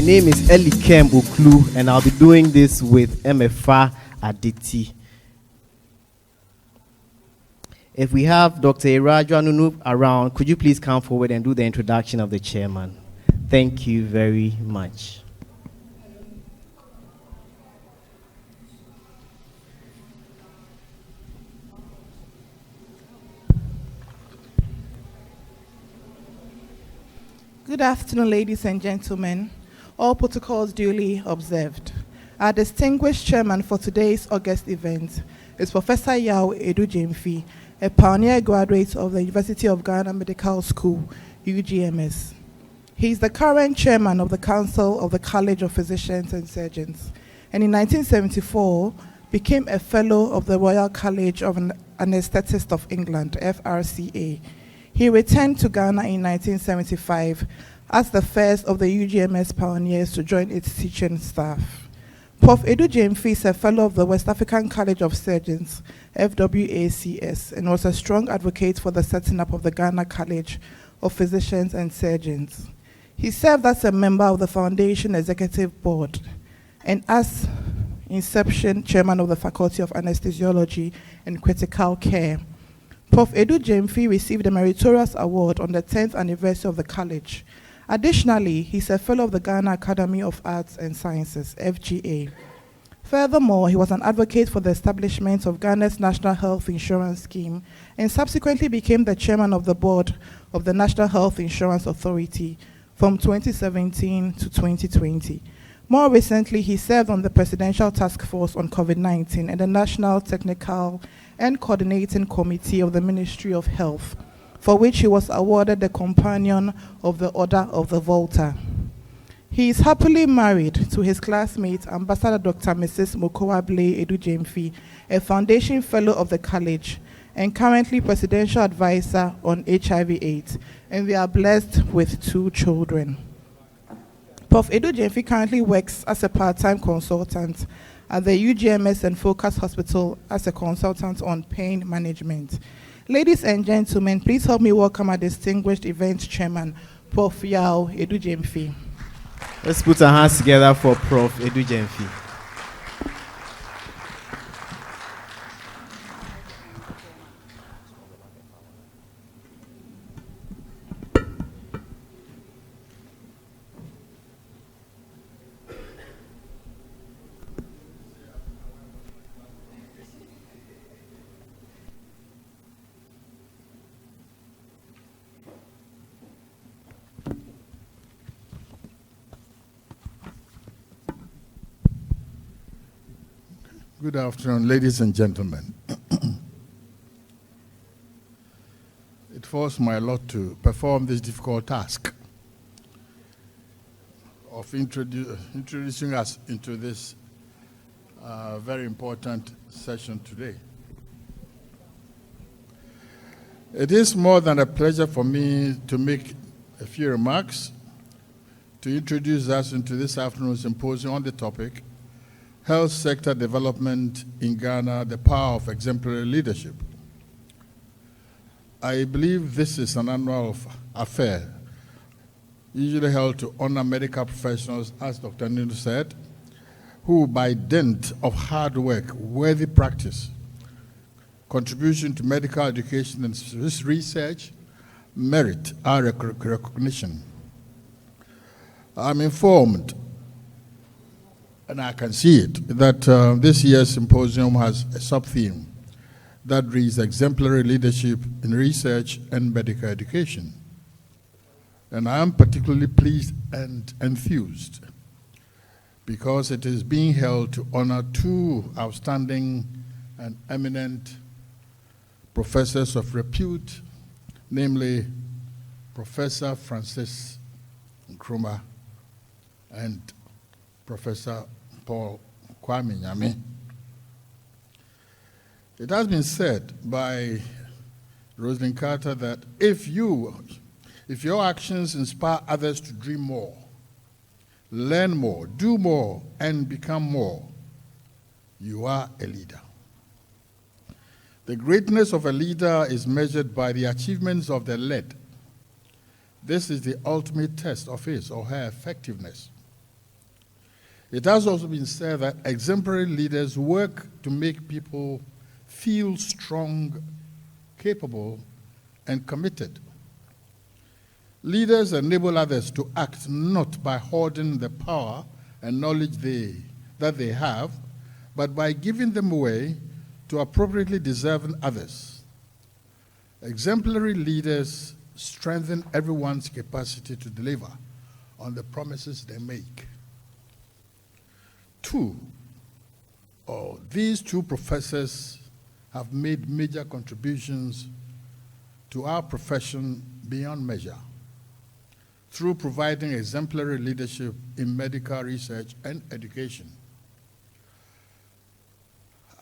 name is Elikem Oklu, and I'll be doing this with MFA Aditi. If we have Dr. Iraju Anunu around, could you please come forward and do the introduction of the chairman? Thank you very much. Good afternoon, ladies and gentlemen. All protocols duly observed. Our distinguished chairman for today's August event is Professor Yao Edu-Gyamfi, a pioneer graduate of the University of Ghana Medical School, UGMS. He is the current chairman of the Council of the College of Physicians and Surgeons, and in 1974 became a fellow of the Royal College of Anaesthetists of England, FRCA. He returned to Ghana in 1975 as the first of the UGMS pioneers to join its teaching staff. Prof. Edu-Gyamfi is a fellow of the West African College of Surgeons, FWACS, and was a strong advocate for the setting up of the Ghana College of Physicians and Surgeons. He served as a member of the Foundation Executive Board and as inception chairman of the Faculty of Anesthesiology and Critical Care. Prof. Edu-Gyamfi received a meritorious award on the 10th anniversary of the college. Additionally, he's a fellow of the Ghana Academy of Arts and Sciences, FGA. Furthermore, he was an advocate for the establishment of Ghana's National Health Insurance Scheme and subsequently became the chairman of the board of the National Health Insurance Authority from 2017 to 2020. More recently, he served on the Presidential Task Force on COVID-19 and the National Technical and Coordinating Committee of the Ministry of Health, for which he was awarded the Companion of the Order of the Volta. He is happily married to his classmate, Ambassador Dr. Mrs. Mokowa-Blay Edu-Gyamfi, a Foundation Fellow of the College, and currently Presidential Advisor on HIV/AIDS, and we are blessed with 2 children. Prof. Edu-Gyamfi currently works as a part-time consultant at the UGMS and Focus Hospital as a consultant on pain management. Ladies and gentlemen, please help me welcome our distinguished event chairman, Prof. Yao Edu-Gyamfi. Let's put our hands together for Prof. Edu-Gyamfi. Good afternoon, ladies and gentlemen. It falls my lot to perform this difficult task of introducing us into this very important session today. It is more than a pleasure for me to make a few remarks to introduce us into this afternoon's symposium on the topic, Health Sector Development in Ghana, the Power of Exemplary Leadership. I believe this is an annual affair, usually held to honor medical professionals, as Dr. Nunu said, who by dint of hard work, worthy practice, contribution to medical education and research, merit our recognition. I'm informed, and I can see it, that this year's symposium has a sub-theme that reads Exemplary Leadership in Research and Medical Education. And I am particularly pleased and enthused because it is being held to honor 2 outstanding and eminent professors of repute, namely Professor Francis Nkrumah and Professor Paul Kwame Nyame. It has been said by Rosalind Carter that if your actions inspire others to dream more, learn more, do more, and become more, you are a leader. The greatness of a leader is measured by the achievements of the led. This is the ultimate test of his or her effectiveness. It has also been said that exemplary leaders work to make people feel strong, capable, and committed. Leaders enable others to act not by hoarding the power and knowledge that they have, but by giving them away to appropriately deserving others. Exemplary leaders strengthen everyone's capacity to deliver on the promises they make. These two professors have made major contributions to our profession beyond measure through providing exemplary leadership in medical research and education.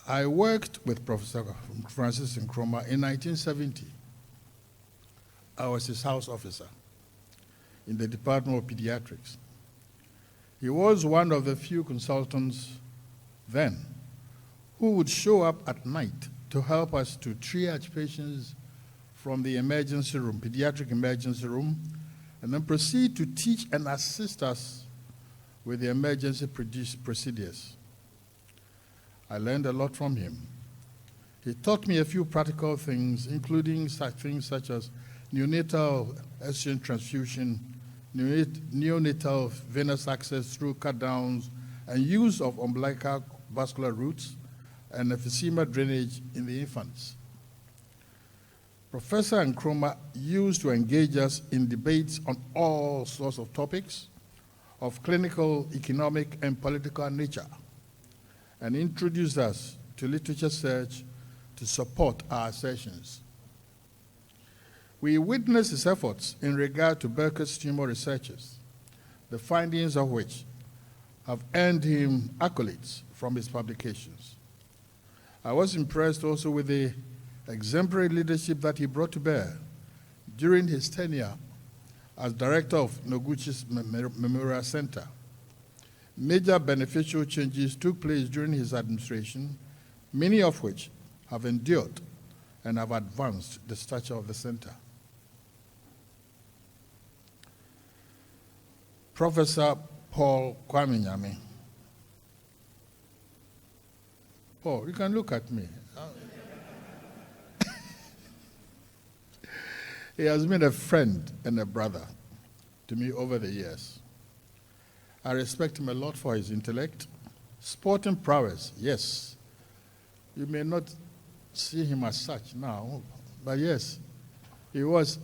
I worked with Professor Francis Nkrumah in 1970. I was his house officer in the Department of Pediatrics. He was one of the few consultants then who would show up at night to help us to triage patients from the emergency room, pediatric emergency room, and then proceed to teach and assist us with the emergency procedures. I learned a lot from him. He taught me a few practical things, including things such as neonatal estrogen transfusion, neonatal venous access through cut-downs, and use of umbilical vascular routes and emphysema drainage in the infants. Professor Nkrumah used to engage us in debates on all sorts of topics of clinical, economic, and political nature, and introduced us to literature search to support our assertions. We witnessed his efforts in regard to Burkitt's tumor researches, the findings of which have earned him accolades from his publications. I was impressed also with the exemplary leadership that he brought to bear during his tenure as director of Noguchi's Memorial Center. Major beneficial changes took place during his administration, many of which have endured and have advanced the stature of the center. Professor Paul Kwame Nyame. Paul, you can look at me. He has been a friend and a brother to me over the years. I respect him a lot for his intellect. Sporting prowess, yes. You may not see him as such now, but yes, he was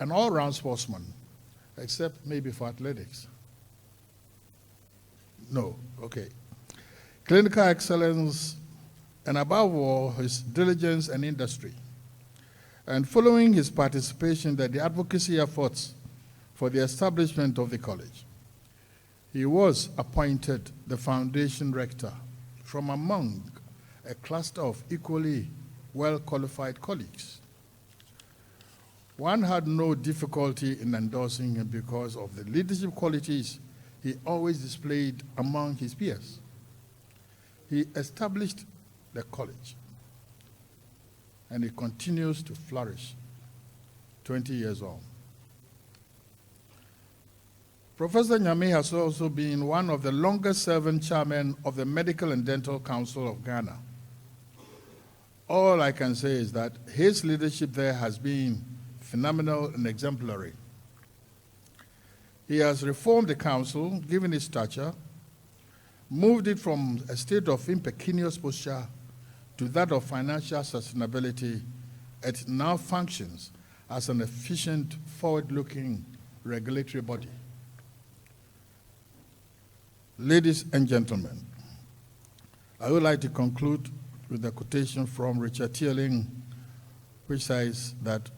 an all-round sportsman, except maybe for athletics. No, okay. Clinical excellence, and above all, his diligence and industry. And following his participation in the advocacy efforts for the establishment of the college, he was appointed the foundation rector from among a cluster of equally well-qualified colleagues. One had no difficulty in endorsing him because of the leadership qualities he always displayed among his peers. He established the college, and it continues to flourish 20 years on. Professor Nyame has also been one of the longest-serving chairmen of the Medical and Dental Council of Ghana. All I can say is that his leadership there has been phenomenal and exemplary. He has reformed the council, given its stature, moved it from a state of impecunious posture to that of financial sustainability. It now functions as an efficient, forward-looking regulatory body. Ladies and gentlemen, I would like to conclude with a quotation from Richard Tierling, which says that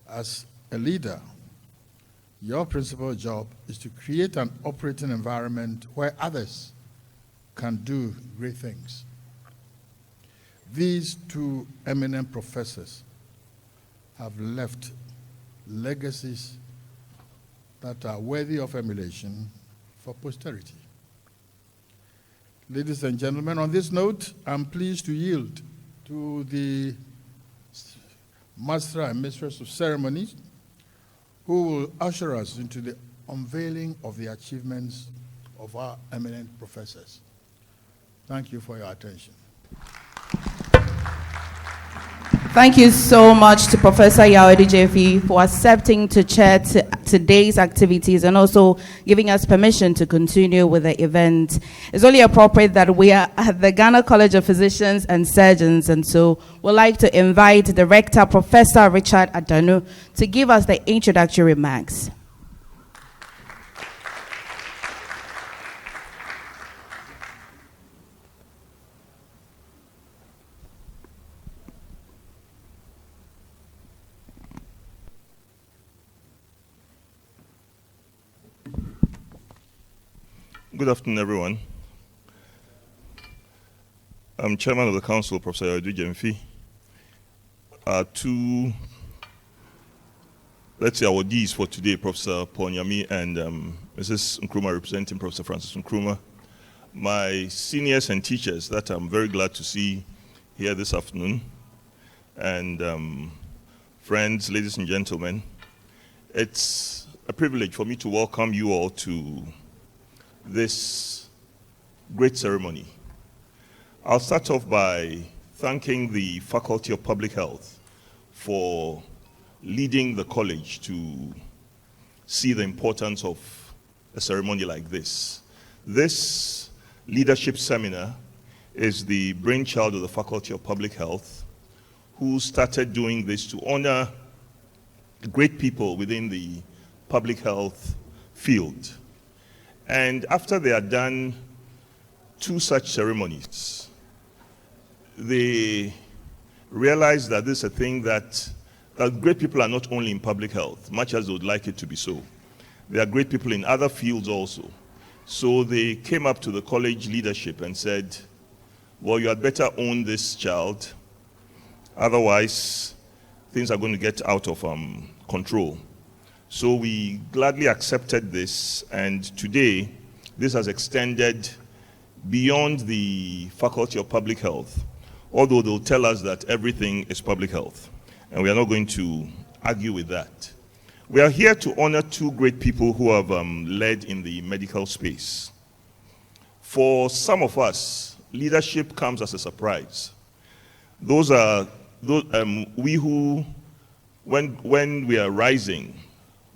as a leader, your principal job is to create an operating environment where others can do great things. These two eminent professors have left legacies that are worthy of emulation for posterity. Ladies and gentlemen, on this note, I'm pleased to yield to the Master and Mistress of Ceremonies, who will usher us into the unveiling of the achievements of our eminent professors. Thank you for your attention. Thank you so much to Professor Yao Edu-Gyamfi for accepting to chair today's activities and also giving us permission to continue with the event. It's only appropriate that we are at the Ghana College of Physicians and Surgeons, and so we'd like to invite the Rector, Professor Richard Adanu, to give us the introductory remarks. Good afternoon, everyone. I'm Chairman of the Council, Professor Yao Edu-Gyamfi. Two, let's say, awardees for today, Professor Paul Nyame and Mrs. Nkrumah, representing Professor Francis Nkrumah. My seniors and teachers that I'm very glad to see here this afternoon. And friends, ladies and gentlemen, it's a privilege for me to welcome you all to this great ceremony. I'll start off by thanking the Faculty of Public Health for leading the college to see the importance of a ceremony like this. This leadership seminar is the brainchild of the Faculty of Public Health, who started doing this to honor great people within the public health field. And after they had done two such ceremonies, they realized that this is a thing that great people are not only in public health, much as they would like it to be so. There are great people in other fields also. So they came up to the college leadership and said, well, you had better own this child, otherwise things are going to get out of control. So we gladly accepted this, and today this has extended beyond the Faculty of Public Health, although they'll tell us that everything is public health, and we are not going to argue with that. We are here to honor two great people who have led in the medical space. For some of us, leadership comes as a surprise. Those are we who, when we are rising,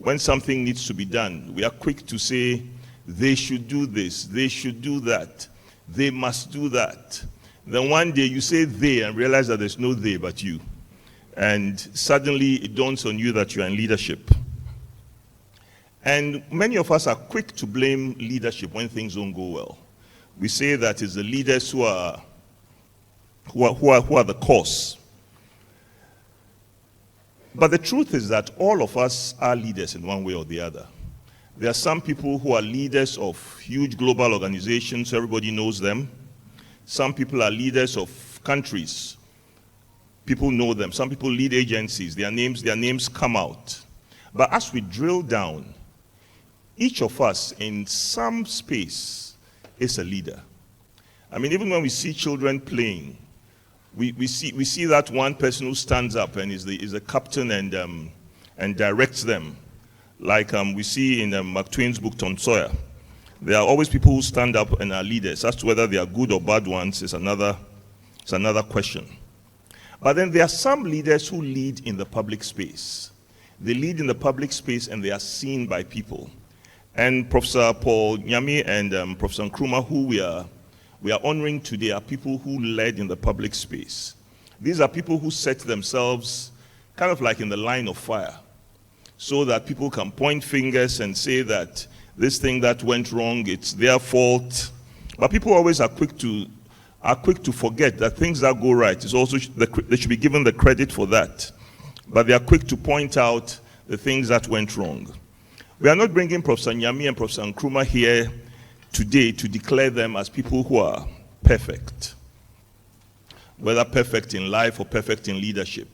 when something needs to be done, we are quick to say, they should do this, they should do that, they must do that. Then one day you say they and realize that there's no they but you. And suddenly it dawns on you that you are in leadership. And many of us are quick to blame leadership when things don't go well. We say that it's the leaders who are the cause. But the truth is that all of us are leaders in one way or the other. There are some people who are leaders of huge global organizations, everybody knows them. Some people are leaders of countries. People know them. Some people lead agencies. Their names come out. But as we drill down, each of us in some space is a leader. I mean, even when we see children playing, we see that one person who stands up and is the captain and directs them. Like we see in Mark Twain's book, Tom Sawyer. There are always people who stand up and are leaders. As to whether they are good or bad ones is another question. But then there are some leaders who lead in the public space. They lead in the public space and they are seen by people. And Professor Paul Nyame and Professor Nkrumah, who we are honoring today, are people who led in the public space. These are people who set themselves kind of like in the line of fire, so that people can point fingers and say that this thing that went wrong, it's their fault. But people always are quick to forget that things that go right is also, they should be given the credit for that. But they are quick to point out the things that went wrong. We are not bringing Professor Nyame and Professor Nkrumah here today to declare them as people who are perfect, whether perfect in life or perfect in leadership.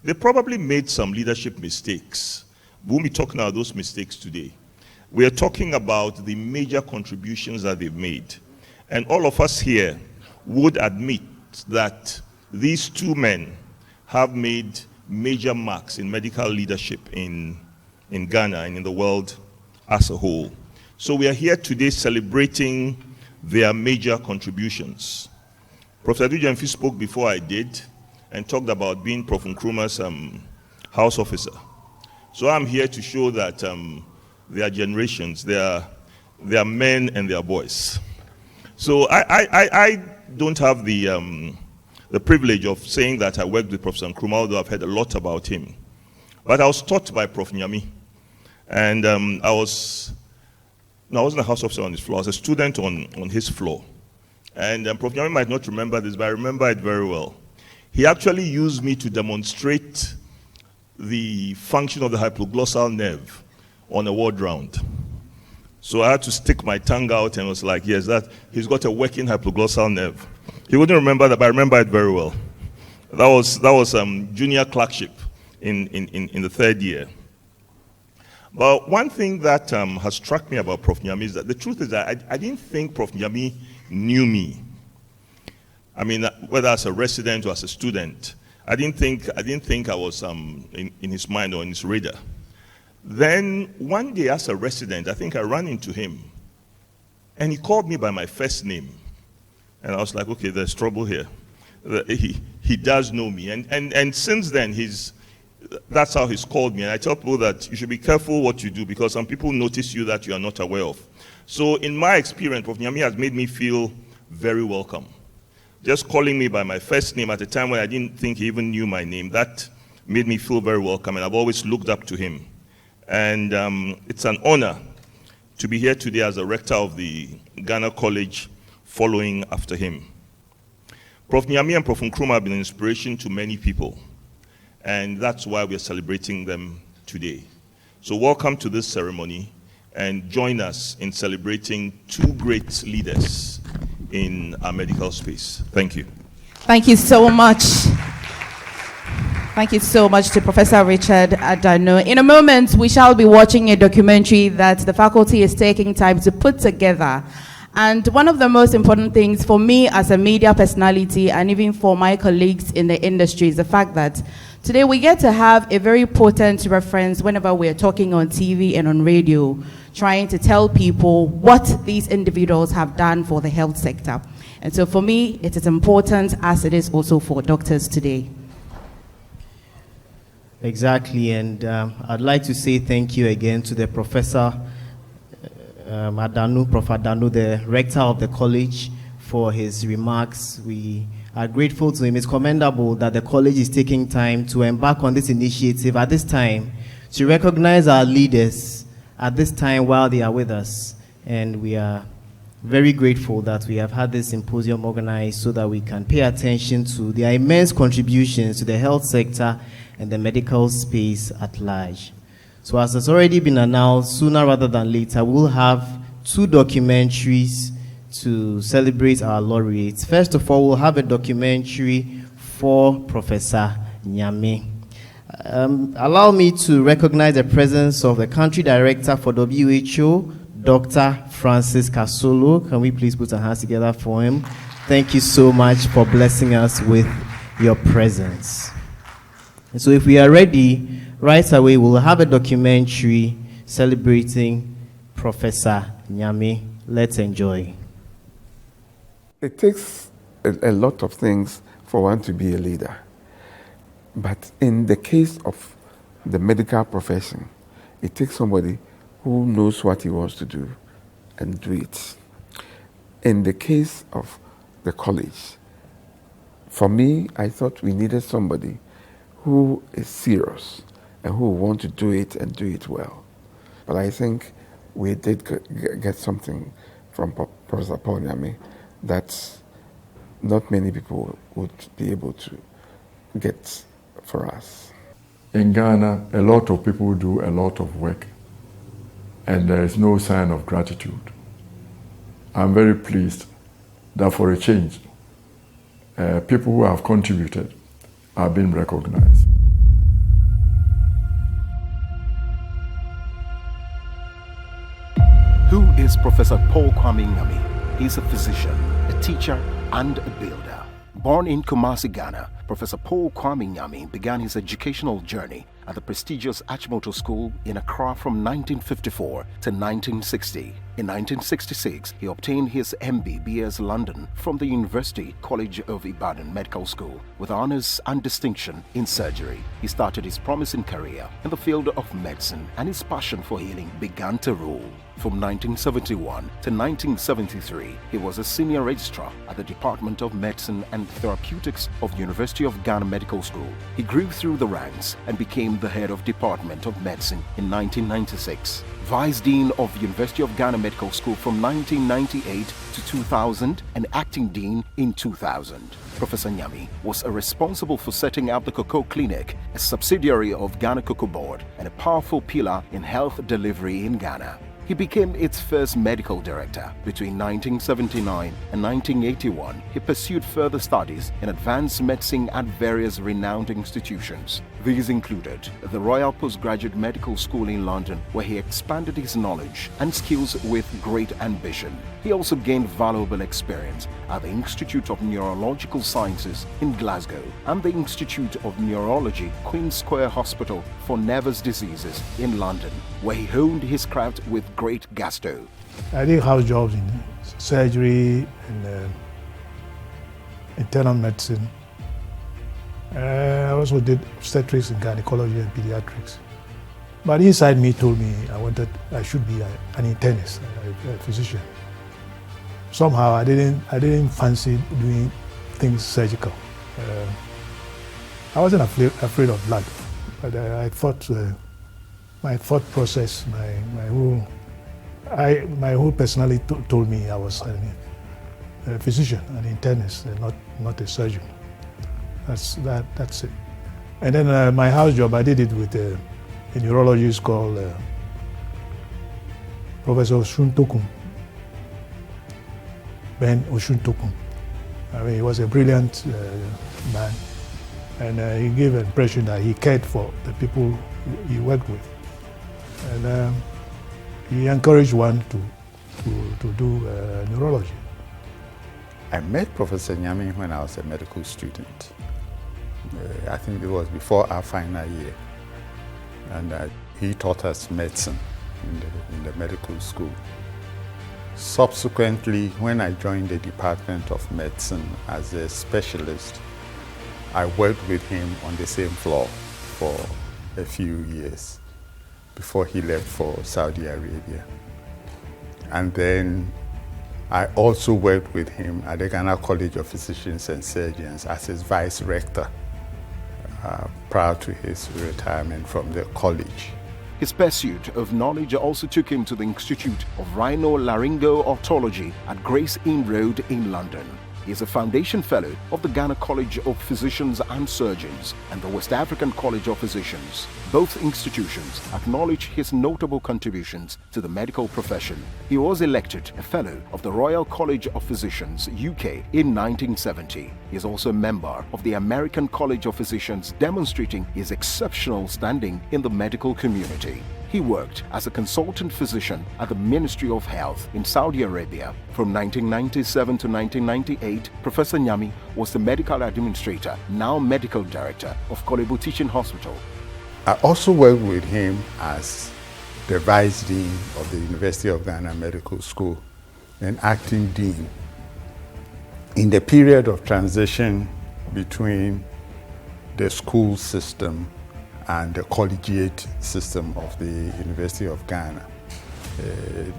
They probably made some leadership mistakes. We won't be talking about those mistakes today. We are talking about the major contributions that they've made. And all of us here would admit that these two men have made major marks in medical leadership in Ghana and in the world as a whole. So we are here today celebrating their major contributions. Prof. Edu Jemfi spoke before I did and talked about being Prof. Nkrumah's house officer. So I'm here to show that there are generations, there are men and there are boys. So I don't have the privilege of saying that I worked with Professor Nkrumah, although I've heard a lot about him. But I was taught by Prof. Nyame. And I wasn't a house officer on his floor. I was a student on his floor. And Prof. Nyame might not remember this, but I remember it very well. He actually used me to demonstrate the function of the hypoglossal nerve on a word round. So I had to stick my tongue out and was like, yes, he's got a working hypoglossal nerve. He wouldn't remember that, but I remember it very well. That was junior clerkship in the third year. But one thing that has struck me about Prof. Nyame is that the truth is that I didn't think Prof. Nyame knew me. I mean, whether as a resident or as a student, I didn't think I was in his mind or in his radar. Then one day as a resident, I think I ran into him, and he called me by my first name. And I was like, okay, there's trouble here. He does know me. And since then, that's how he's called me. And I tell people that you should be careful what you do because some people notice you that you are not aware of. So in my experience, Prof. Nyame has made me feel very welcome. Just calling me by my first name at a time when I didn't think he even knew my name, that made me feel very welcome, and I've always looked up to him. And it's an honor to be here today as a rector of the Ghana College following after him. Prof. Nyame and Prof. Nkrumah have been an inspiration to many people, and that's why we're celebrating them today. So welcome to this ceremony, and join us in celebrating two great leaders in our medical space. Thank you. Thank you so much. Thank you so much to Professor Richard Adano. In a moment, we shall be watching a documentary that the faculty is taking time to put together. And one of the most important things for me as a media personality and even for my colleagues in the industry is the fact that today we get to have a very potent reference whenever we're talking on TV and on radio, trying to tell people what these individuals have done for the health sector. And so for me, it is important as it is also for doctors today. Exactly, and I'd like to say thank you again to the Professor Adano, Prof. Adano, the rector of the college, for his remarks. We are grateful to him. It's commendable that the college is taking time to embark on this initiative at this time to recognize our leaders at this time while they are with us. And we are very grateful that we have had this symposium organized so that we can pay attention to their immense contributions to the health sector and the medical space at large. So as has already been announced, sooner rather than later, we'll have two documentaries to celebrate our laureates. First of all, we'll have a documentary for Professor Nyame. Allow me to recognize the presence of the country director for WHO, Dr. Francis Kasolo. Can we please put our hands together for him? Thank you so much for blessing us with your presence. And so if we are ready, right away, we'll have a documentary celebrating Professor Nyame. Let's enjoy. It takes a lot of things for one to be a leader. But in the case of the medical profession, it takes somebody who knows what he wants to do and do it. In the case of the college, for me, I thought we needed somebody who is serious and who want to do it and do it well. But I think we did get something from Professor Paul Nyame that not many people would be able to get for us. In Ghana, a lot of people do a lot of work, and there is no sign of gratitude. I'm very pleased that for a change, people who have contributed are being recognized. Who is Professor Paul Kwame Nyame? He's a physician, a teacher, and a builder. Born in Kumasi, Ghana, Professor Paul Kwame Nyame began his educational journey at the prestigious Achimoto School in Accra from 1954 to 1960. In 1966, he obtained his MBBS London from the University College of Ibadan Medical School with honors and distinction in surgery. He started his promising career in the field of medicine, and his passion for healing began to rule. From 1971 to 1973, he was a senior registrar at the Department of Medicine and Therapeutics of University of Ghana Medical School. He grew through the ranks and became the head of Department of Medicine in 1996. Vice Dean of University of Ghana Medical School from 1998 to 2000 and Acting Dean in 2000. Professor Nyame was responsible for setting up the Cocoa Clinic, a subsidiary of Ghana Cocoa Board and a powerful pillar in health delivery in Ghana. He became its first medical director. Between 1979 and 1981, he pursued further studies in advanced medicine at various renowned institutions. These included the Royal Postgraduate Medical School in London, where he expanded his knowledge and skills with great ambition. He also gained valuable experience at the Institute of Neurological Sciences in Glasgow and the Institute of Neurology, Queen's Square Hospital for Nervous Diseases in London, where he honed his craft with great gusto. I did house jobs in surgery and internal medicine. I also did obstetrics and gynecology and pediatrics. But inside me told me I should be an internist, a physician. Somehow I didn't fancy doing things surgical. I wasn't afraid of blood, but I thought my thought process, my whole personality told me I was a physician, an internist, not a surgeon. That's it. And then my house job, I did it with a neurologist called Professor Osuntokum, Ben Osuntokum. I mean, he was a brilliant man, and he gave an impression that he cared for the people he worked with. And he encouraged one to do neurology. I met Professor Nyame when I was a medical student. I think it was before our final year. And he taught us medicine in the medical school. Subsequently, when I joined the Department of Medicine as a specialist, I worked with him on the same floor for a few years before he left for Saudi Arabia. And then I also worked with him at the Ghana College of Physicians and Surgeons as his vice rector prior to his retirement from the college. His pursuit of knowledge also took him to the Institute of Rhino-Laryngo-Otology at Grace Inn Road in London. He is a Foundation Fellow of the Ghana College of Physicians and Surgeons and the West African College of Physicians. Both institutions acknowledge his notable contributions to the medical profession. He was elected a Fellow of the Royal College of Physicians, UK in 1970. He is also a member of the American College of Physicians, demonstrating his exceptional standing in the medical community. He worked as a consultant physician at the Ministry of Health in Saudi Arabia. From 1997 to 1998, Professor Nyame was the medical administrator, now medical director of Kolebu Teaching Hospital. I also worked with him as the Vice Dean of the University of Ghana Medical School and Acting Dean in the period of transition between the school system and the collegiate system of the University of Ghana,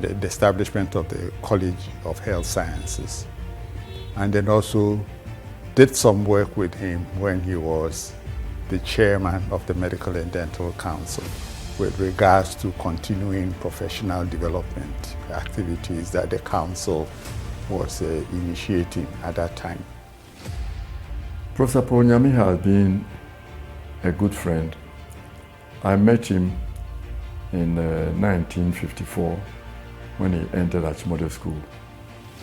the establishment of the College of Health Sciences. And then also did some work with him when he was the chairman of the Medical and Dental Council with regards to continuing professional development activities that the council was initiating at that time. Professor Paul Nyame has been a good friend. I met him in 1954 when he entered Achimode School.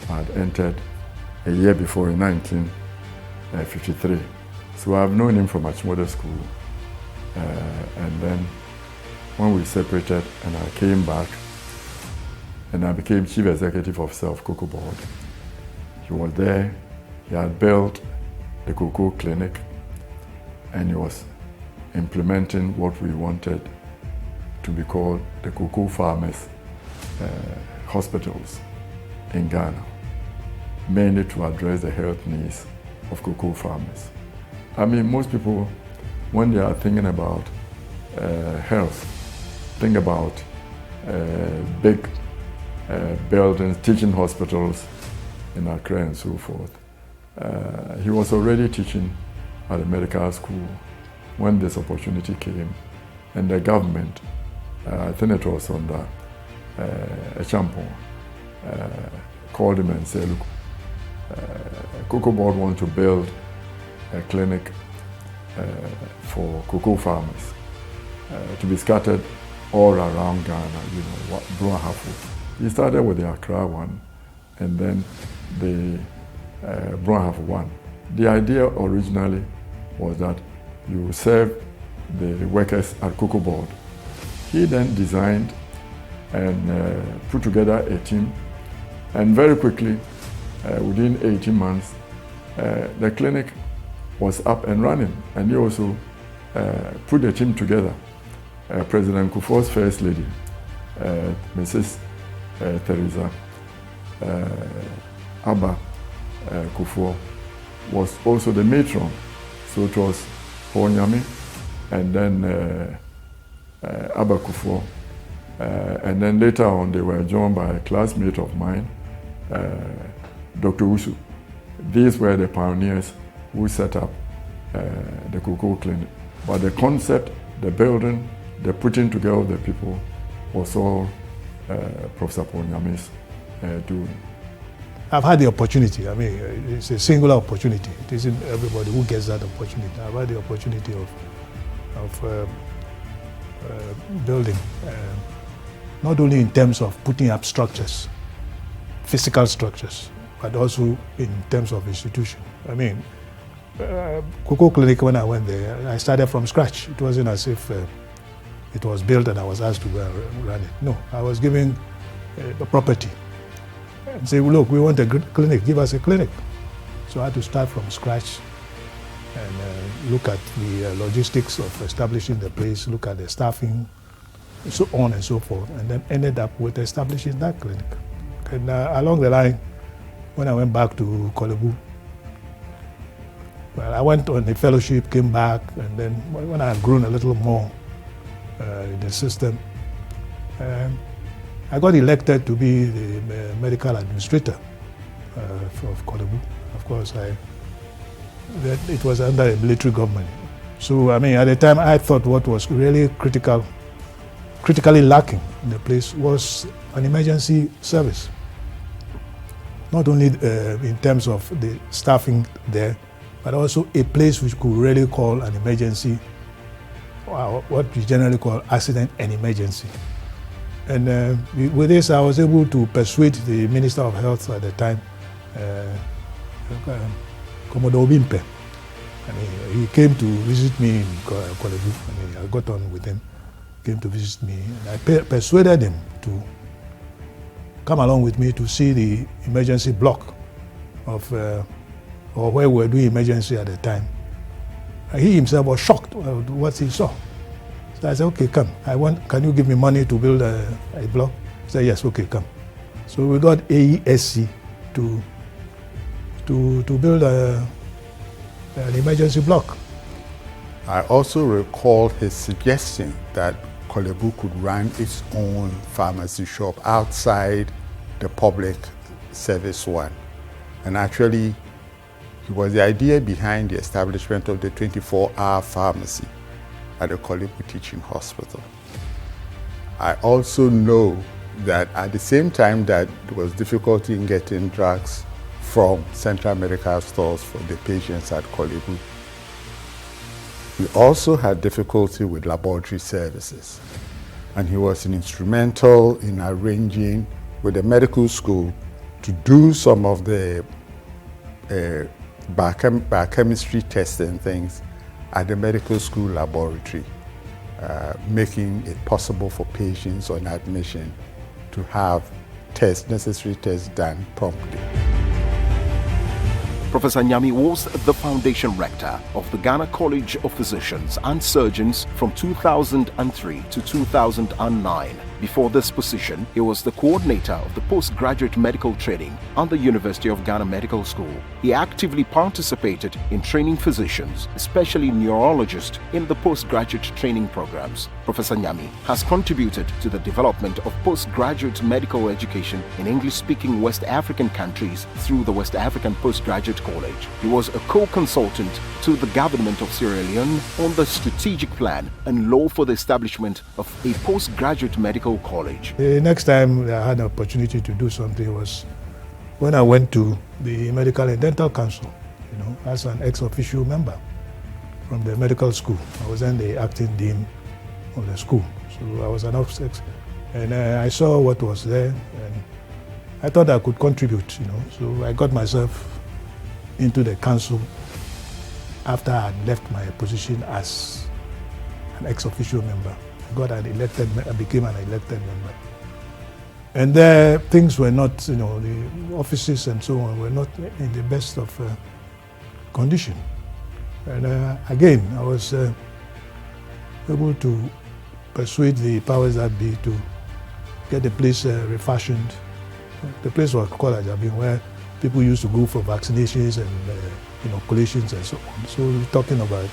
I had entered a year before in 1953. So I've known him from Achimode School. And then when we separated and I came back and I became Chief Executive Officer of Cocoa Board, he was there. He had built the Cocoa Clinic and he was implementing what we wanted to be called the Cocoa Farmers hospitals in Ghana, mainly to address the health needs of cocoa farmers. I mean, most people, when they are thinking about health, think about big buildings, teaching hospitals in Accra and so forth. He was already teaching at a medical school when this opportunity came, and the government, I think it was under a champion, called him and said, look, Cocoa Board wants to build a clinic for cocoa farmers to be scattered all around Ghana, you know, Brunhafu. He started with the Accra one and then the Brunhafu one. The idea originally was that you serve the workers at Cocoa Board. He then designed and put together a team, and very quickly, within 18 months, the clinic was up and running, and he also put the team together. President Kufuor's first lady, Mrs. Teresa Abba Kufuor, was also the matron. So it was Paul Nyame and then Abba Kufuor. And then later on, they were joined by a classmate of mine, Dr. Usu. These were the pioneers who set up the cocoa clinic. But the concept, the building, the putting together of the people was all Professor Paul Nyame's doing. I've had the opportunity. I mean, it's a singular opportunity. It isn't everybody who gets that opportunity. I've had the opportunity of building, not only in terms of putting up structures, physical structures, but also in terms of institution. I mean, Cocoa Clinic, when I went there, I started from scratch. It wasn't as if it was built and I was asked to go and run it. No, I was given a property and say, well, look, we want a good clinic, give us a clinic. So I had to start from scratch and look at the logistics of establishing the place, look at the staffing, so on and so forth, and then ended up with establishing that clinic. And along the line, when I went back to Kolebu, well, I went on a fellowship, came back, and then when I had grown a little more in the system, I got elected to be the medical administrator of Kolebu. Of course, it was under a military government. So, I mean, at the time, I thought what was really critically lacking in the place was an emergency service. Not only in terms of the staffing there, but also a place which could really call an emergency, what we generally call accident and emergency. And with this, I was able to persuade the Minister of Health at the time, Commodore Bimpe. I mean, he came to visit me in Kolebu. I mean, I got on with him, came to visit me, and I persuaded him to come along with me to see the emergency block of, or where we were doing emergency at the time. He himself was shocked at what he saw. So I said, okay, come. Can you give me money to build a block? He said, yes, okay, come. So we got AESC to build an emergency block. I also recall his suggestion that Kolebu could run its own pharmacy shop outside the public service one. And actually, it was the idea behind the establishment of the 24-hour pharmacy at the Kolebu Teaching Hospital. I also know that at the same time that there was difficulty in getting drugs from central medical stores for the patients at Kolebu, we also had difficulty with laboratory services. And he was instrumental in arranging with the medical school to do some of the biochemistry tests and things at the medical school laboratory, making it possible for patients on admission to have necessary tests done promptly. Professor Nyame was the foundation rector of the Ghana College of Physicians and Surgeons from 2003 to 2009. Before this position, he was the coordinator of the postgraduate medical training at the University of Ghana Medical School. He actively participated in training physicians, especially neurologists, in the postgraduate training programs. Professor Nyame has contributed to the development of postgraduate medical education in English-speaking West African countries through the West African Postgraduate College. He was a co-consultant to the government of Sierra Leone on the strategic plan and law for the establishment of a postgraduate medical college. The next time I had an opportunity to do something was when I went to the Medical and Dental Council, as an ex-officio member from the medical school. I was then the acting dean of the school, so I was an ex, and I saw what was there, and I thought I could contribute, so I got myself into the council after I had left my position as an ex-officio member. I became an elected member. And there, things were not, the offices and so on were not in the best of condition. And again, I was able to persuade the powers that be to get the place refashioned. The place was called Ajabin, where people used to go for vaccinations and inoculations and so on. So we're talking about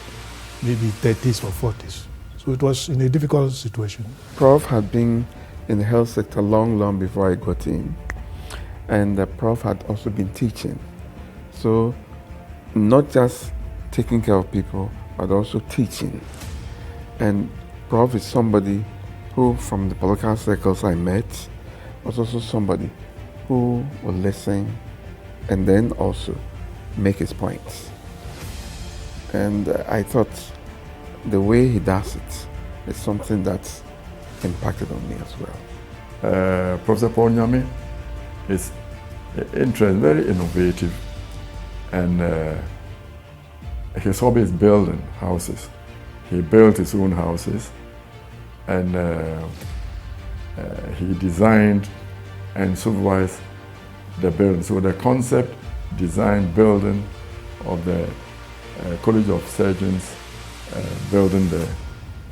maybe 30s or 40s. So it was in a difficult situation. Prof had been in the health sector long before I got in. And the Prof had also been teaching. So not just taking care of people, but also teaching. And Prof is somebody who, from the political circles I met, was also somebody who will listen and then also make his points. And I thought the way he does it is something that's impacted on me as well. Professor Paul Nyame is very innovative, and his hobby is building houses. He built his own houses, and he designed and supervised the building. So the concept, design, building of the College of Surgeons, building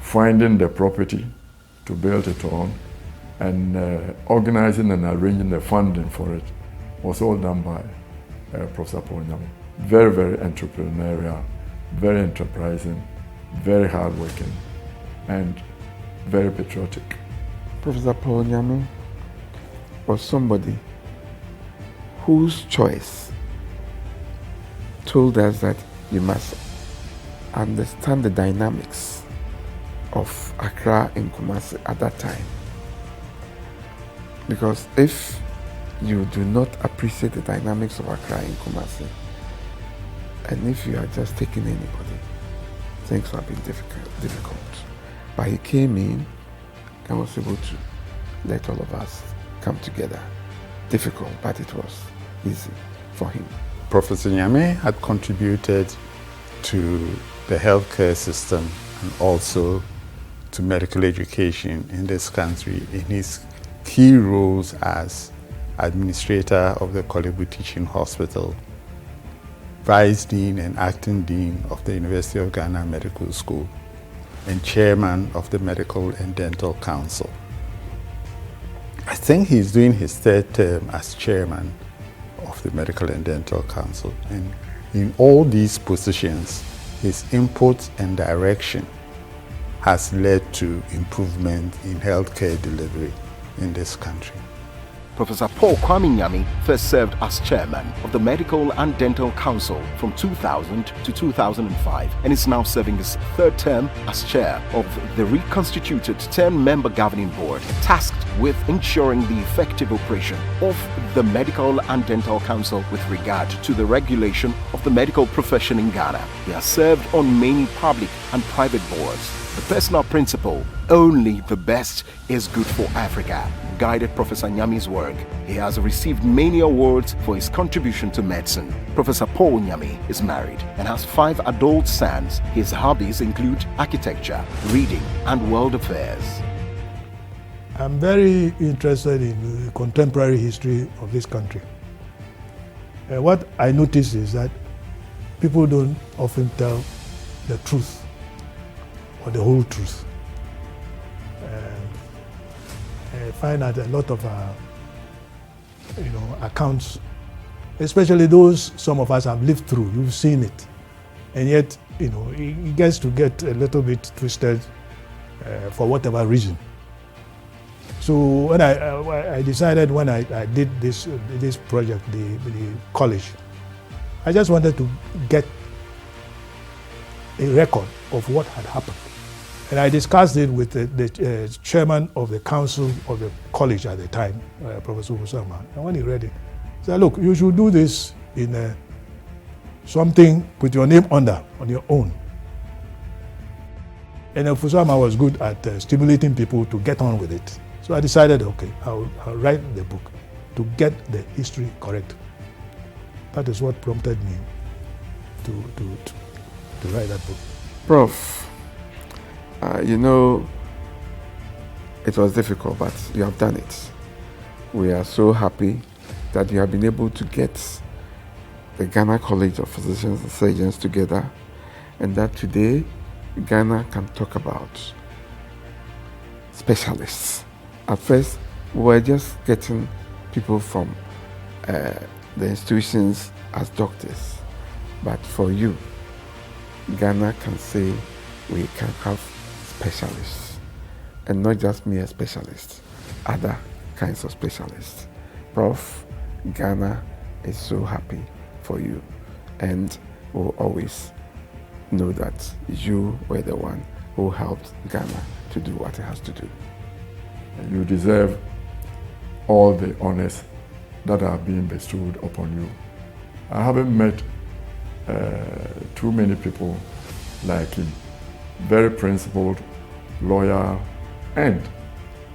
finding the property to build it on, and organizing and arranging the funding for it was all done by Professor Paul Nyame. Very, very entrepreneurial, very enterprising, very hardworking, and very patriotic. Professor Paul Nyame was somebody whose choice told us that you must understand the dynamics of Accra and Kumasi at that time. Because if you do not appreciate the dynamics of Accra and Kumasi, and if you are just taking anybody, things have been difficult. But he came in and was able to let all of us come together. Difficult, but it was easy for him. Professor Nyame had contributed to the healthcare system and also to medical education in this country in his key roles as administrator of the Kolebu Teaching Hospital, Vice Dean and Acting Dean of the University of Ghana Medical School, and Chairman of the Medical and Dental Council. I think he's doing his third term as Chairman of the Medical and Dental Council. And in all these positions, his input and direction has led to improvement in healthcare delivery in this country. Professor Paul Kwame Nyame first served as chairman of the Medical and Dental Council from 2000 to 2005 and is now serving his third term as chair of the reconstituted 10-member governing board tasked with ensuring the effective operation of the Medical and Dental Council with regard to the regulation of the medical profession in Ghana. He has served on many public and private boards. The personal principle, only the best is good for Africa, guided Professor Nyame's work. He has received many awards for his contribution to medicine. Professor Paul Nyame is married and has 5 adult sons. His hobbies include architecture, reading, and world affairs. I'm very interested in the contemporary history of this country. What I notice is that people don't often tell the truth or the whole truth. find out a lot of accounts, especially those some of us have lived through. You've seen it, and yet it gets to get a little bit twisted for whatever reason. So when I decided, when I did this project, the college, I just wanted to get a record of what had happened. And I discussed it with the chairman of the council of the college at the time, Professor Usama. And when he read it, he said, look, you should do this in something with your name on your own. And Usama was good at stimulating people to get on with it. So I decided, okay, I'll write the book to get the history correct. That is what prompted me to write that book. Prof, it was difficult, but you have done it. We are so happy that you have been able to get the Ghana College of Physicians and Surgeons together, and that today Ghana can talk about specialists. At first, we were just getting people from the institutions as doctors, but for you, Ghana can say we can have specialists, and not just mere specialists, other kinds of specialists. Prof, Ghana is so happy for you, and will always know that you were the one who helped Ghana to do what it has to do. You deserve all the honors that are being bestowed upon you. I haven't met too many people like him. Very principled, loyal, and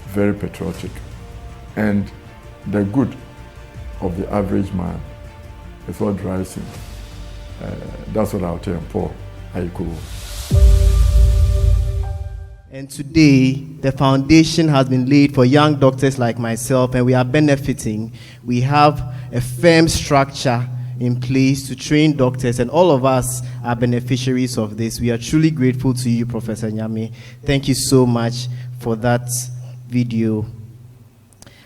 very patriotic. And the good of the average man is what drives him. That's what I'll tell him, Paul. And today, the foundation has been laid for young doctors like myself, and we are benefiting. We have a firm structure in place to train doctors, and all of us are beneficiaries of this. We are truly grateful to you, Professor Nyame. Thank you so much for that video.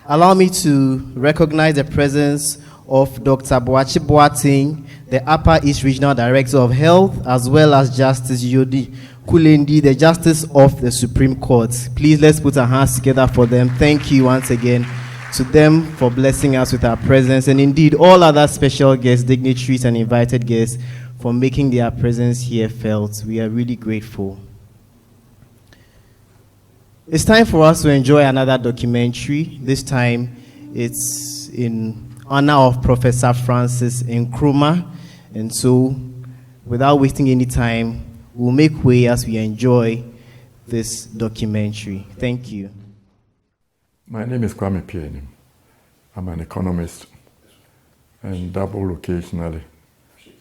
Allow me to recognize the presence of Dr. Boachi Boateng, the Upper East Regional Director of Health, as well as Justice Yodi Kulendi, the Justice of the Supreme Court. Please, let's put our hands together for them. Thank you once again to them for blessing us with our presence, and indeed all other special guests, dignitaries, and invited guests for making their presence here felt. We are really grateful. It's time for us to enjoy another documentary. This time it's in honor of Professor Francis Nkrumah, and so without wasting any time, we'll make way as we enjoy this documentary. Thank you. My name is Kwame Pianim. I'm an economist and dabble occasionally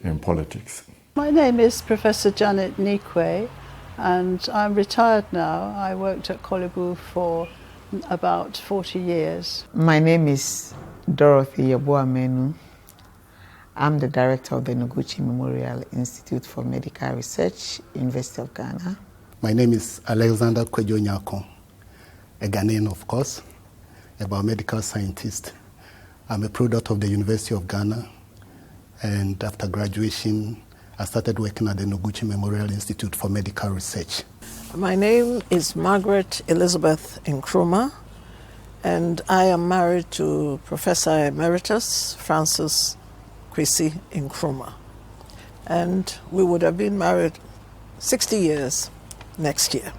in politics. My name is Professor Janet Nikwe, and I'm retired now. I worked at Kolibu for about 40 years. My name is Dorothy Yabuamenu. I'm the director of the Noguchi Memorial Institute for Medical Research, University of Ghana. My name is Alexander Kwejo Nyakon, a Ghanaian, of course, a biomedical scientist. I'm a product of the University of Ghana, and after graduation, I started working at the Noguchi Memorial Institute for Medical Research. My name is Margaret Elizabeth Nkrumah, and I am married to Professor Emeritus Francis Kwesi Nkrumah. And we would have been married 60 years next year.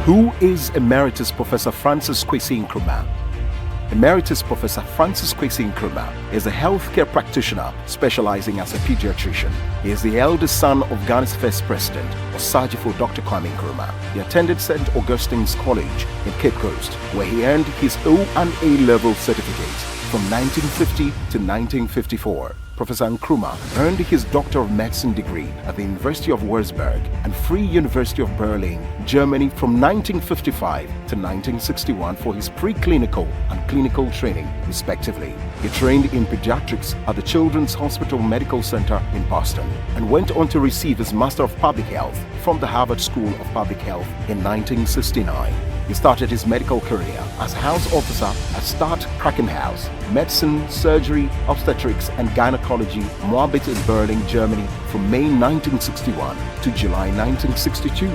Who is Emeritus Professor Francis Kwesi Nkrumah? Emeritus Professor Francis Kwesi Nkrumah is a healthcare practitioner specializing as a pediatrician. He is the eldest son of Ghana's first president, Osajifo Dr. Kwame Nkrumah. He attended St. Augustine's College in Cape Coast, where he earned his O and A level certificate from 1950 to 1954. Professor Nkrumah earned his Doctor of Medicine degree at the University of Würzburg and Free University of Berlin, Germany from 1955 to 1961 for his preclinical and clinical training, respectively. He trained in pediatrics at the Children's Hospital Medical Center in Boston and went on to receive his Master of Public Health from the Harvard School of Public Health in 1969. He started his medical career as house officer at Start Krankenhaus, Medicine, Surgery, Obstetrics and Gynecology, Moabit in Berlin, Germany from May 1961 to July 1962.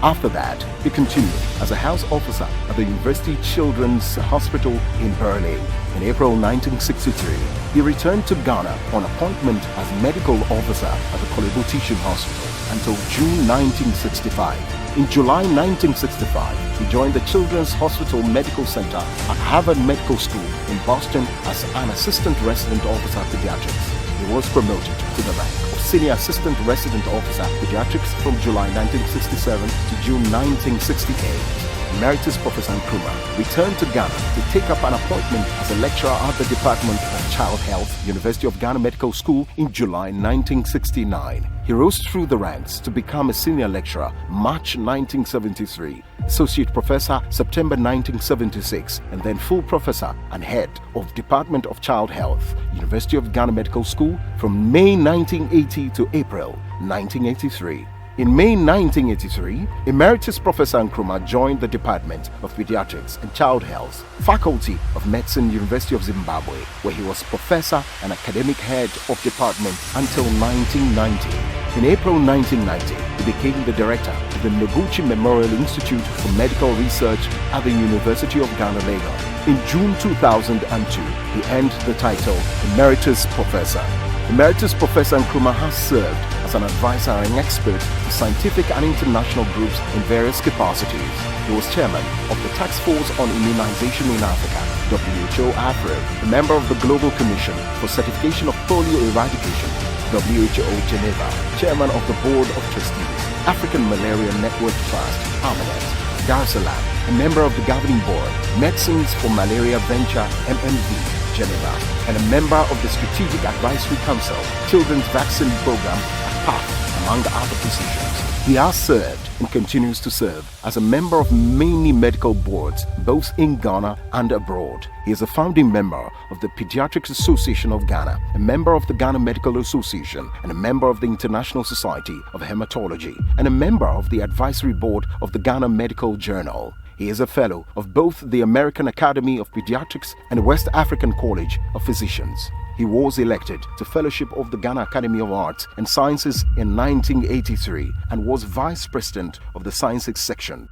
After that, he continued as a house officer at the University Children's Hospital in Berlin. In April 1963, he returned to Ghana on appointment as medical officer at the Korle Bu Teaching Hospital until June 1965. In July 1965, he joined the Children's Hospital Medical Center at Harvard Medical School in Boston as an assistant resident officer pediatrics. He was promoted to the rank of Senior Assistant Resident Officer Pediatrics from July 1967 to June 1968. Emeritus Professor Nkrumah returned to Ghana to take up an appointment as a lecturer at the Department of Child Health, University of Ghana Medical School in July 1969. He rose through the ranks to become a senior lecturer March 1973, associate professor September 1976, and then full professor and head of Department of Child Health, University of Ghana Medical School from May 1980 to April 1983. In May 1983, Emeritus Professor Nkrumah joined the Department of Pediatrics and Child Health, Faculty of Medicine, University of Zimbabwe, where he was professor and academic head of department until 1990. In April 1990, he became the director of the Noguchi Memorial Institute for Medical Research at the University of Ghana, Lagos. In June 2002, he earned the title Emeritus Professor. Emeritus Professor Nkrumah has served as an advisor and expert to scientific and international groups in various capacities. He was chairman of the Task Force on Immunization in Africa, WHO Afro, a member of the Global Commission for Certification of Polio Eradication, WHO Geneva, chairman of the Board of Trustees, African Malaria Network Trust, AMANET, Dar es Salaam, a member of the governing board, Medicines for Malaria Venture, MMV, Geneva, and a member of the Strategic Advisory Council, Children's Vaccine Program at PATH, among other positions. He has served and continues to serve as a member of many medical boards, both in Ghana and abroad. He is a founding member of the Pediatrics Association of Ghana, a member of the Ghana Medical Association, and a member of the International Society of Hematology, and a member of the advisory board of the Ghana Medical Journal. He is a fellow of both the American Academy of Pediatrics and West African College of Physicians. He was elected to Fellowship of the Ghana Academy of Arts and Sciences in 1983 and was Vice President of the Sciences Section.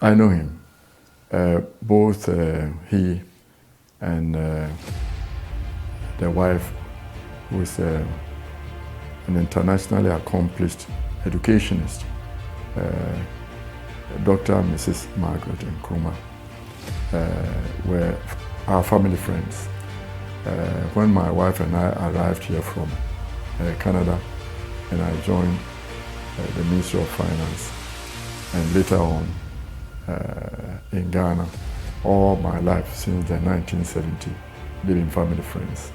I know him. Both he and the wife, who is an internationally accomplished educationist, Dr. and Mrs. Margaret Nkrumah, were our family friends. When my wife and I arrived here from Canada, and I joined the Ministry of Finance, and later on in Ghana, all my life since the 1970, they've been family friends.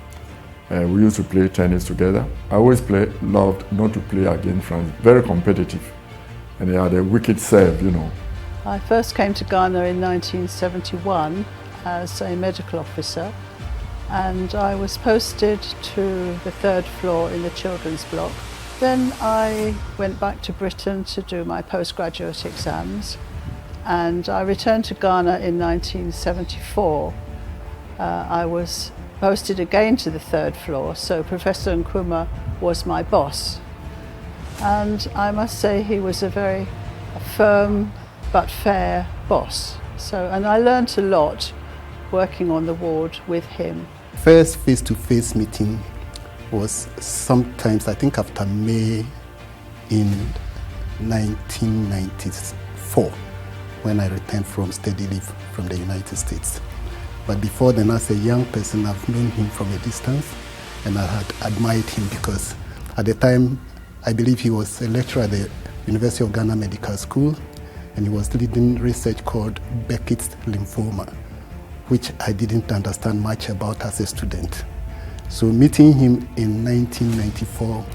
We used to play tennis together. I always loved not to play against France, very competitive. And they had a wicked serve, you know. I first came to Ghana in 1971 as a medical officer, and I was posted to the third floor in the children's block. Then I went back to Britain to do my postgraduate exams, and I returned to Ghana in 1974. I was posted again to the third floor, so Professor Nkrumah was my boss. And I must say he was a very firm but fair boss. And I learned a lot working on the ward with him. First face-to-face meeting was sometimes, I think after May in 1994, when I returned from study leave from the United States. But before then, as a young person, I've known him from a distance, and I had admired him because at the time, I believe he was a lecturer at the University of Ghana Medical School, and he was leading research called Beckett's lymphoma, which I didn't understand much about as a student. So meeting him in 1994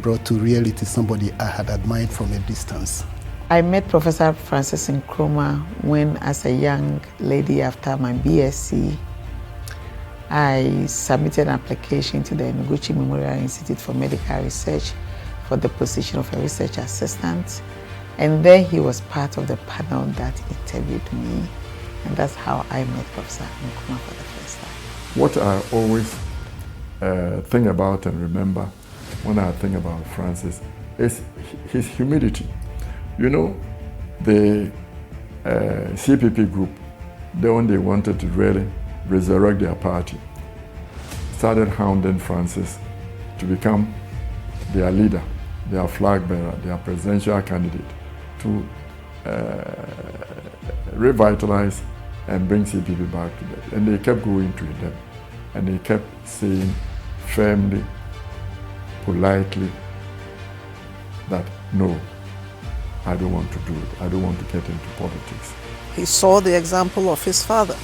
brought to reality somebody I had admired from a distance. I met Professor Francis Nkrumah when, as a young lady after my BSc, I submitted an application to the Nkrumah Memorial Institute for Medical Research for the position of a research assistant. And then he was part of the panel that interviewed me. And that's how I met Professor Nkrumah for the first time. What I always think about and remember when I think about Francis is his humility. You know, the CPP group, when they wanted to really resurrect their party, started hounding Francis to become their leader, their flag bearer, their presidential candidate, to revitalize and bring CPP back to them. And they kept going to them. And they kept saying firmly, politely, that no, I don't want to do it. I don't want to get into politics. He saw the example of his father,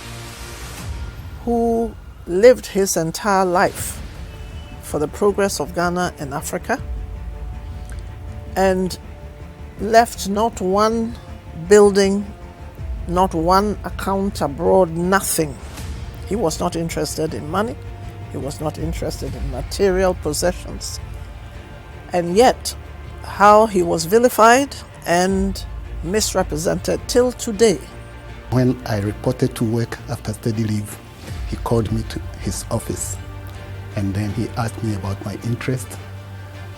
who lived his entire life for the progress of Ghana and Africa, and left not one building, not one account abroad, nothing. He was not interested in money. He was not interested in material possessions. And yet, how he was vilified and misrepresented till today. When I reported to work after study leave, he called me to his office, and then he asked me about my interest,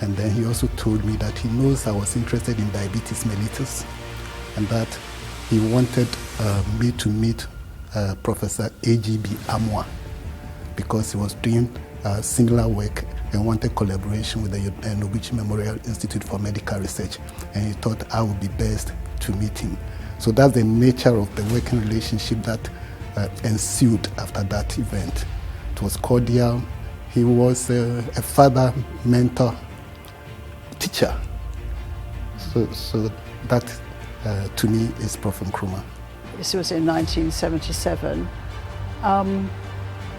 and then he also told me that he knows I was interested in diabetes mellitus, and that he wanted me to meet Professor A.G.B. Amwa, because he was doing similar work and wanted collaboration with the Nkrumah Memorial Institute for Medical Research, and he thought I would be best to meet him. So that's the nature of the working relationship that ensued after that event. It was cordial. He was a father, mentor, teacher. So that, to me, is Prof. Nkrumah. This was in 1977.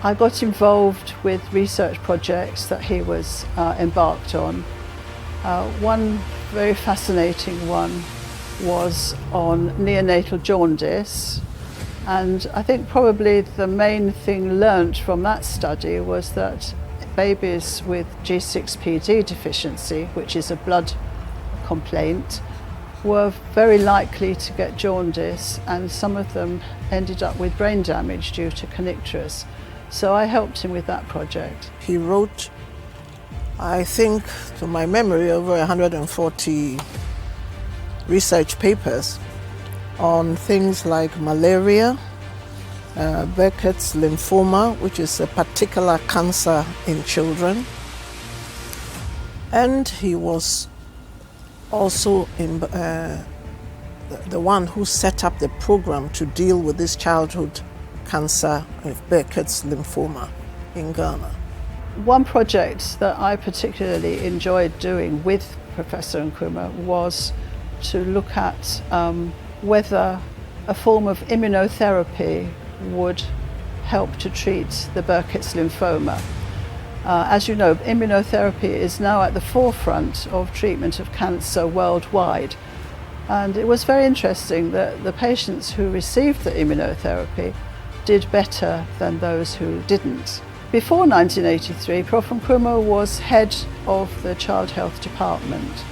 I got involved with research projects that he was embarked on. One very fascinating one was on neonatal jaundice, and I think probably the main thing learnt from that study was that babies with G6PD deficiency, which is a blood complaint, were very likely to get jaundice, and some of them ended up with brain damage due to kernicterus. So I helped him with that project. He wrote, I think, to my memory, over 140 research papers on things like malaria, Burkitt's lymphoma, which is a particular cancer in children. And he was also the one who set up the program to deal with this childhood cancer of Burkitt's lymphoma in Ghana. One project that I particularly enjoyed doing with Professor Nkrumah was to look at whether a form of immunotherapy would help to treat the Burkitt's lymphoma. As you know, immunotherapy is now at the forefront of treatment of cancer worldwide. And it was very interesting that the patients who received the immunotherapy did better than those who didn't. Before 1983, Prof. Nkrumah was head of the Child Health Department.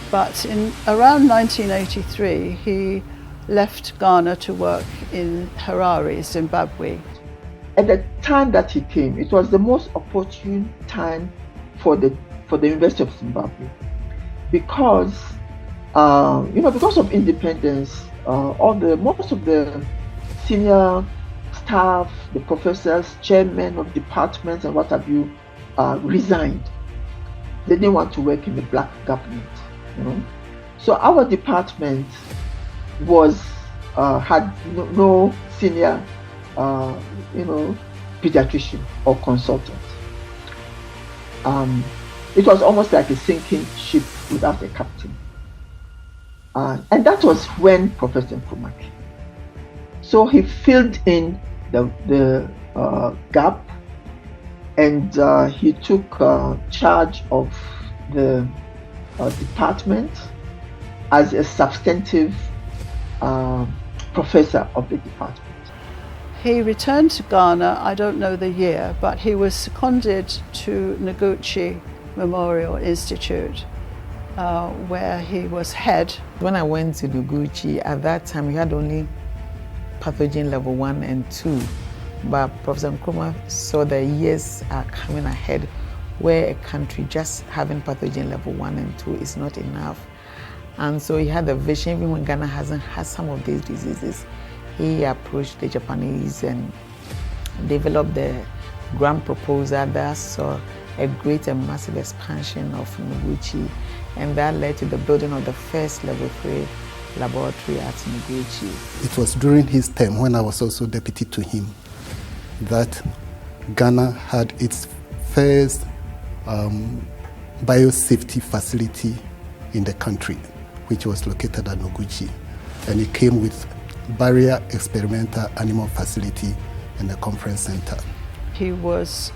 But in around 1983, he left Ghana to work in Harare, Zimbabwe. At the time that he came, it was the most opportune time for the University of Zimbabwe, because because of independence, most of the senior staff, the professors, chairmen of departments, and what have you, resigned. They didn't want to work in the black government. So our department had no senior pediatrician or consultant. It was almost like a sinking ship without a captain. And that was when Professor Nkrumah came. So he filled in the gap and he took charge of the department as a substantive professor of the department. He returned to Ghana, I don't know the year, but he was seconded to Noguchi Memorial Institute, where he was head. When I went to Noguchi, at that time we had only pathogen level 1 and 2, but Professor Nkrumah saw the years are coming ahead where a country just having pathogen level 1 and 2 is not enough. And so he had the vision, even when Ghana hasn't had some of these diseases, he approached the Japanese and developed the grand proposal that saw a great and massive expansion of Noguchi, and that led to the building of the first level 3 laboratory at Noguchi. It was during his term, when I was also deputy to him, that Ghana had its first biosafety facility in the country, which was located at Noguchi, and it came with barrier experimental animal facility and a conference center. He was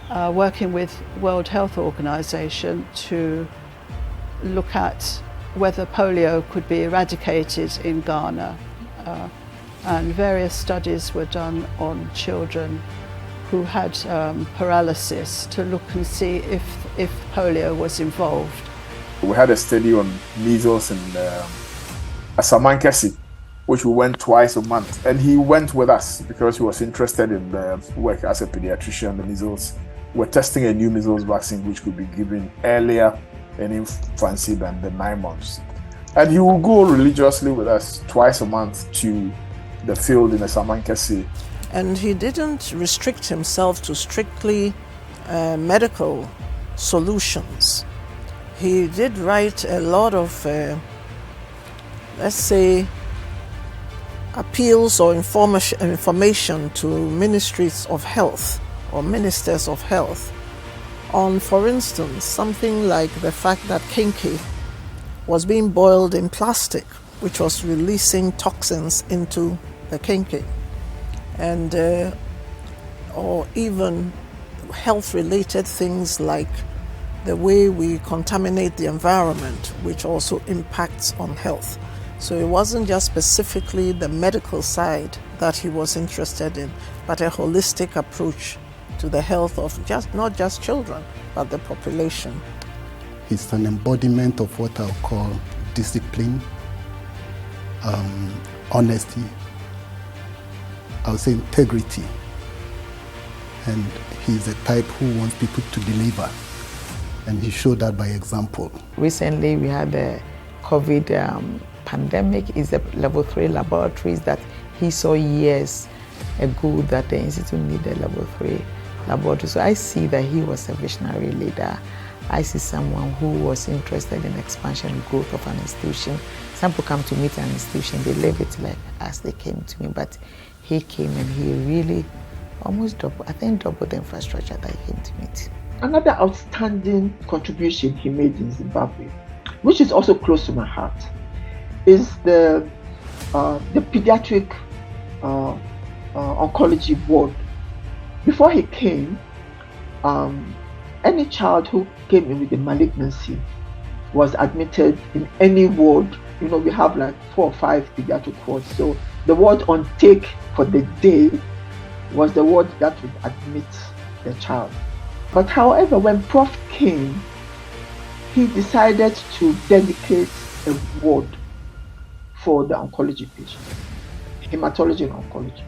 working with World Health Organization to look at whether polio could be eradicated in Ghana, and various studies were done on children who had paralysis to look and see if polio was involved. We had a study on measles in Asamankesi, which we went twice a month, and he went with us because he was interested in the work as a pediatrician. The measles, we're testing a new measles vaccine which could be given earlier in infancy than the 9 months, and he will go religiously with us twice a month to the field in Asamankesi. And he didn't restrict himself to strictly medical solutions. He did write a lot of, let's say, appeals or information to ministries of health or ministers of health on, for instance, something like the fact that kenkey was being boiled in plastic, which was releasing toxins into the kenkey, and or even health-related things like the way we contaminate the environment, which also impacts on health. So it wasn't just specifically the medical side that he was interested in, but a holistic approach to the health of not just children, but the population. He's an embodiment of what I'll call discipline, honesty, I'll say integrity. And he's a type who wants people to deliver. And he showed that by example. Recently we had the COVID pandemic. Is the level 3 laboratories that he saw years ago that the institute needed level 3 laboratories. So I see that he was a visionary leader. I see someone who was interested in expansion and growth of an institution. Some people come to meet an institution, they leave it like as they came to me, but he came and he really almost doubled the infrastructure that he came to meet. Another outstanding contribution he made in Zimbabwe, which is also close to my heart, is the pediatric oncology ward. Before he came, any child who came in with a malignancy was admitted in any ward. You know, we have like 4 or 5 pediatric wards. So the ward on take for the day was the ward that would admit the child. But however, when Prof came, he decided to dedicate a ward for the oncology patients, hematology and oncology.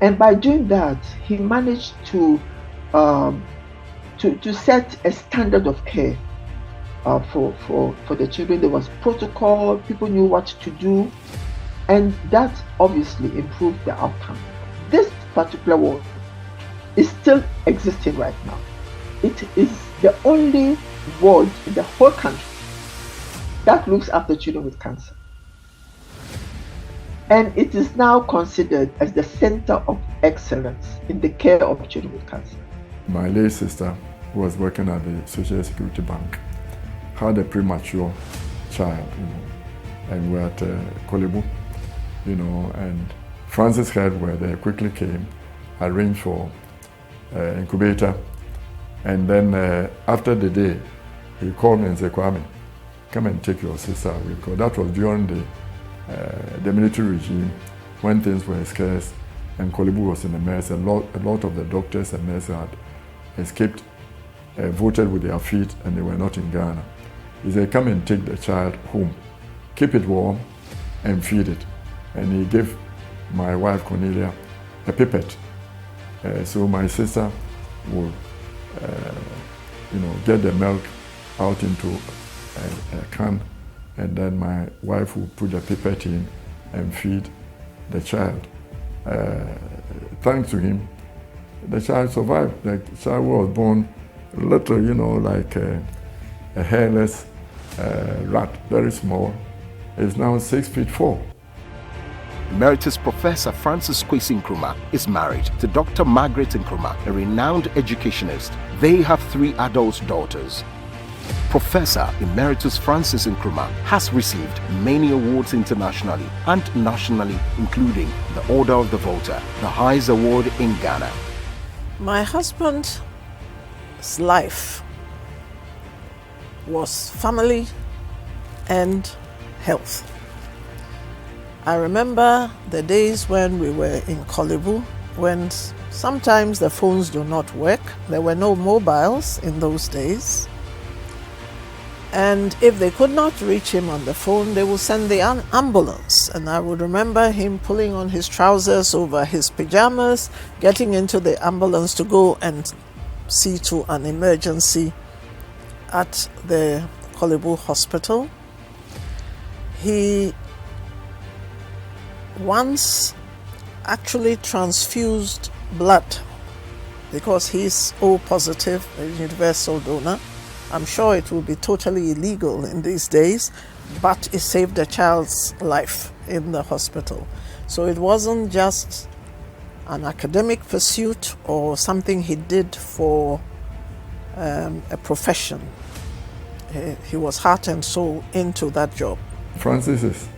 And by doing that, he managed to set a standard of care for the children. There was protocol, people knew what to do, and that obviously improved the outcome. This particular ward is still existing right now. It is the only ward in the whole country that looks after children with cancer. And it is now considered as the center of excellence in the care of children with cancer. My late sister, who was working at the Social Security Bank, had a premature child, and we're at Kolebu, and Francis heard where they quickly came, arranged for incubator, And then after the day, he called me and said, Kwame, come and take your sister away. Because that was during the military regime when things were scarce and Korle Bu was in a mess. A lot of the doctors and nurses had escaped, voted with their feet, and they were not in Ghana. He said, come and take the child home, keep it warm, and feed it. And he gave my wife Cornelia a pipette. So my sister would, get the milk out into a can, and then my wife would put the pipette in and feed the child. Thanks to him, the child survived. The child was born little, like a hairless rat, very small. Is now 6'4". Emeritus Professor Francis Kwesi Nkrumah is married to Dr. Margaret Nkrumah, a renowned educationist. They have 3 adult daughters. Professor Emeritus Francis Nkrumah has received many awards internationally and nationally, including the Order of the Volta, the highest award in Ghana. My husband's life was family and health. I remember the days when we were in Korle Bu, when sometimes the phones do not work. There were no mobiles in those days. And if they could not reach him on the phone, they would send the ambulance. And I would remember him pulling on his trousers over his pajamas, getting into the ambulance to go and see to an emergency at the Korle Bu hospital. He once actually transfused blood because he's O positive, a universal donor. I'm sure it will be totally illegal in these days, but it saved a child's life in the hospital. So it wasn't just an academic pursuit or something he did for a profession. He was heart and soul into that job. Francis is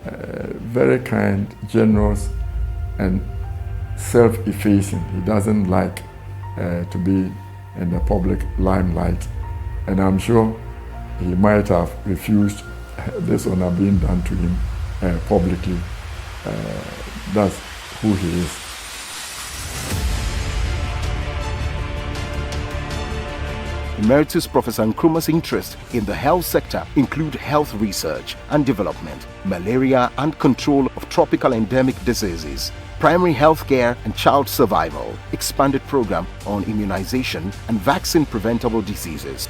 very kind, generous, and self-effacing. He doesn't like to be in the public limelight. And I'm sure he might have refused this honor being done to him publicly. That's who he is. Emeritus Professor Nkrumah's interests in the health sector include health research and development, malaria and control of tropical endemic diseases, primary health care and child survival, expanded program on immunization and vaccine-preventable diseases.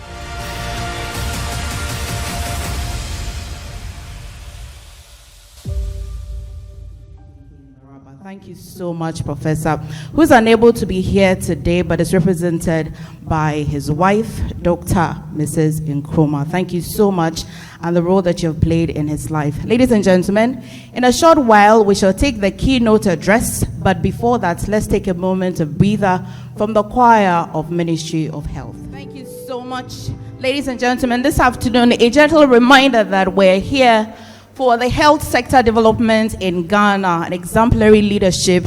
Thank you so much, Professor, who's unable to be here today but is represented by his wife, Dr. Mrs. Nkrumah. Thank you so much and the role that you have played in his life. Ladies and gentlemen, in a short while, we shall take the keynote address, but before that, let's take a moment of breather from the choir of Ministry of Health. Thank you so much, ladies and gentlemen. This afternoon, a gentle reminder that we're here for the health sector development in Ghana, an exemplary leadership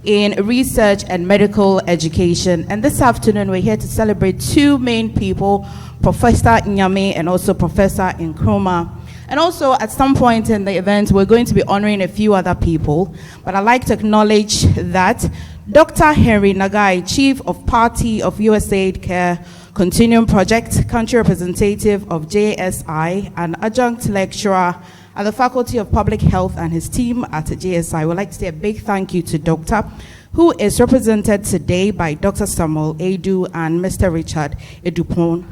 in research and medical education. And this afternoon, we're here to celebrate 2 main people, Professor Nyame and also Professor Nkrumah. And also, at some point in the event, we're going to be honoring a few other people. But I'd like to acknowledge that Dr. Henry Nagai, Chief of Party of USAID Care Continuum Project, Country Representative of JSI, and Adjunct Lecturer at the Faculty of Public Health, and his team at JSI. I would like to say a big thank you to Doctor, who is represented today by Dr. Samuel Edu and Mr. Richard Edupon.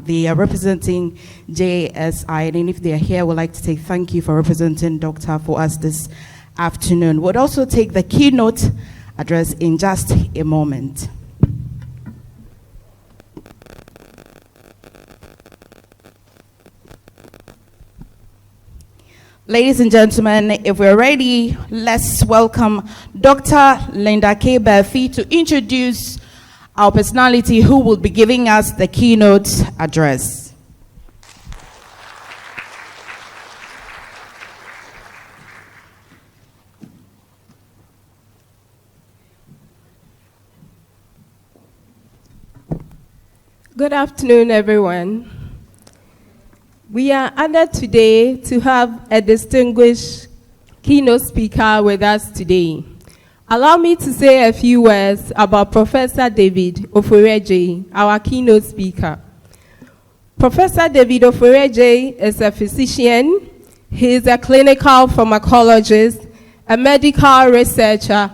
They are representing JSI, and if they are here, I would like to say thank you for representing Doctor for us this afternoon. We'll also take the keynote address in just a moment. Ladies and gentlemen, if we're ready, let's welcome Dr. Linda K. Berfi to introduce our personality who will be giving us the keynote address. Good afternoon, everyone. We are honored today to have a distinguished keynote speaker with us today. Allow me to say a few words about Professor David Oforeje, our keynote speaker. Professor David Oforeje is a physician. He is a clinical pharmacologist, a medical researcher,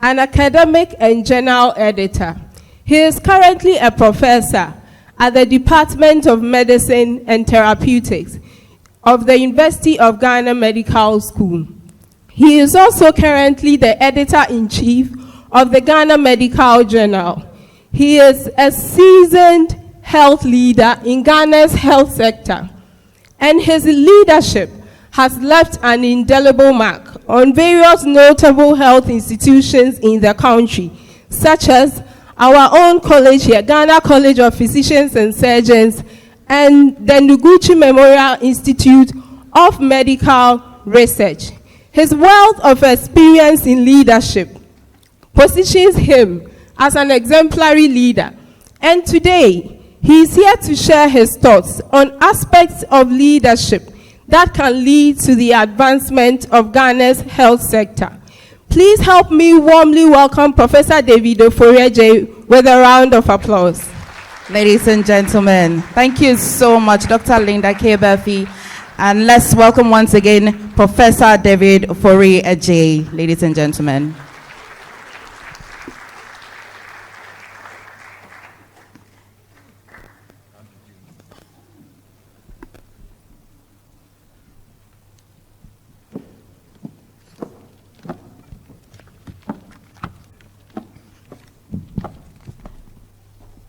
an academic and journal editor. He is currently a professor at the Department of Medicine and Therapeutics of the University of Ghana Medical School. He is also currently the editor-in-chief of the Ghana Medical Journal. He is a seasoned health leader in Ghana's health sector, and his leadership has left an indelible mark on various notable health institutions in the country, such as our own college here, Ghana College of Physicians and Surgeons, and the Noguchi Memorial Institute of Medical Research. His wealth of experience in leadership positions him as an exemplary leader, and today he is here to share his thoughts on aspects of leadership that can lead to the advancement of Ghana's health sector. Please help me warmly welcome Professor David Oforeje with a round of applause. Ladies and gentlemen, thank you so much, Dr. Linda K. Murphy. And let's welcome once again Professor David Oforeje, ladies and gentlemen.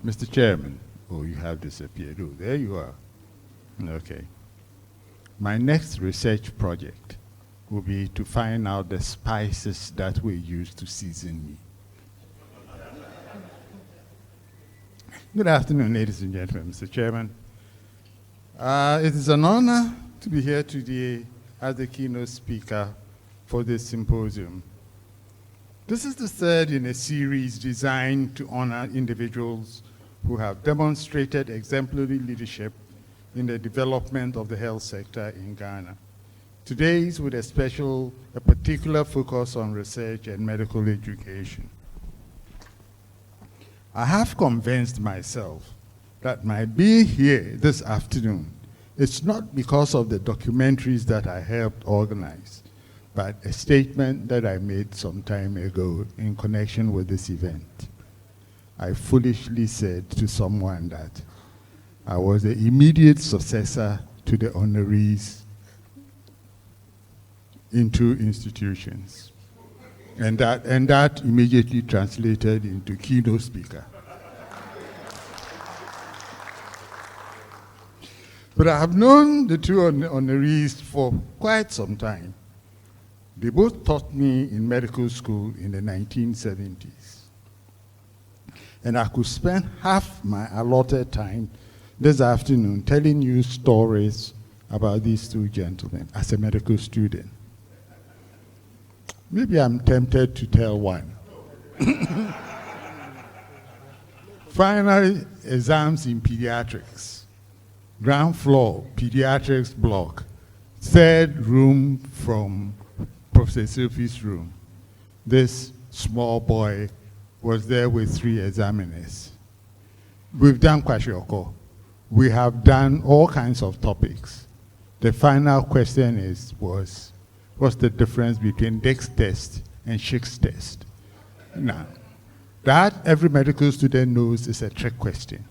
Mr. Chairman, oh, you have disappeared. Oh, there you are. Okay. My next research project will be to find out the spices that were used to season me. Good afternoon, ladies and gentlemen, Mr. Chairman. It is an honor to be here today as the keynote speaker for this symposium. This is the third in a series designed to honor individuals who have demonstrated exemplary leadership in the development of the health sector in Ghana. Today's with a particular focus on research and medical education. I have convinced myself that my being here this afternoon is not because of the documentaries that I helped organize, but a statement that I made some time ago in connection with this event. I foolishly said to someone that I was the immediate successor to the honorees in two institutions. And that immediately translated into keynote speaker. But I have known the two honorees for quite some time. They both taught me in medical school in the 1970s. And I could spend half my allotted time this afternoon telling you stories about these two gentlemen as a medical student. Maybe I'm tempted to tell one. Final exams in pediatrics, ground floor, pediatrics block, third room from Professor Sophie's room. This small boy was there with 3 examiners. We've done kwashiorkor. We have done all kinds of topics. The final question was, what's the difference between Dick's test and Schick's test? Now, that every medical student knows is a trick question.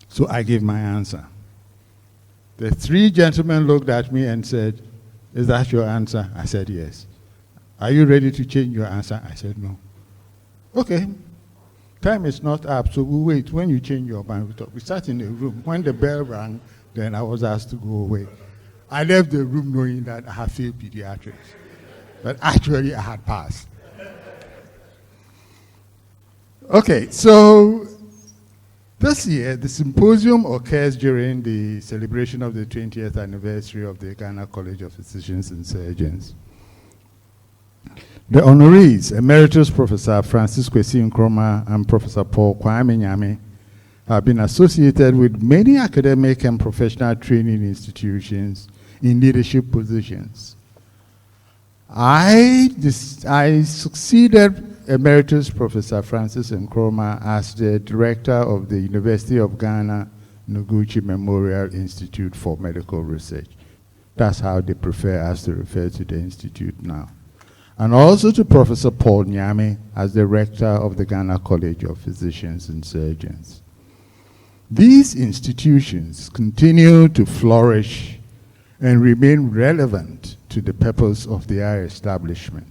So I gave my answer. The 3 gentlemen looked at me and said, is that your answer? I said, yes. Are you ready to change your answer? I said, no. Okay. Time is not up, so we'll wait. When you change your mind, we talk. We sat in a room. When the bell rang, then I was asked to go away. I left the room knowing that I had failed pediatrics. But actually, I had passed. Okay, so this year, the symposium occurs during the celebration of the 20th anniversary of the Ghana College of Physicians and Surgeons. The honorees, Emeritus Professor Francis Kwesi Nkrumah and Professor Paul Kwame Nyame, I've been associated with many academic and professional training institutions in leadership positions. I succeeded Emeritus Professor Francis Nkrumah as the director of the University of Ghana Noguchi Memorial Institute for Medical Research. That's how they prefer us to refer to the institute now. And also to Professor Paul Nyame as the rector of the Ghana College of Physicians and Surgeons. These institutions continue to flourish and remain relevant to the purpose of their establishment.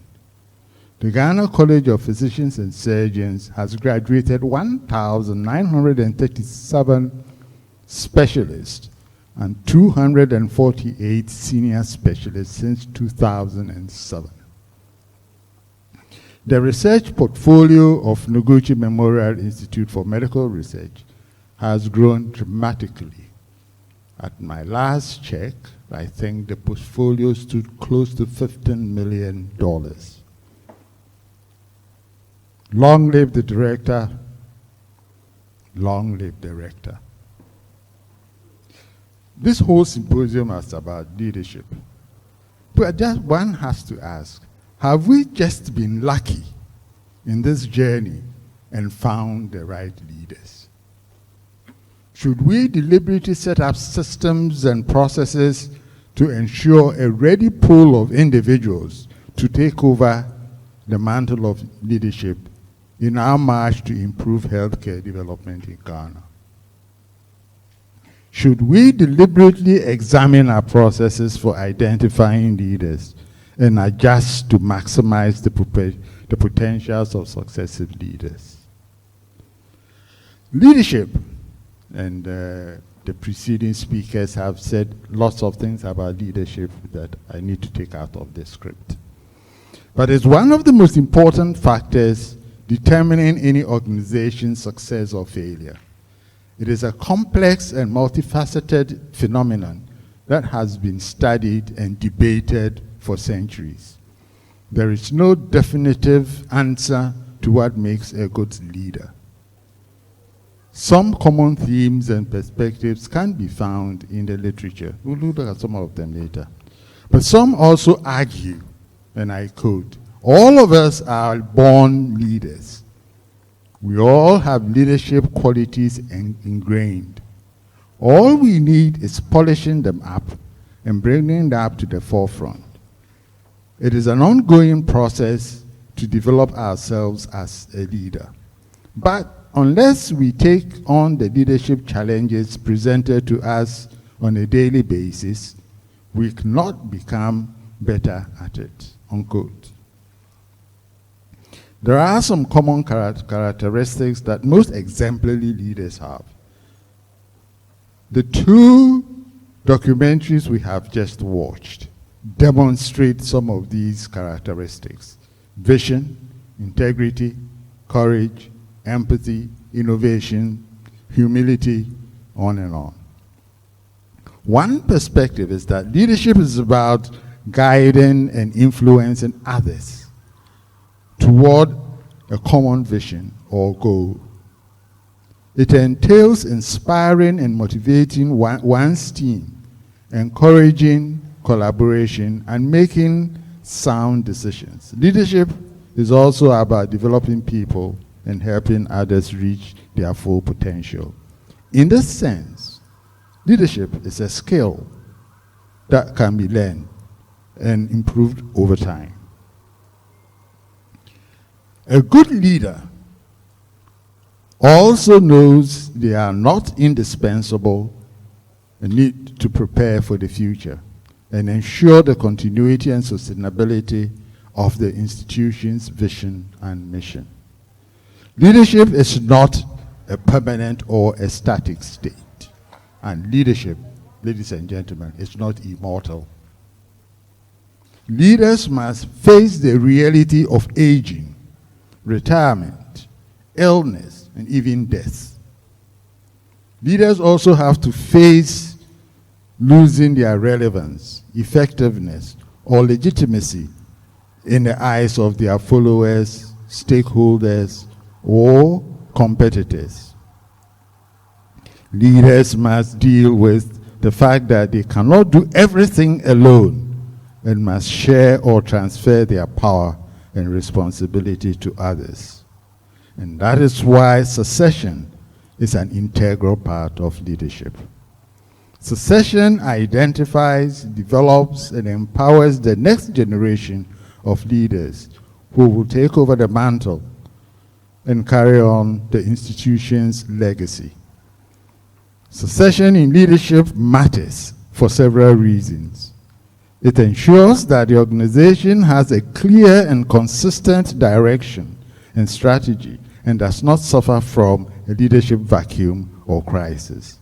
The Ghana College of Physicians and Surgeons has graduated 1,937 specialists and 248 senior specialists since 2007. The research portfolio of Noguchi Memorial Institute for Medical Research has grown dramatically. At my last check, I think the portfolio stood close to $15 million. Long live the director. Long live the rector. This whole symposium is about leadership. But just one has to ask, have we just been lucky in this journey and found the right leaders? Should we deliberately set up systems and processes to ensure a ready pool of individuals to take over the mantle of leadership in our march to improve healthcare development in Ghana? Should we deliberately examine our processes for identifying leaders and adjust to maximize the potentials of successive leaders? Leadership, and the preceding speakers have said lots of things about leadership that I need to take out of the script. But it's one of the most important factors determining any organization's success or failure. It is a complex and multifaceted phenomenon that has been studied and debated for centuries. There is no definitive answer to what makes a good leader. Some common themes and perspectives can be found in the literature. We'll look at some of them later. But some also argue, and I quote, all of us are born leaders. We all have leadership qualities ingrained. All we need is polishing them up and bringing them up to the forefront. It is an ongoing process to develop ourselves as a leader. But unless we take on the leadership challenges presented to us on a daily basis, we cannot become better at it, unquote. There are some common characteristics that most exemplary leaders have. The two documentaries we have just watched demonstrate some of these characteristics: vision, integrity, courage, empathy, innovation, humility, on and on. One perspective is that leadership is about guiding and influencing others toward a common vision or goal. It entails inspiring and motivating one's team, encouraging collaboration, and making sound decisions. Leadership is also about developing people and helping others reach their full potential. In this sense, leadership is a skill that can be learned and improved over time. A good leader also knows they are not indispensable and need to prepare for the future and ensure the continuity and sustainability of the institution's vision and mission. Leadership is not a permanent or a static state. And leadership, ladies and gentlemen, is not immortal. Leaders must face the reality of aging, retirement, illness, and even death. Leaders also have to face losing their relevance, effectiveness, or legitimacy in the eyes of their followers, stakeholders, or competitors. Leaders must deal with the fact that they cannot do everything alone and must share or transfer their power and responsibility to others. And that is why succession is an integral part of leadership. Succession identifies, develops, and empowers the next generation of leaders who will take over the mantle and carry on the institution's legacy. Succession in leadership matters for several reasons. It ensures that the organization has a clear and consistent direction and strategy and does not suffer from a leadership vacuum or crisis.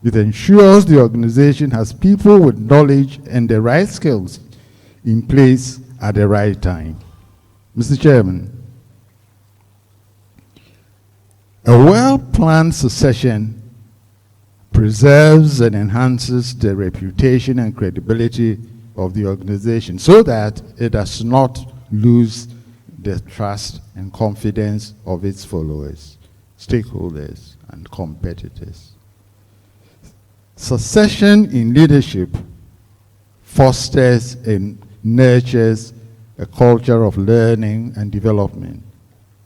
It ensures the organization has people with knowledge and the right skills in place at the right time. Mr. Chairman, a well-planned succession preserves and enhances the reputation and credibility of the organization so that it does not lose the trust and confidence of its followers, stakeholders, and competitors. Succession in leadership fosters and nurtures a culture of learning and development,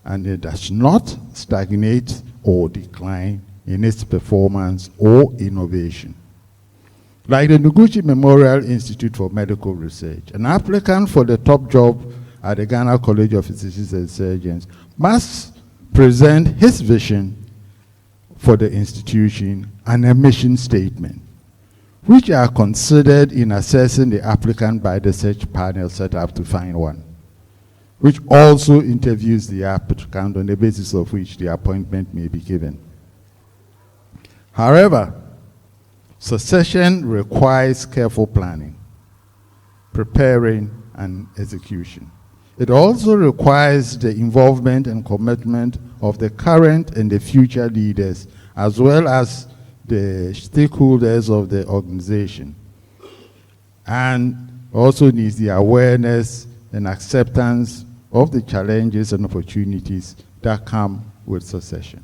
and it does not stagnate or decline in its performance or innovation. Like the Nkrumah Memorial Institute for Medical Research, an applicant for the top job at the Ghana College of Physicians and Surgeons must present his vision for the institution and a mission statement, which are considered in assessing the applicant by the search panel set up to find one, which also interviews the applicant on the basis of which the appointment may be given. However, succession requires careful planning, preparing, and execution. It also requires the involvement and commitment of the current and the future leaders, as well as the stakeholders of the organization, and also needs the awareness and acceptance of the challenges and opportunities that come with succession.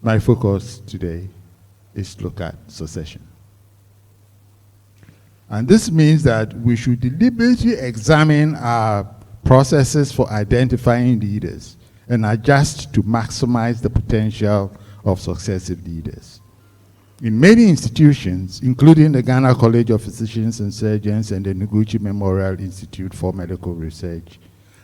My focus today is to look at succession. And this means that we should deliberately examine our processes for identifying leaders and adjust to maximize the potential of successive leaders. In many institutions, including the Ghana College of Physicians and Surgeons and the Nkrumah Memorial Institute for Medical Research,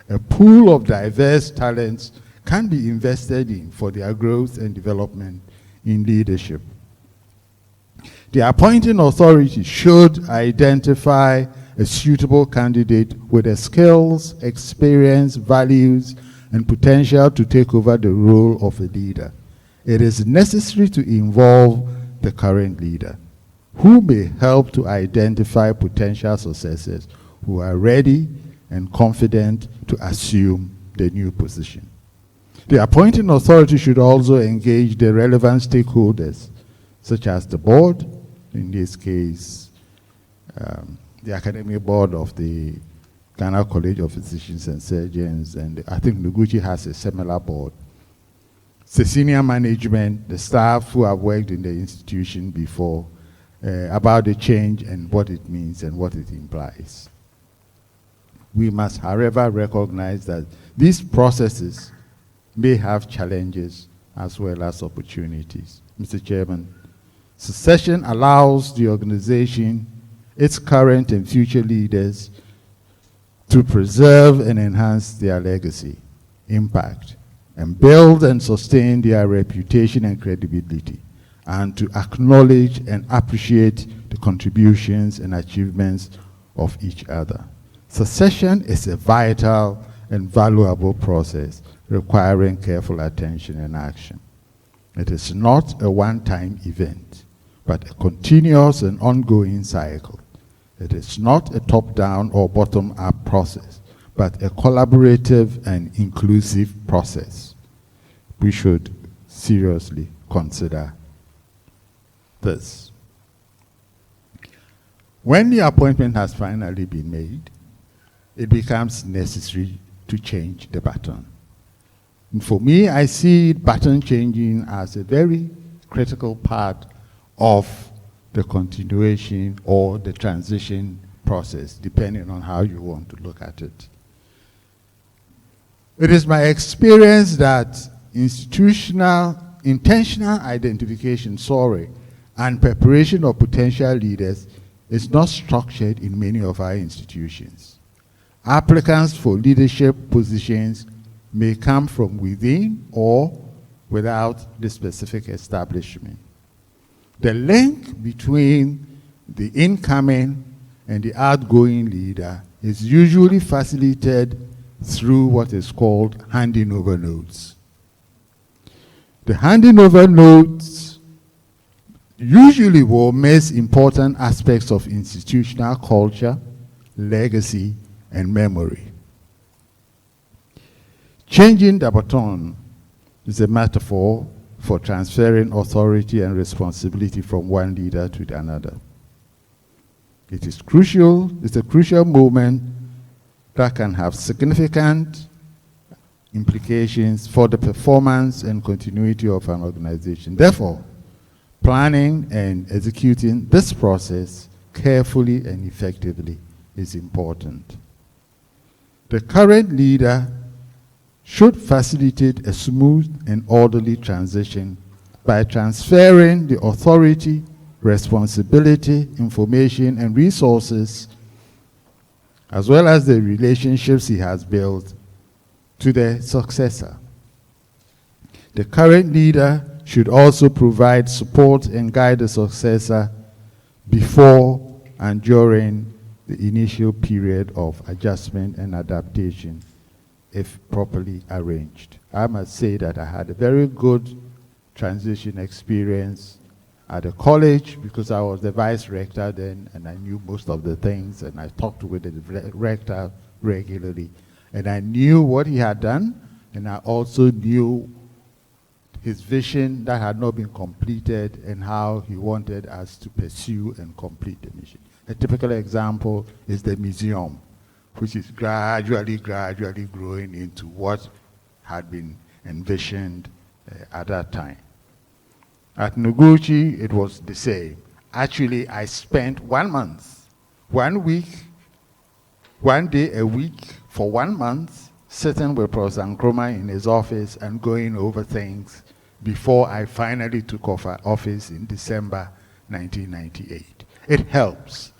a pool of diverse talents can be invested in for their growth and development in leadership. The appointing authority should identify a suitable candidate with the skills, experience, values, and potential to take over the role of a leader. It is necessary to involve the current leader, who may help to identify potential successors who are ready and confident to assume the new position. The appointing authority should also engage the relevant stakeholders, such as the board, in this case, the academic board of the Ghana College of Physicians and Surgeons, and I think Nkrumah has a similar board. The senior management, the staff who have worked in the institution before, about the change and what it means and what it implies. We must, however, recognize that these processes may have challenges as well as opportunities. Mr. Chairman, succession allows the organization, its current and future leaders, to preserve and enhance their legacy, impact, and build and sustain their reputation and credibility, and to acknowledge and appreciate the contributions and achievements of each other. Succession is a vital and valuable process requiring careful attention and action. It is not a one-time event, but a continuous and ongoing cycle. It is not a top-down or bottom-up process, but a collaborative and inclusive process. We should seriously consider this. When the appointment has finally been made, it becomes necessary to change the baton. And for me, I see pattern changing as a very critical part of the continuation or the transition process, depending on how you want to look at it. It is my experience that intentional identification, and preparation of potential leaders is not structured in many of our institutions. Applicants for leadership positions may come from within or without the specific establishment. The link between the incoming and the outgoing leader is usually facilitated through what is called handing over notes. The handing over notes usually will miss important aspects of institutional culture, legacy, and memory. Changing the baton is a metaphor for transferring authority and responsibility from one leader to another. It is crucial, it's a crucial moment that can have significant implications for the performance and continuity of an organization. Therefore, planning and executing this process carefully and effectively is important. The current leader should facilitate a smooth and orderly transition by transferring the authority, responsibility, information, and resources, as well as the relationships he has built, to the successor. The current leader should also provide support and guide the successor before and during the initial period of adjustment and adaptation, if properly arranged. I must say that I had a very good transition experience at the college because I was the vice rector then, and I knew most of the things, and I talked with the rector regularly. And I knew what he had done, and I also knew his vision that had not been completed and how he wanted us to pursue and complete the mission. A typical example is the museum, which is gradually growing into what had been envisioned at that time. At Noguchi, it was the same. Actually, I spent 1 month, 1 week, 1 day a week for 1 month, sitting with Prof. Nkrumah in his office and going over things before I finally took office in December 1998. It helps.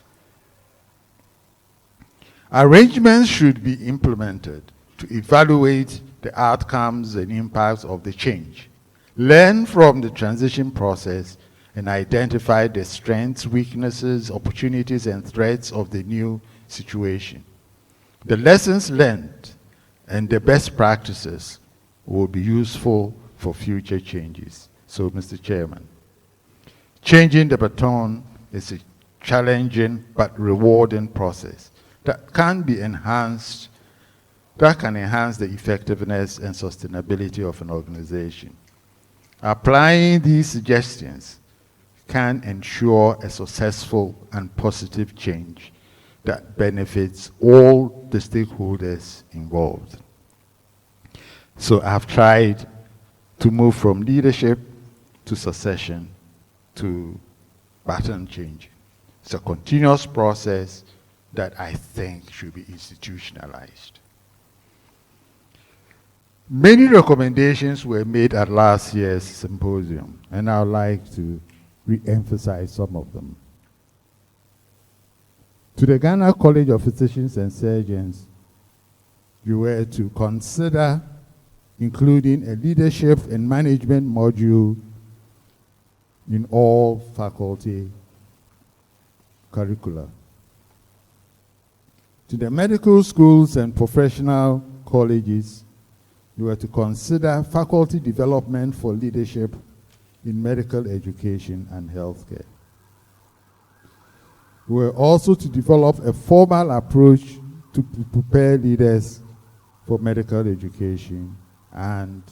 Arrangements should be implemented to evaluate the outcomes and impacts of the change. Learn from the transition process and identify the strengths, weaknesses, opportunities, and threats of the new situation. The lessons learned and the best practices will be useful for future changes. So, Mr. Chairman, changing the baton is a challenging but rewarding process that can enhance the effectiveness and sustainability of an organization. Applying these suggestions can ensure a successful and positive change that benefits all the stakeholders involved. So I've tried to move from leadership to succession to baton changing. It's a continuous process that I think should be institutionalized. Many recommendations were made at last year's symposium, and I'd like to re-emphasize some of them. To the Ghana College of Physicians and Surgeons, you were to consider including a leadership and management module in all faculty curricula. To the medical schools and professional colleges, you were to consider faculty development for leadership in medical education and healthcare. We were also to develop a formal approach to prepare leaders for medical education and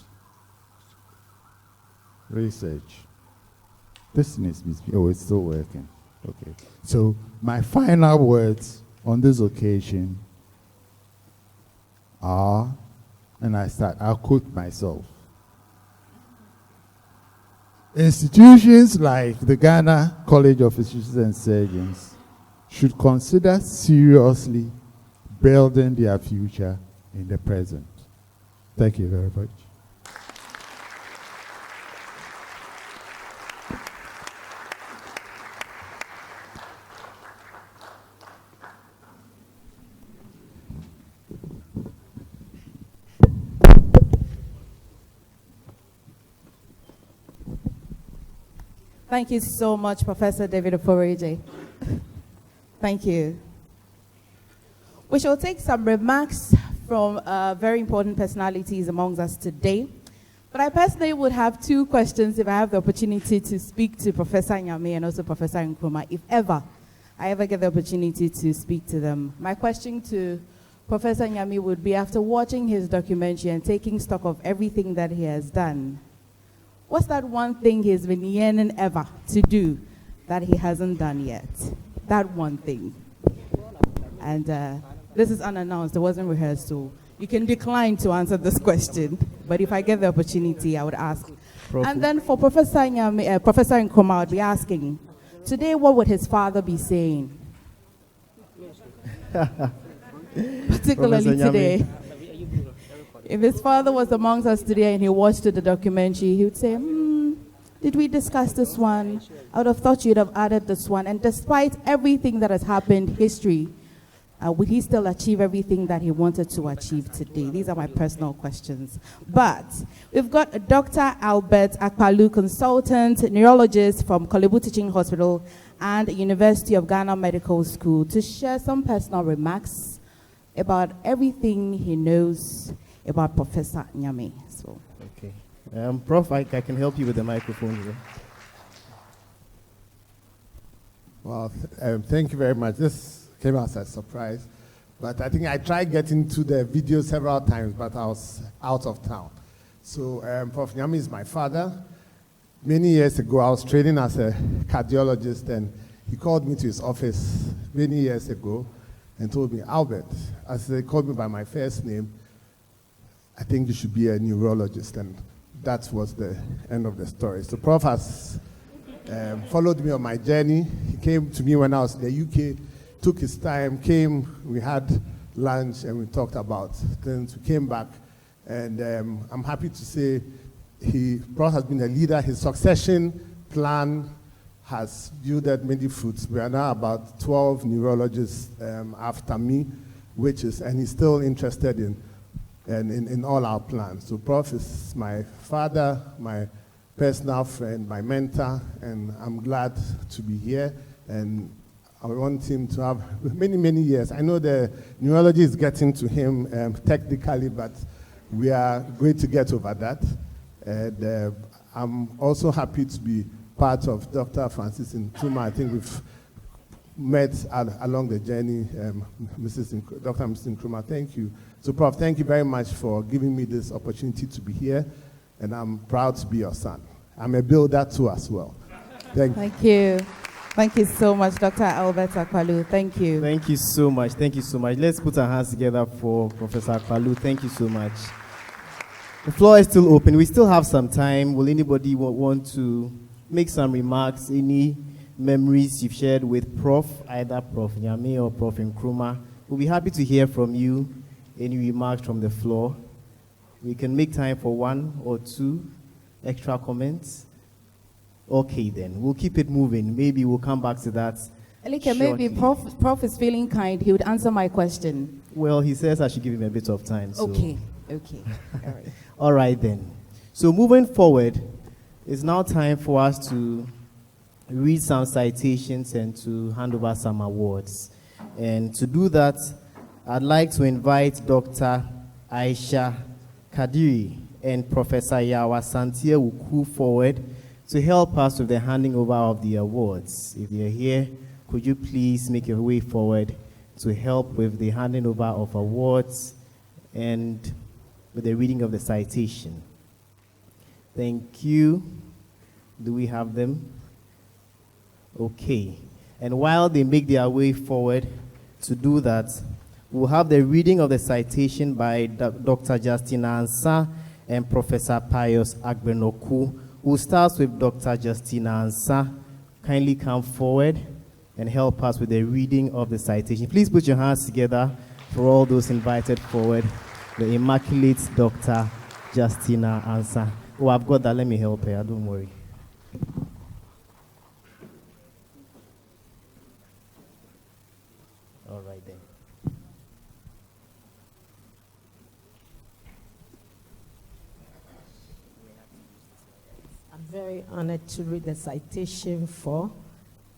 research. This needs to be, oh, it's still working. Okay. So my final words on this occasion are and I'll quote myself. Institutions like the Ghana College of Physicians and Surgeons should consider seriously building their future in the present. Thank you very much. Thank you so much, Professor David Oforeje. Thank you. We shall take some remarks from very important personalities amongst us today. But I personally would have two questions if I have the opportunity to speak to Professor Nyame and also Professor Nkrumah, if ever I ever get the opportunity to speak to them. My question to Professor Nyame would be, after watching his documentary and taking stock of everything that he has done, what's that one thing he's been yearning ever to do that he hasn't done yet? That one thing. And this is unannounced, it wasn't rehearsed, so you can decline to answer this question. But if I get the opportunity, I would ask. Prof. And then for Professor Nyame, Professor Nkrumah, I would be asking, today what would his father be saying? Particularly today. If his father was amongst us today and he watched the documentary, he would say, did we discuss this one? I would have thought you'd have added this one. And despite everything that has happened, history, would he still achieve everything that he wanted to achieve today? These are my personal questions. But we've got Dr. Albert Akpalu, consultant neurologist from Kolebu Teaching Hospital and University of Ghana Medical School, to share some personal remarks about everything he knows about Professor Nyame. So. Okay. Prof, I can help you with the microphone here. Well, thank you very much. This came as a surprise, but I think I tried getting to the video several times, but I was out of town. So Prof. Nyame is my father. Many years ago, I was training as a cardiologist, and he called me to his office many years ago and told me, Albert, as they called me by my first name, I think you should be a neurologist, and that was the end of the story. So Prof has followed me on my journey. He came to me when I was in the UK, took his time, came, we had lunch, and we talked about things. We came back, and I'm happy to say Prof has been a leader. His succession plan has yielded many fruits. We are now about 12 neurologists after me, and he's still interested in all our plans. So Prof is my father, my personal friend, my mentor, and I'm glad to be here. And I want him to have many, many years. I know the neurology is getting to him technically, but we are going to get over that. And I'm also happy to be part of Dr. Francis Nkrumah. I think we've met along the journey, Dr. Mrs. Nkrumah. Thank you. So, Prof, thank you very much for giving me this opportunity to be here, and I'm proud to be your son. I'm a builder too as well. Thank you. Thank you. Thank you so much, Dr. Albert Akpalu. Thank you. Thank you so much. Thank you so much. Let's put our hands together for Professor Akpalu. Thank you so much. The floor is still open. We still have some time. Will anybody want to make some remarks? Any memories you've shared with Prof, either Prof Nyame or Prof Nkrumah? We'll be happy to hear from you. Any remarks from the floor? We can make time for one or two extra comments. Okay, then. We'll keep it moving. Maybe we'll come back to that. Elike, maybe Prof is feeling kind. He would answer my question. Well, he says I should give him a bit of time. So. Okay. All right. All right, then. So moving forward, it's now time for us to read some citations and to hand over some awards. And to do that, I'd like to invite Dr. Aisha Kadiri and Professor Yawa Santia Wuku forward to help us with the handing over of the awards. If you're here, could you please make your way forward to help with the handing over of awards and with the reading of the citation? Thank you. Do we have them? Okay. And while they make their way forward to do that, We'll have the reading of the citation by Dr. Justina Ansa and Professor Pius Agbenoku. We'll start with Dr. Justina Ansa. Kindly come forward and help us with the reading of the citation. Please put your hands together for all those invited forward. The Immaculate Dr. Justina Ansa. Oh, I've got that. Let me help her. Don't worry. All right then. I'm very honored to read the citation for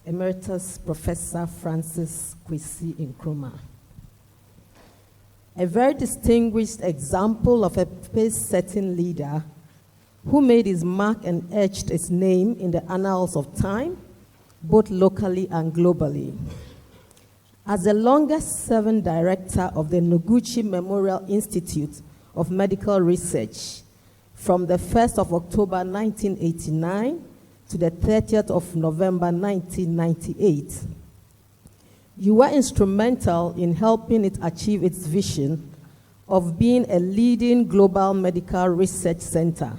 Emeritus Professor Francis Kwesi Nkrumah. A very distinguished example of a pace-setting leader who made his mark and etched his name in the annals of time, both locally and globally. As the longest-serving director of the Noguchi Memorial Institute of Medical Research from the 1st of October 1989 to the 30th of November 1998, you were instrumental in helping it achieve its vision of being a leading global medical research center,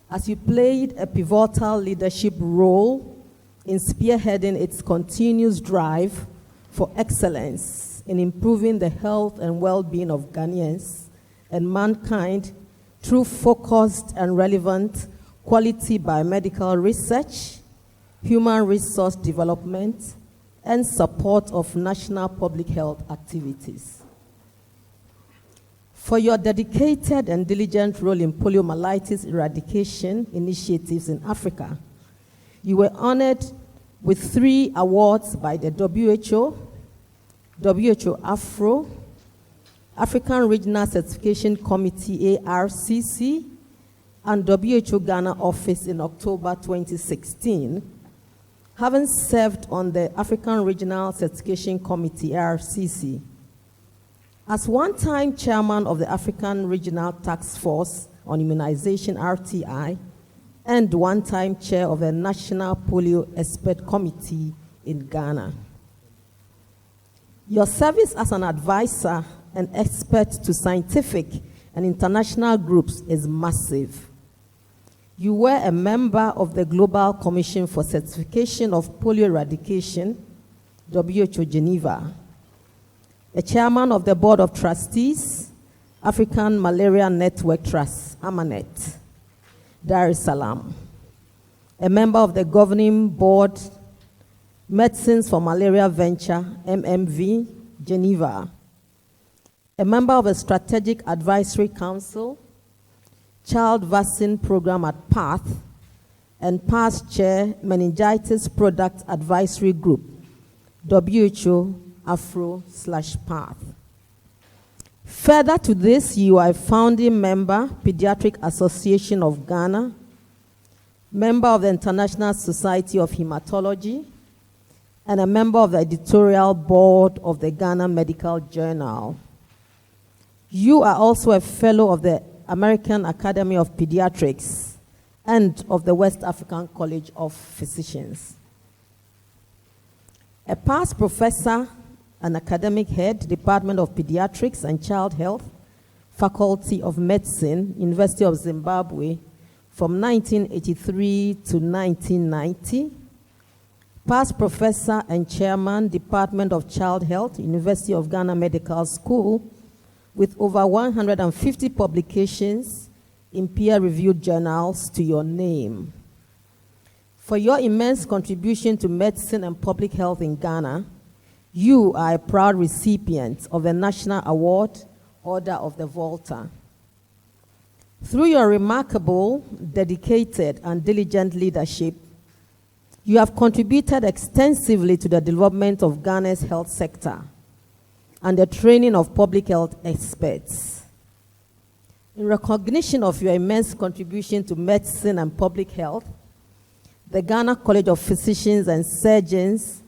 as you played a pivotal leadership role in spearheading its continuous drive for excellence in improving the health and well-being of Ghanaians and mankind through focused and relevant quality biomedical research, human resource development, and support of national public health activities. For your dedicated and diligent role in poliomyelitis eradication initiatives in Africa, you were honored with 3 awards by the WHO Afro, African Regional Certification Committee ARCC, and WHO Ghana office in October 2016, having served on the African Regional Certification Committee, ARCC, as one-time chairman of the African Regional Task Force on Immunization, RTI, and one-time chair of the National Polio Expert Committee in Ghana. Your service as an advisor and expert to scientific and international groups is massive. You were a member of the Global Commission for Certification of Polio Eradication, WHO Geneva, a chairman of the Board of Trustees, African Malaria Network Trust, AMANET, Dar es Salaam, a member of the Governing Board, Medicines for Malaria Venture, MMV, Geneva, a member of a Strategic Advisory Council, Child Vaccine Program at PATH, and past chair, Meningitis Product Advisory Group, WHO Afro/PATH. Further to this, you are a founding member, Pediatric Association of Ghana, member of the International Society of Hematology, and a member of the editorial board of the Ghana Medical Journal. You are also a fellow of the American Academy of Pediatrics and of the West African College of Physicians. A past professor and academic head, Department of Pediatrics and Child Health, Faculty of Medicine, University of Zimbabwe, from 1983 to 1990. Past professor and chairman, Department of Child Health, University of Ghana Medical School, with over 150 publications in peer-reviewed journals to your name. For your immense contribution to medicine and public health in Ghana, you are a proud recipient of the National Award, Order of the Volta. Through your remarkable, dedicated, and diligent leadership, you have contributed extensively to the development of Ghana's health sector and the training of public health experts. In recognition of your immense contribution to medicine and public health, the Ghana College of Physicians and Surgeons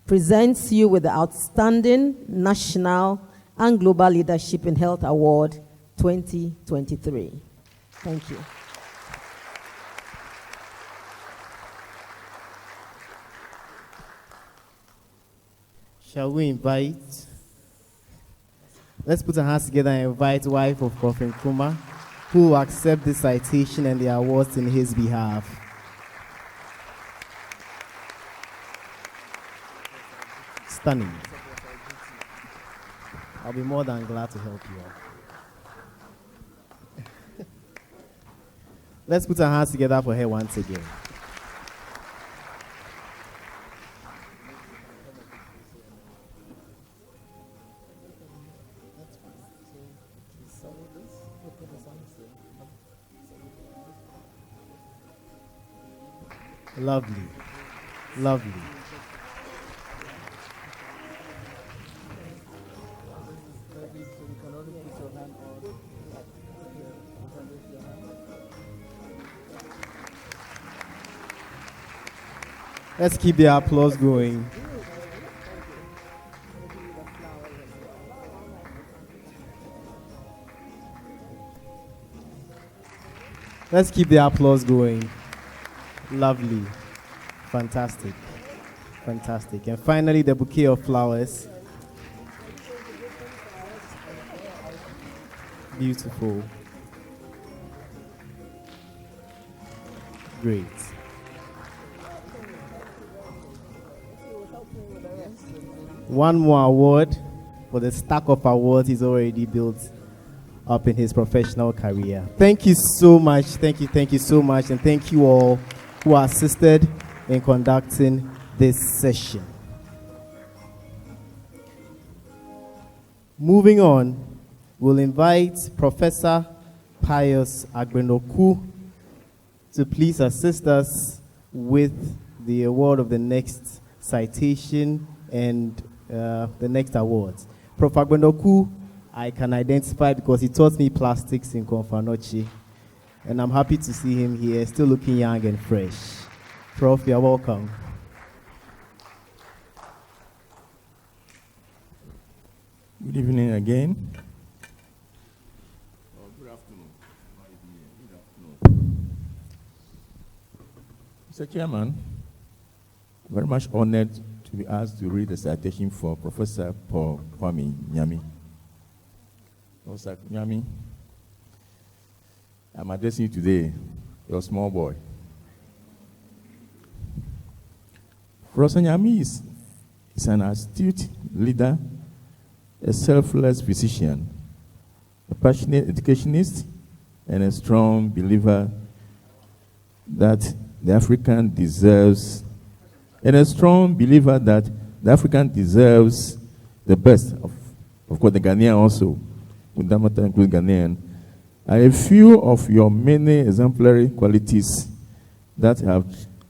presents you with the Outstanding National and Global Leadership in Health Award 2023. Thank you. Shall we invite Let's put our hands together and invite the wife of Prof. Nkrumah, who will accept this citation and the awards in his behalf. Stunning. I'll be more than glad to help you out. Let's put our hands together for her once again. Lovely. Lovely. Let's keep the applause going. Let's keep the applause going. Lovely. Fantastic. Fantastic. And finally, the bouquet of flowers. Beautiful. Great. One more award for the stack of awards he's already built up in his professional career. Thank you so much. Thank you so much. And thank you all who assisted in conducting this session. Moving on, we'll invite Professor Pius Agbenoku to please assist us with the award of the next citation and the next awards. Prof. Agbenoku, I can identify because he taught me plastics in Konfanochi, and I'm happy to see him here, still looking young and fresh. Prof, you're welcome. Good evening again. Good afternoon. Mr. Chairman, very much honored to be asked to read the citation for Professor Paul Kwame Nyame. Professor Nyame, I'm addressing you today, your small boy. Professor Nyame is an astute leader, a selfless physician, a passionate educationist, and a strong believer that the African deserves, the best of course, the Ghanaian also, with that matter include Ghanaian, are a few of your many exemplary qualities that have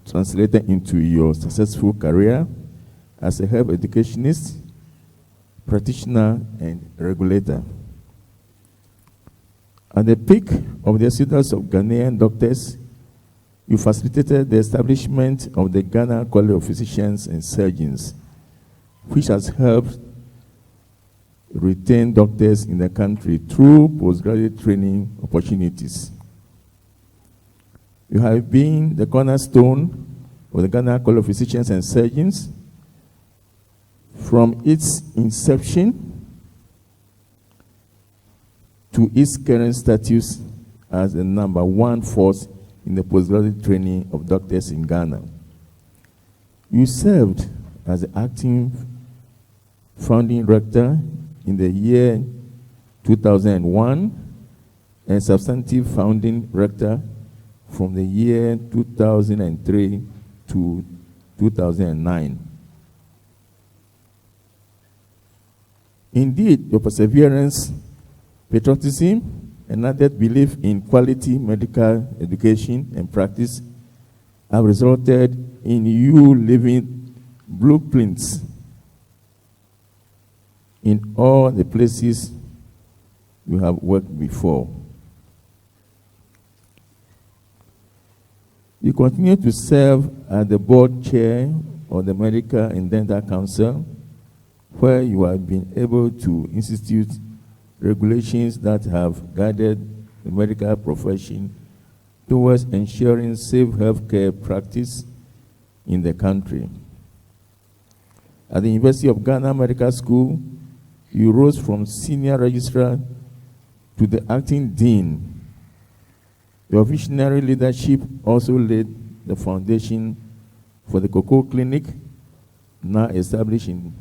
translated into your successful career as a health educationist, practitioner, and regulator. At the peak of the exodus of Ghanaian doctors, you facilitated the establishment of the Ghana College of Physicians and Surgeons, which has helped retain doctors in the country through postgraduate training opportunities. You have been the cornerstone of the Ghana College of Physicians and Surgeons from its inception to its current status as the #1 force in the postgraduate training of doctors in Ghana. You served as the acting founding rector in the year 2001 and substantive founding rector from the year 2003 to 2009. Indeed, your perseverance, patriotism, and added belief in quality medical education and practice have resulted in you living blueprints in all the places you have worked before. You continue to serve as the board chair of the Medical and Dental Council, where you have been able to institute regulations that have guided the medical profession towards ensuring safe healthcare practice in the country. At the University of Ghana Medical School, you rose from senior registrar to the acting dean. Your visionary leadership also laid the foundation for the Cocoa Clinic, now established in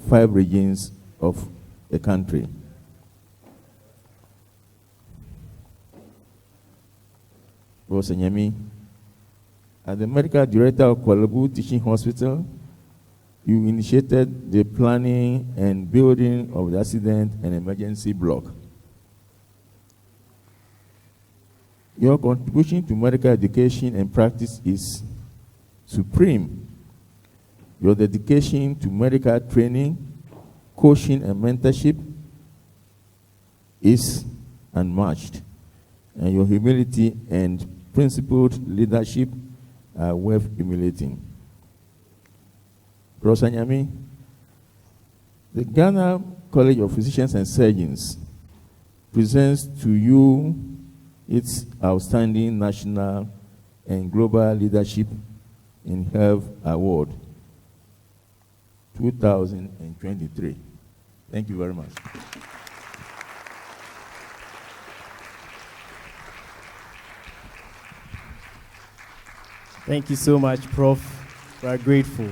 5 regions of the country. Professor Nyame, as the medical director of Kwalabu Teaching Hospital, you initiated the planning and building of the accident and emergency block. Your contribution to medical education and practice is supreme. Your dedication to medical training, coaching, and mentorship is unmatched, and your humility and principled leadership are worth emulating. Professor Nyame, the Ghana College of Physicians and Surgeons presents to you its outstanding national and global leadership in health award 2023. Thank you very much. Thank you so much, Prof. We are grateful.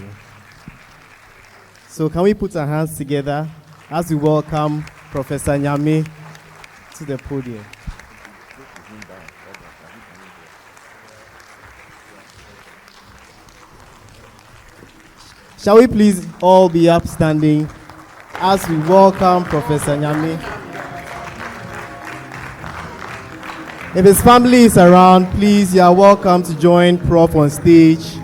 So can we put our hands together as we welcome Professor Nyame to the podium. Shall we please all be upstanding as we welcome Professor Nyame? If his family is around, please, you are welcome to join Prof on stage.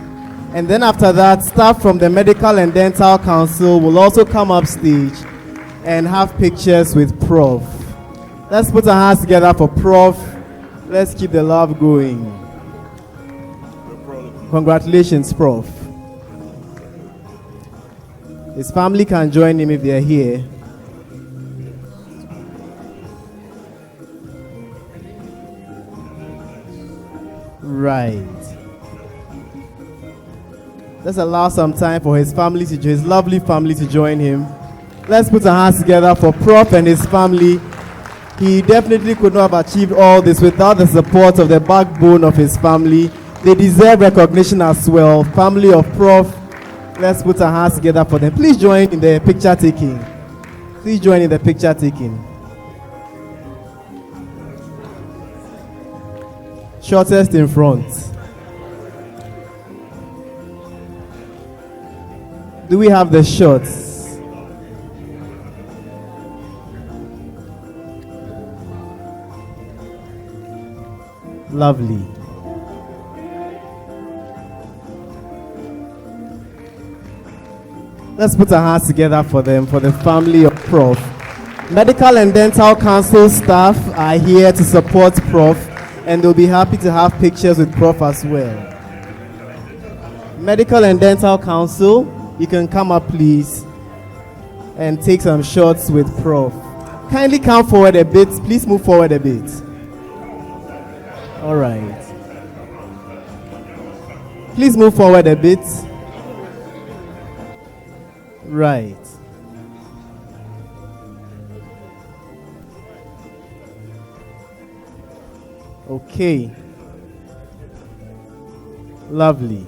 And then after that, staff from the Medical and Dental Council will also come up stage and have pictures with Prof. Let's put our hands together for Prof. Let's keep the love going. Congratulations, Prof. His family can join him if they are here. Right. Let's allow some time for his family to his lovely family to join him. Let's put our hands together for Prof and his family. He definitely could not have achieved all this without the support of the backbone of his family. They deserve recognition as well. Family of Prof, let's put our hands together for them. Please join in the picture taking. Please join in the picture taking. Shortest in front. Do we have the shots? Lovely. Let's put our hands together for them, for the family of Prof. Medical and Dental Council staff are here to support Prof, and they'll be happy to have pictures with Prof as well. Medical and Dental Council, you can come up please and take some shots with Prof. Kindly come forward a bit. Please move forward a bit. All right. Please move forward a bit. Right. Okay. Lovely.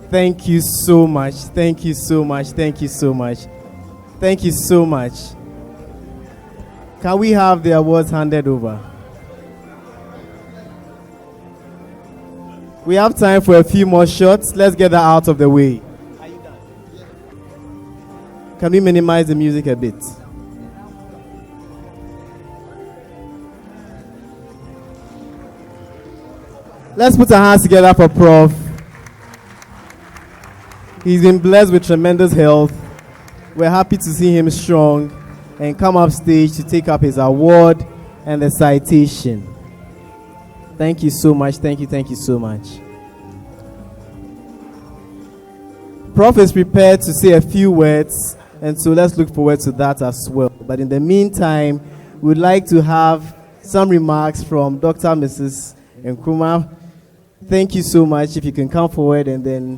Thank you so much. Thank you so much. Thank you so much. Thank you so much. Can we have the awards handed over? We have time for a few more shots. Let's get that out of the way. Can we minimize the music a bit? Let's put our hands together for Prof. He's been blessed with tremendous health. We're happy to see him strong and come up stage to take up his award and the citation. Thank you so much. Thank you so much. Prof is prepared to say a few words, and so let's look forward to that as well. But in the meantime, we'd like to have some remarks from Dr. Mrs. Nkrumah. Thank you so much. If you can come forward and then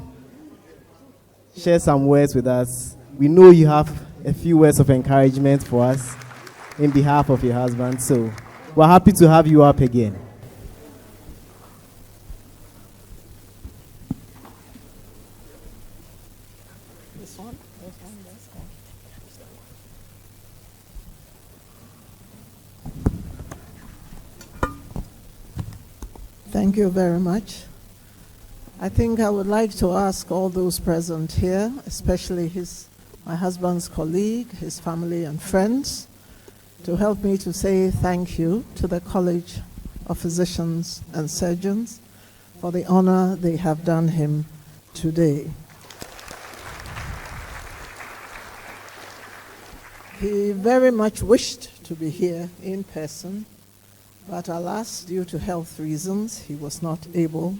share some words with us. We know you have a few words of encouragement for us in behalf of your husband, so we're happy to have you up again. Thank you very much. I think I would like to ask all those present here, especially my husband's colleague, his family and friends, to help me to say thank you to the College of Physicians and Surgeons for the honor they have done him today. He very much wished to be here in person, but alas, due to health reasons, he was not able.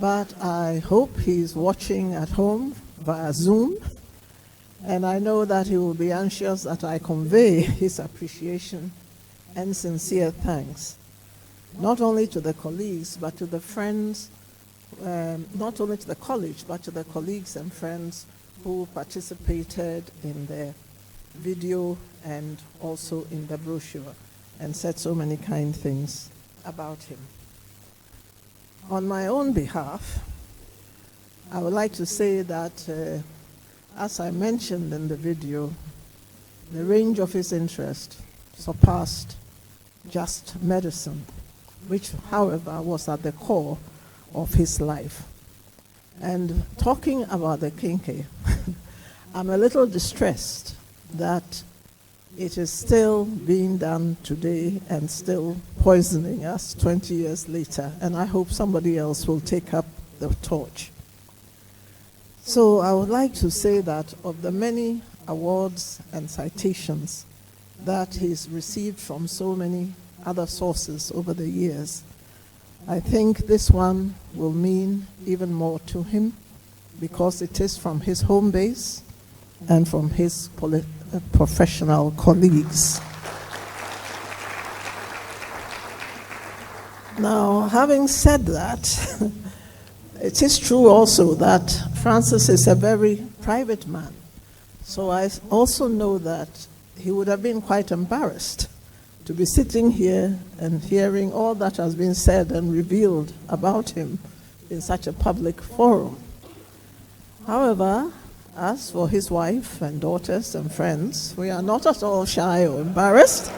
But I hope he's watching at home via Zoom, and I know that he will be anxious that I convey his appreciation and sincere thanks, not only to the colleagues, but to the friends, not only to the college, but to the colleagues and friends who participated in the video and also in the brochure, and said so many kind things about him. On my own behalf, I would like to say that, as I mentioned in the video, the range of his interest surpassed just medicine, which, however, was at the core of his life. And talking about the kinky, I'm a little distressed that it is still being done today and still poisoning us 20 years later, and I hope somebody else will take up the torch. So I would like to say that of the many awards and citations that he's received from so many other sources over the years, I think this one will mean even more to him because it is from his home base and from his professional colleagues. Now, having said that, it is true also that Francis is a very private man. So I also know that he would have been quite embarrassed to be sitting here and hearing all that has been said and revealed about him in such a public forum. However, as for his wife and daughters and friends, we are not at all shy or embarrassed.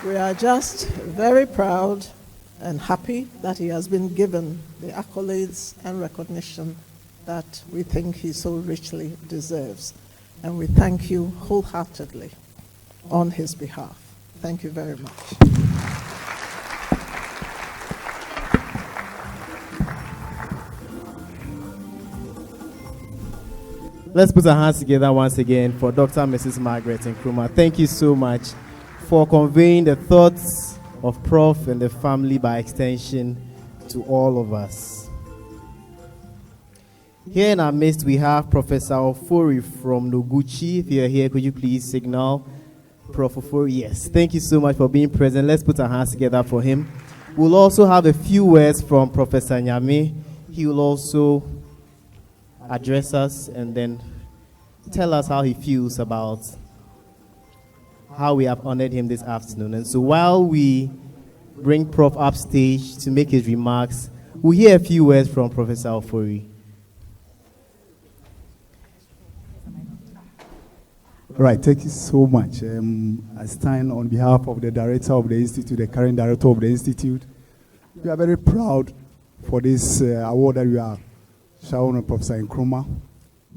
We are just very proud and happy that he has been given the accolades and recognition that we think he so richly deserves. And we thank you wholeheartedly on his behalf. Thank you very much. Let's put our hands together once again for Dr. and Mrs. Margaret Nkrumah. Thank you so much for conveying the thoughts of Prof and the family by extension to all of us. Here in our midst, we have Professor Ofori from Noguchi. If you're here, could you please signal Prof. Ofori? Yes, thank you so much for being present. Let's put our hands together for him. We'll also have a few words from Professor Nyame. He will also address us and then tell us how he feels about how we have honored him this afternoon. And so while we bring Prof upstage to make his remarks, we'll hear a few words from Professor Ofori. Right, thank you so much. I stand on behalf of the director of the Institute, the current director of the Institute. We are very proud for this award that we are showing on Professor Nkrumah.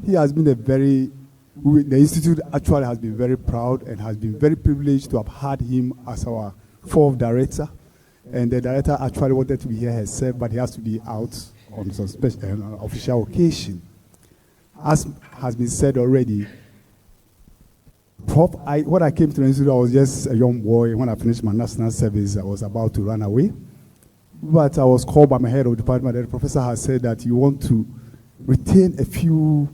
He has been the Institute actually has been very proud and has been very privileged to have had him as our fourth director. And the director actually wanted to be here herself, but he has to be out on some special official occasion. As has been said already, Prof, when I came to the Institute, I was just a young boy. When I finished my national service, I was about to run away. But I was called by my head of the department, and the professor has said that you want to retain a few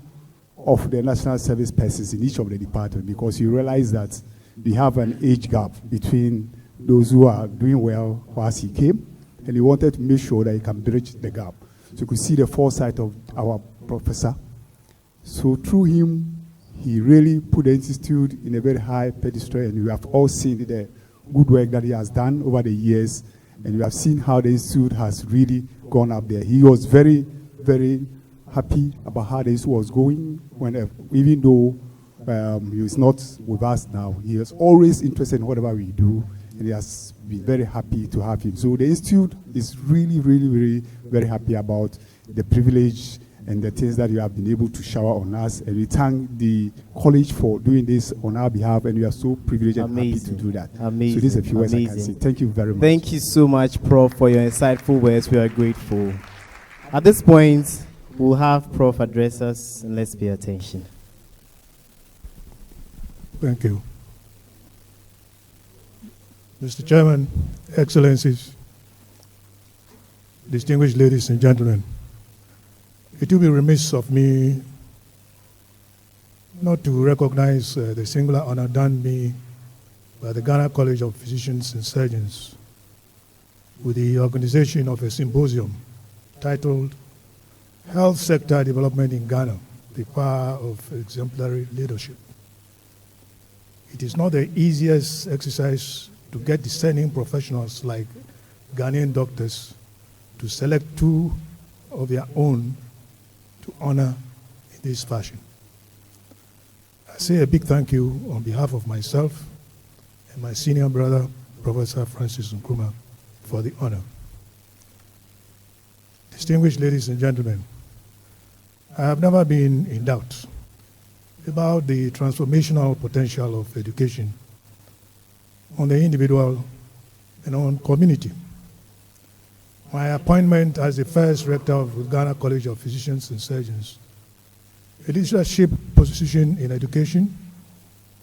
of the national service persons in each of the departments because you realize that we have an age gap between those who are doing well whilst he came, and he wanted to make sure that he can bridge the gap. So you could see the foresight of our professor. So through him, he really put the institute in a very high pedestal, and we have all seen the good work that he has done over the years, and we have seen how the institute has really gone up there. He was very, very happy about how the institute was going, even though he is not with us now. He was always interested in whatever we do, and he has been very happy to have him. So the institute is really, really, really very happy about the privilege and the things that you have been able to shower on us. And we thank the college for doing this on our behalf, and we are so privileged and happy to do that. Amazing. So these are a few words I can say. Thank you very much. Thank you so much, Prof, for your insightful words. We are grateful. At this point, we'll have Prof address us, and let's pay attention. Thank you. Mr. Chairman, Excellencies, distinguished ladies and gentlemen, it will be remiss of me not to recognize the singular honor done me by the Ghana College of Physicians and Surgeons with the organization of a symposium titled Health Sector Development in Ghana, the Power of Exemplary Leadership. It is not the easiest exercise to get discerning professionals like Ghanaian doctors to select two of their own to honor in this fashion. I say a big thank you on behalf of myself and my senior brother, Professor Francis Nkrumah, for the honor. Distinguished ladies and gentlemen, I have never been in doubt about the transformational potential of education on the individual and on community. My appointment as the first rector of the Ghana College of Physicians and Surgeons, a leadership position in education,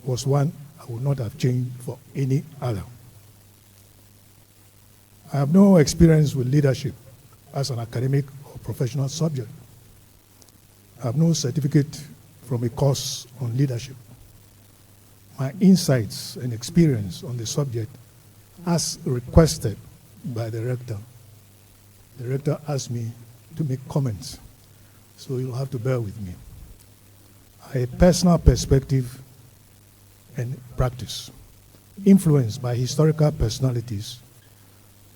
was one I would not have changed for any other. I have no experience with leadership as an academic or professional subject. I have no certificate from a course on leadership. My insights and experience on the subject, as requested by the rector asked me to make comments, so you'll have to bear with me. A personal perspective and practice, influenced by historical personalities,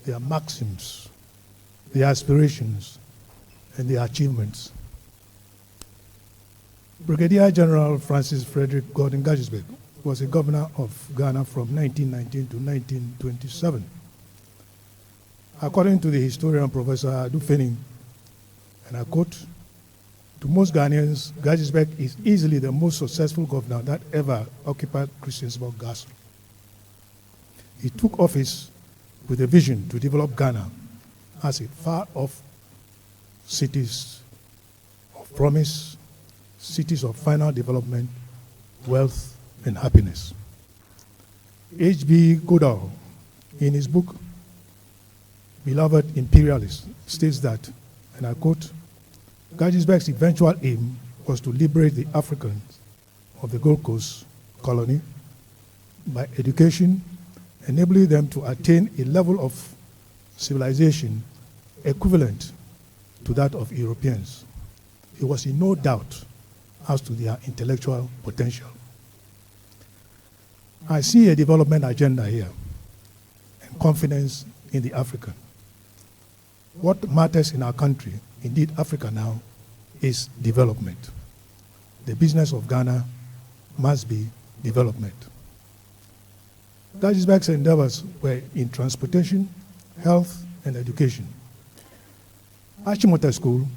their maxims, their aspirations, and their achievements. Brigadier General Francis Frederick Gordon Gagisbeg was a governor of Ghana from 1919 to 1927. According to the historian Professor Adufening, and I quote, "To most Ghanaians, Gagisbeg is easily the most successful governor that ever occupied Christiansburg Castle. He took office with a vision to develop Ghana as a far-off cities of promise, cities of final development, wealth, and happiness." H.B. Goodall, in his book, Beloved Imperialist, states that, and I quote, "Gagisbeg's eventual aim was to liberate the Africans of the Gold Coast colony by education, enabling them to attain a level of civilization equivalent to that of Europeans. He was in no doubt as to their intellectual potential." I see a development agenda here and confidence in the African. What matters in our country, indeed Africa now, is development. The business of Ghana must be development. Gagisbeg's endeavors were in transportation, health, and education. Achimota School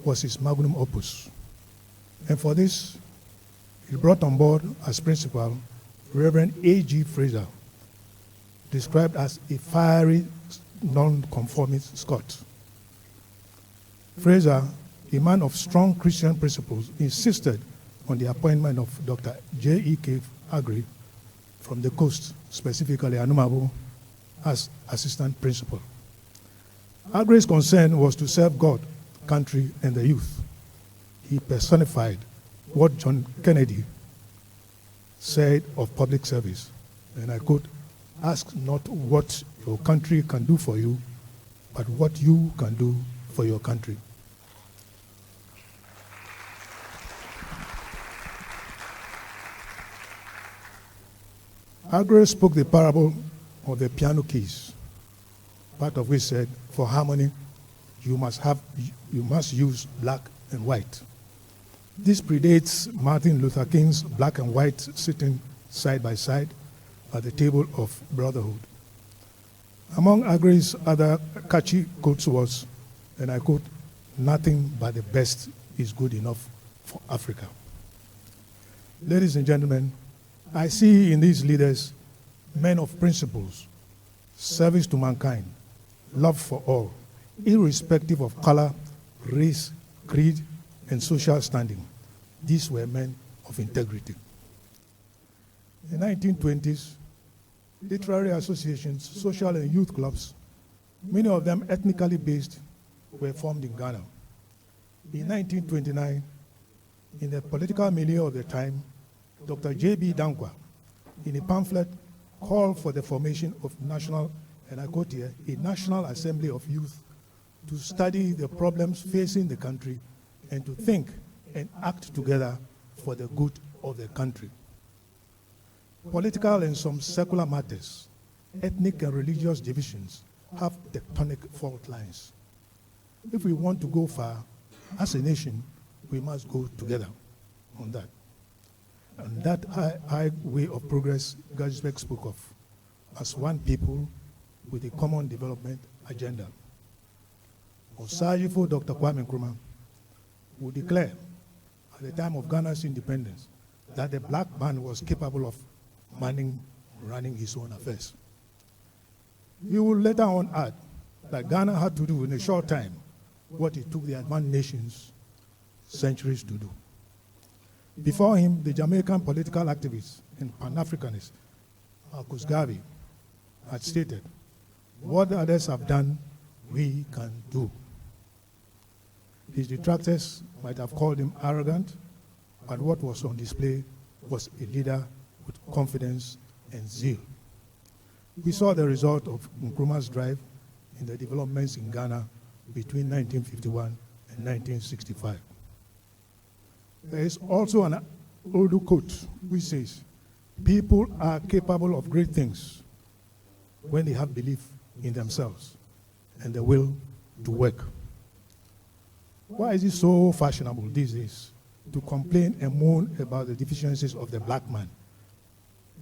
was his magnum opus. And for this, he brought on board as principal Reverend A.G. Fraser, described as a fiery, non-conformist Scot. Fraser, a man of strong Christian principles, insisted on the appointment of Dr. J.E.K. Agri from the coast, specifically Anumabo, as assistant principal. Agri's concern was to serve God, country, and the youth. He personified what John Kennedy said of public service, and I quote, "Ask not what your country can do for you, but what you can do for your country." Agre spoke the parable of the piano keys, part of which said, "For harmony, you must use black and white." This predates Martin Luther King's black and white sitting side by side at the table of brotherhood. Among Agre's other catchy quotes was, and I quote, "Nothing but the best is good enough for Africa." Ladies and gentlemen, I see in these leaders men of principles, service to mankind, love for all, irrespective of color, race, creed, and social standing. These were men of integrity. In the 1920s, literary associations, social and youth clubs, many of them ethnically based, were formed in Ghana. In 1929, in the political milieu of the time, Dr. J.B. Dankwa, in a pamphlet, called for the formation of national, and I quote here, "a National Assembly of Youth to study the problems facing the country and to think and act together for the good of the country." Political and some secular matters, ethnic and religious divisions have tectonic fault lines. If we want to go far, as a nation, we must go together on that. And that high way of progress Gajsbeck spoke of, as one people with a common development agenda. Osajifo Dr. Kwame Nkrumah would declare at the time of Ghana's independence that the black man was capable of running his own affairs. He would later on add that Ghana had to do in a short time what it took the advanced nations centuries to do. Before him, the Jamaican political activist and Pan-Africanist Marcus Garvey had stated, "What others have done, we can do." His detractors might have called him arrogant, but what was on display was a leader with confidence and zeal. We saw the result of Nkrumah's drive in the developments in Ghana between 1951 and 1965. There is also an Urdu quote which says, "People are capable of great things when they have belief in themselves and the will to work." Why is it so fashionable these days to complain and moan about the deficiencies of the black man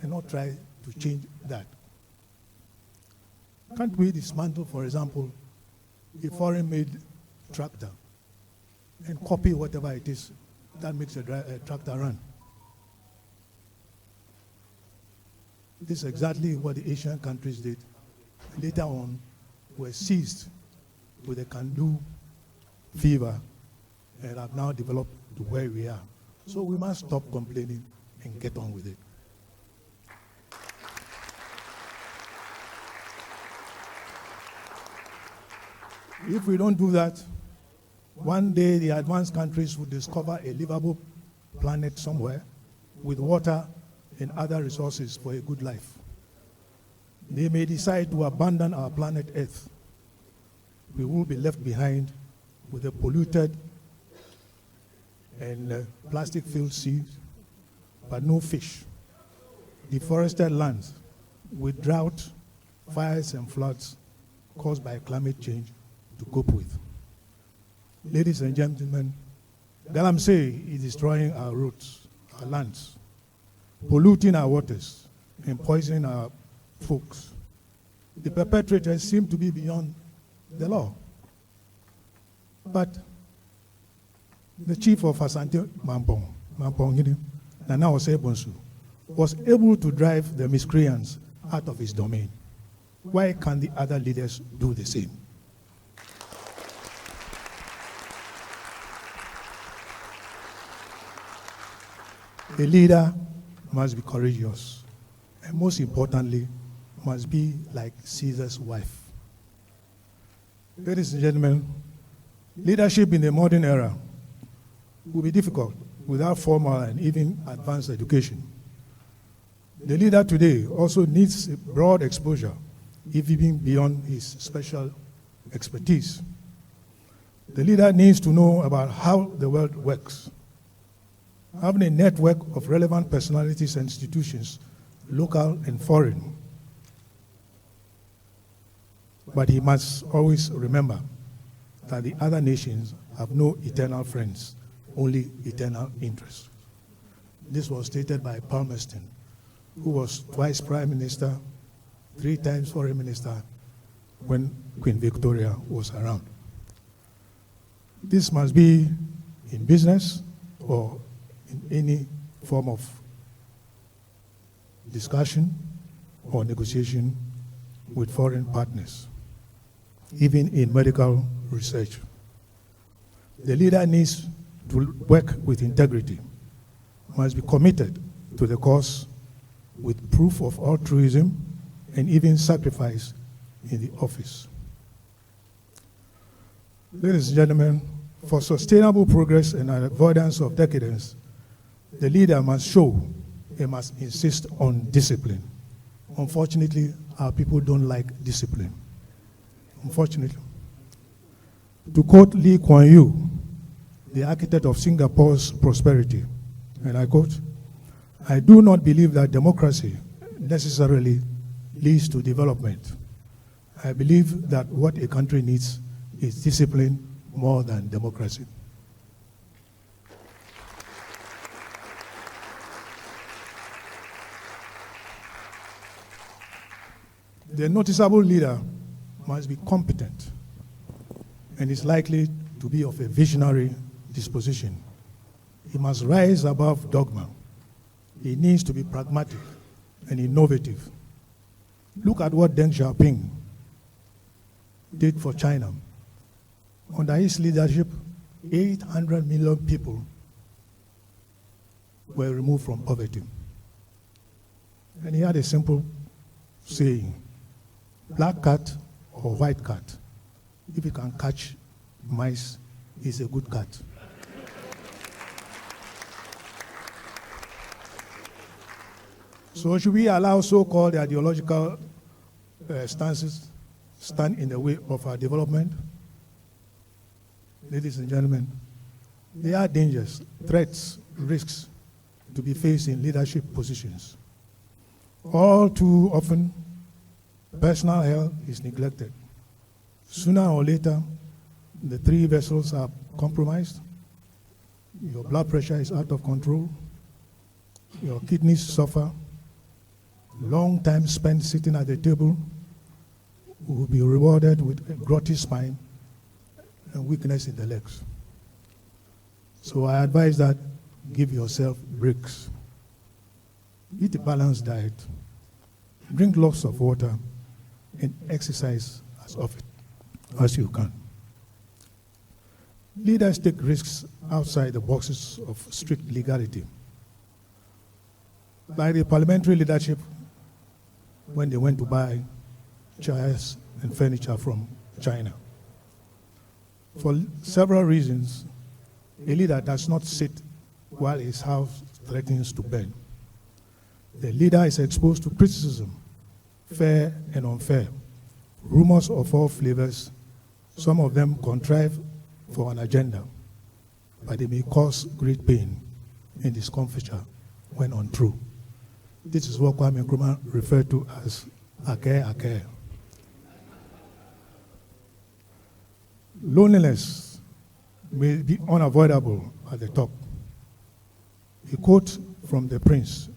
and not try to change that? Can't we dismantle, for example, a foreign-made tractor and copy whatever it is that makes a tractor run? This is exactly what the Asian countries did. Later on, were seized with a can-do fever and have now developed to where we are. So we must stop complaining and get on with it. If we don't do that, one day the advanced countries will discover a livable planet somewhere with water and other resources for a good life. They may decide to abandon our planet Earth. We will be left behind with a polluted and plastic-filled seas, but no fish, deforested lands with drought, fires, and floods caused by climate change to cope with. Ladies and gentlemen, Galamsey is destroying our roads, our lands, polluting our waters, and poisoning our folks. The perpetrators seem to be beyond the law. But the chief of Asante Mampong, Nana Osebonsu, was able to drive the miscreants out of his domain. Why can't the other leaders do the same? A leader must be courageous, and most importantly, must be like Caesar's wife. Ladies and gentlemen, leadership in the modern era will be difficult without formal and even advanced education. The leader today also needs a broad exposure, even beyond his special expertise. The leader needs to know about how the world works. Having a network of relevant personalities and institutions, local and foreign. But he must always remember that the other nations have no eternal friends, only eternal interests. This was stated by Palmerston, who was twice Prime Minister, 3 times Foreign Minister when Queen Victoria was around. This must be in business or in any form of discussion or negotiation with foreign partners, even in medical research. The leader needs to work with integrity, must be committed to the cause with proof of altruism and even sacrifice in the office. Ladies and gentlemen, for sustainable progress and avoidance of decadence, the leader must show, he must insist on discipline. Unfortunately, our people don't like discipline. Unfortunately. To quote Lee Kuan Yew, the architect of Singapore's prosperity, and I quote, "I do not believe that democracy necessarily leads to development. I believe that what a country needs is discipline more than democracy." The noticeable leader must be competent and is likely to be of a visionary disposition. He must rise above dogma. He needs to be pragmatic and innovative. Look at what Deng Xiaoping did for China. Under his leadership, 800 million people were removed from poverty. And he had a simple saying, black cat or white cat, if it can catch mice, it's a good cat. So should we allow so-called ideological stances stand in the way of our development? Ladies and gentlemen, there are dangers, threats, risks to be faced in leadership positions. All too often, personal health is neglected. Sooner or later, the 3 vessels are compromised. Your blood pressure is out of control. Your kidneys suffer. Long time spent sitting at the table will be rewarded with a grotty spine and weakness in the legs. So I advise that give yourself breaks. Eat a balanced diet. Drink lots of water and exercise as often as you can. Leaders take risks outside the boxes of strict legality. Like the parliamentary leadership when they went to buy chairs and furniture from China. For several reasons, a leader does not sit while his house threatens to burn. The leader is exposed to criticism, fair and unfair, rumors of all flavors, some of them contrived for an agenda, but they may cause great pain and discomfiture when untrue. This is what Kwame Nkrumah referred to as ake. Loneliness may be unavoidable at the top. A quote from The Prince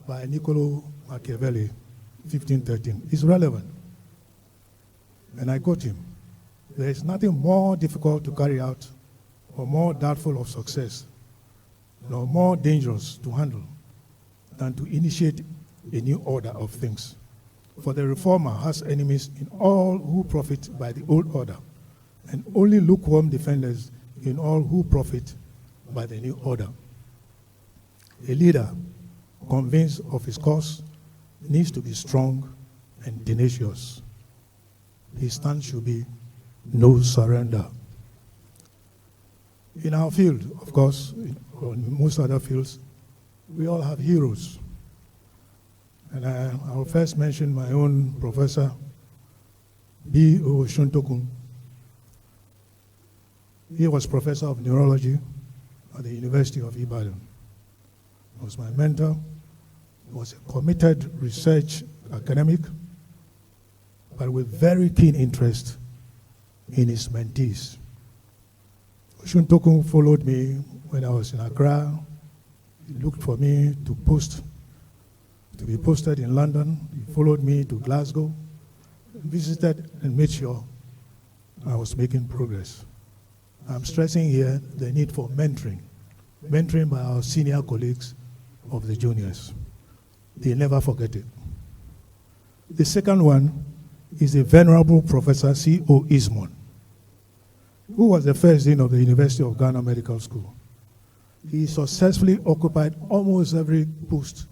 by Niccolo Machiavelli, 1513, is relevant. And I quote him, "There is nothing more difficult to carry out or more doubtful of success, nor more dangerous to handle than to initiate a new order of things. For the reformer has enemies in all who profit by the old order, and only lukewarm defenders in all who profit by the new order." A leader convinced of his cause needs to be strong and tenacious. His stance should be no surrender. In our field, of course, or in most other fields, we all have heroes. And I will first mention my own professor, B.O. Shuntokun. He was professor of neurology at the University of Ibadan. He was my mentor. He was a committed research academic, but with very keen interest in his mentees. Shuntokun followed me when I was in Accra. He looked for me to be posted in London. He followed me to Glasgow, visited and made sure I was making progress. I'm stressing here the need for mentoring by our senior colleagues of the juniors. They never forget it. The second one is the venerable Professor C.O. Ismon, who was the first dean of the University of Ghana Medical School. He successfully occupied almost every post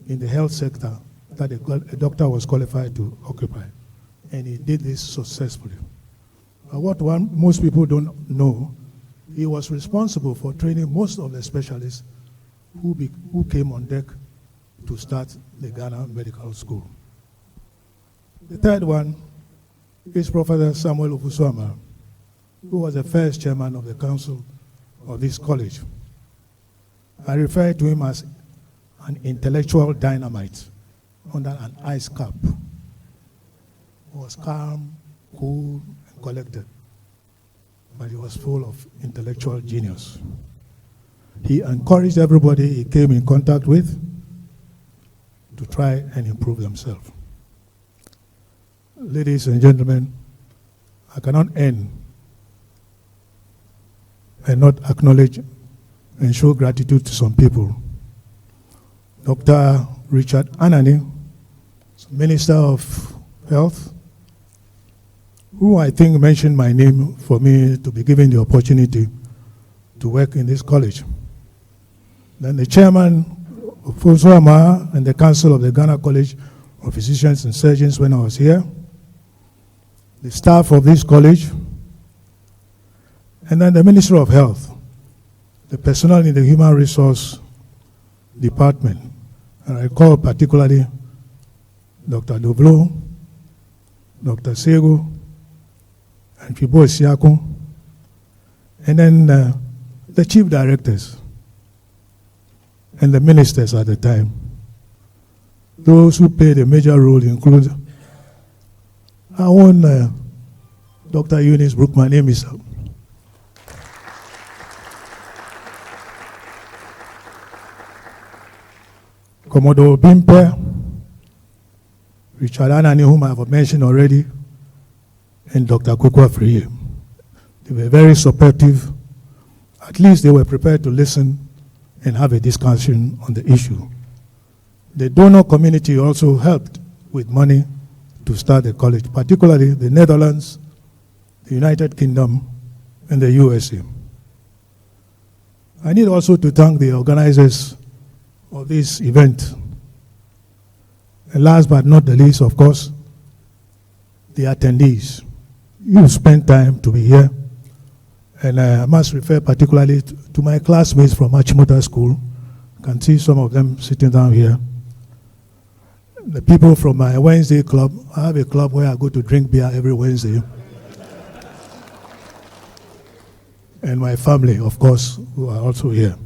in the health sector that a doctor was qualified to occupy, and he did this successfully. But what most people don't know, he was responsible for training most of the specialists who came on deck to start the Ghana Medical School. The third one is Professor Samuel Ofuswama, who was the first chairman of the council of this college. I refer to him as an intellectual dynamite under an ice cap. He was calm, cool, and collected, but he was full of intellectual genius. He encouraged everybody he came in contact with to try and improve themselves. Ladies and gentlemen, I cannot end and not acknowledge and show gratitude to some people. Dr. Richard Anani, Minister of Health, who I think mentioned my name for me to be given the opportunity to work in this college. Then the chairman of Foswama and the council of the Ghana College of Physicians and Surgeons when I was here, the staff of this college, and then the Ministry of Health, the personnel in the Human Resource Department. And I call particularly Dr. Doblo, Dr. Sego, and Fibo Siako, and then the chief directors and the ministers at the time. Those who played a major role include our own Dr. Eunice Brookman himself. Commodore Bimpe, Richard Anani, whom I have mentioned already, and Dr. Kwekwa Friye. They were very supportive. At least they were prepared to listen and have a discussion on the issue. The donor community also helped with money to start the college, particularly the Netherlands, the United Kingdom, and the USA. I need also to thank the organizers of this event. And last but not the least, of course, the attendees. You spent time to be here. And I must refer particularly to my classmates from Achimota School. You can see some of them sitting down here. The people from my Wednesday club. I have a club where I go to drink beer every Wednesday. And my family, of course, who are also here.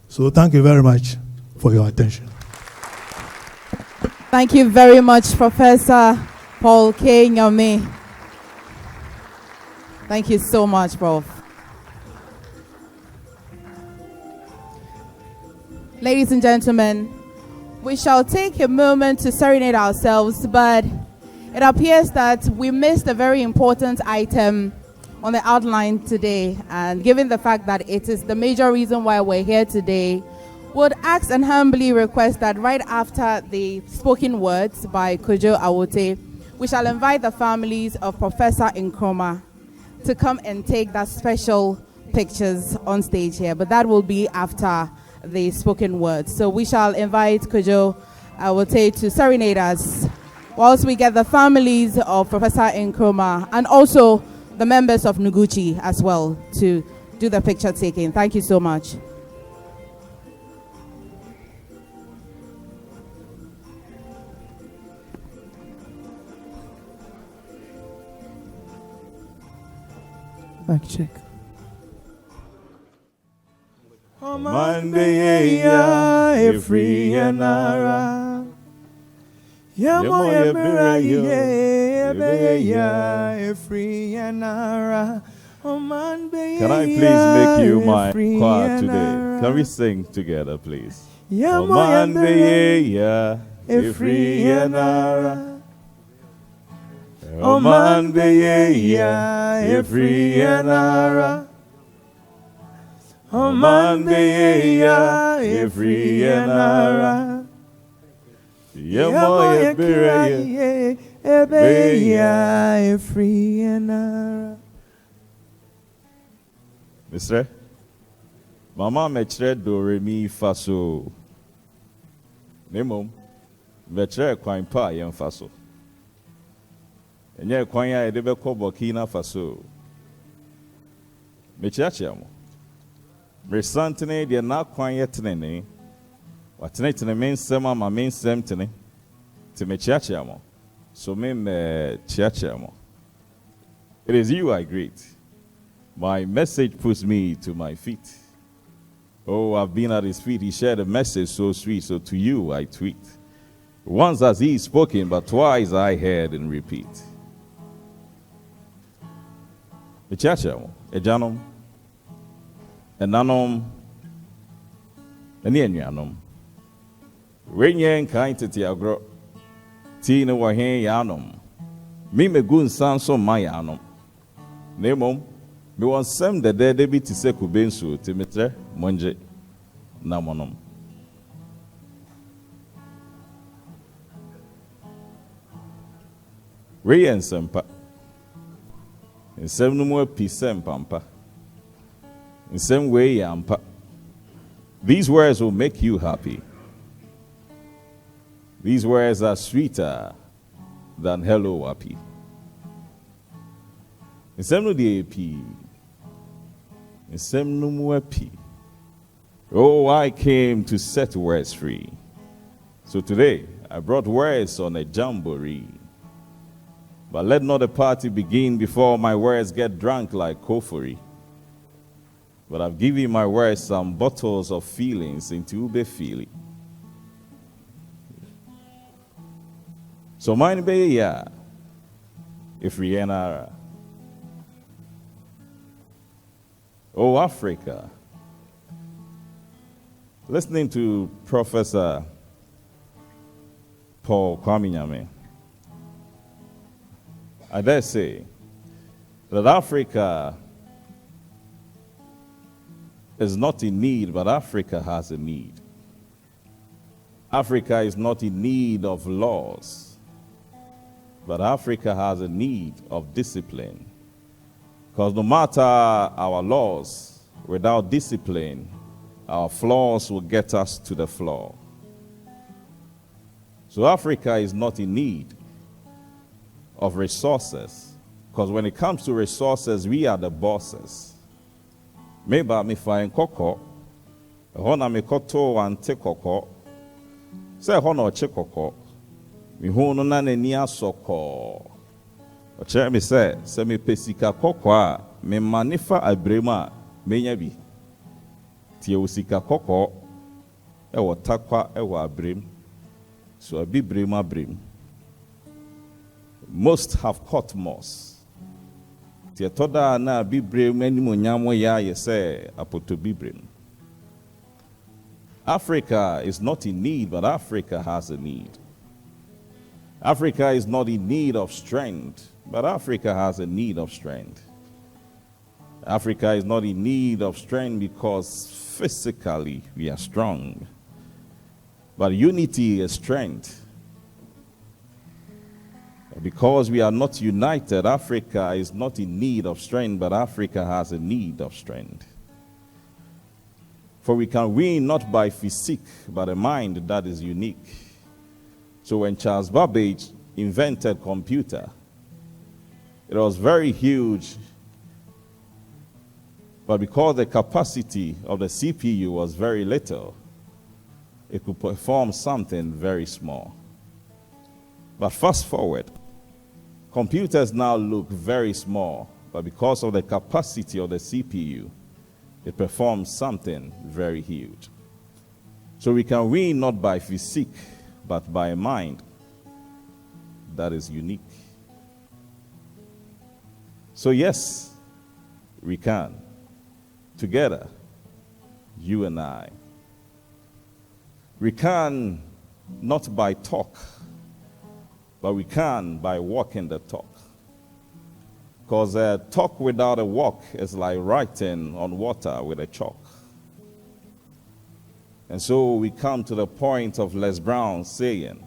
So thank you very much for your attention. Thank you very much, Professor Paul K. Nyame. Thank you so much, Prof. Ladies and gentlemen, we shall take a moment to serenade ourselves, but it appears that we missed a very important item on the outline today, and given the fact that it is the major reason why we're here today, would ask and humbly request that right after the spoken words by Kojo Awote, we shall invite the families of Professor Nkrumah to come and take that special pictures on stage here, but that will be after the spoken words. So we shall invite Kojo Awote to serenade us whilst we get the families of Professor Nkrumah and also the members of Noguchi as well to do the picture taking. Thank you so much. Mic check. Monday, yeah, free and ara. Yamo yebira yeah, free and ara. Can I please make you my choir today? Can we sing together, please? Monday, yeah, free and ara. Monday, yeah, free and ara. Monday, yeah, free and ara. Yamo yebira yeah, free and ara. Mister, Mama metre do re mi fa so. Nemo, metre kwan pa yem fa so. Enye kwan ya de be ko Burkina Faso. Mechiachi amo. Resantene de na kwan ye tenene. Watene tene men sema ma men sem tene. Te mechiachi amo. So me chiachi amo. It is you I greet. My message puts me to my feet. Oh, I've been at his feet. He shared a message so sweet. So to you, I tweet. Once has he spoken, but twice I heard and repeat. Echacha, ejanom, enanom, enienuanom. Renyen kain tete agro. Ti ne wahen yanom. Mi megun sanso mayanom. Nemom. Me want some the dead be to say kubensu Timitre Monje Namonom. Ray and Sempa. In some no more peace and pampa. In some way, yampa. These words will make you happy. These words are sweeter than hello happy. In some no DAP. Oh, I came to set words free. So today, I brought words on a jamboree. But let not the party begin before my words get drunk like Kofori. But I've given my words some bottles of feelings into Ube feeling. So mine be ya, if Rihanna. Oh, Africa. Listening to Professor Paul Nyame, I dare say that Africa is not in need, but Africa has a need. Africa is not in need of laws, but Africa has a need of discipline. Because no matter our laws, without discipline, our flaws will get us to the floor. So Africa is not in need of resources. Because when it comes to resources, we are the bosses. Maybe me find koko, hona me koto ante koko, say hona oche koko, mi hono na ne nia soko. Oche me say me pesika koko a me manifa abrema menya bi. Tie usika koko e wo takwa e wo abrem. So abi brema brem. Most have caught moss. Tie toda na bi brem animo nyamo ya ye say apoto bi brem. Africa is not in need, but Africa has a need. Africa is not in need of strength, but Africa has a need of strength. Africa is not in need of strength because physically we are strong. But unity is strength. Because we are not united, Africa is not in need of strength, but Africa has a need of strength. For we can win not by physique, but a mind that is unique. So when Charles Babbage invented computer, it was very huge, but because the capacity of the CPU was very little, it could perform something very small. But fast forward, computers now look very small, but because of the capacity of the CPU, it performs something very huge. So we can win not by physique, but by a mind that is unique. So yes, we can. Together, you and I. We can not by talk, but we can by walking the talk. Because a talk without a walk is like writing on water with a chalk. And so we come to the point of Les Brown saying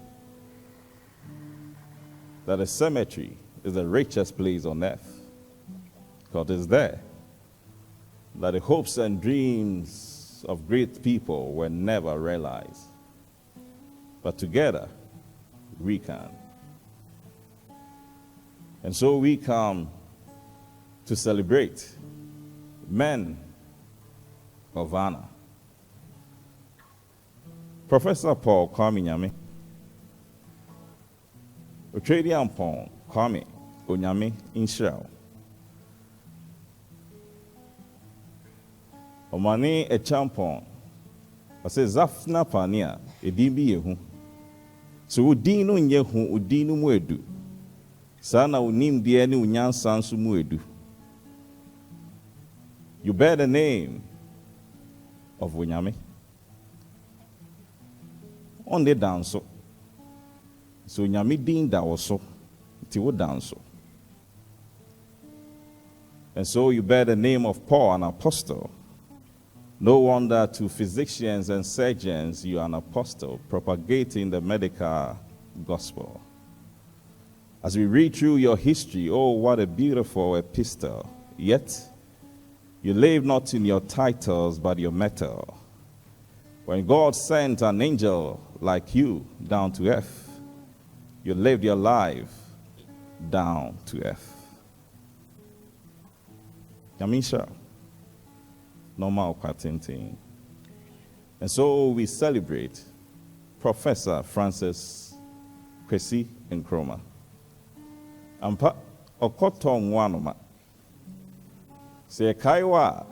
that a cemetery is the richest place on earth. Because it's there that the hopes and dreams of great people were never realized. But together, we can. And so we come to celebrate men of honor. Professor Paul Kwame Nyame, Otradian Paul Kwame Onyame Inshirao, Omani a champon, I say Zafna Pania, a dimbi yehu. So udinu nyehu udinu mwedu. Sana unim dieni unyan sansu mwedu. You bear the name of Onyame. On the dance. So Nyame din da also. Ti wo dance. And so you bear the name of Paul, an apostle. No wonder to physicians and surgeons you are an apostle, propagating the medical gospel. As we read through your history, oh, what a beautiful epistle. Yet, you live not in your titles, but your metal. When God sent an angel like you down to earth, you lived your life down to earth. Yamisha. Normal patenting. And so we celebrate Professor Francis Kwesi Nkrumah. Ampa okoton wanoma. Se kaiwa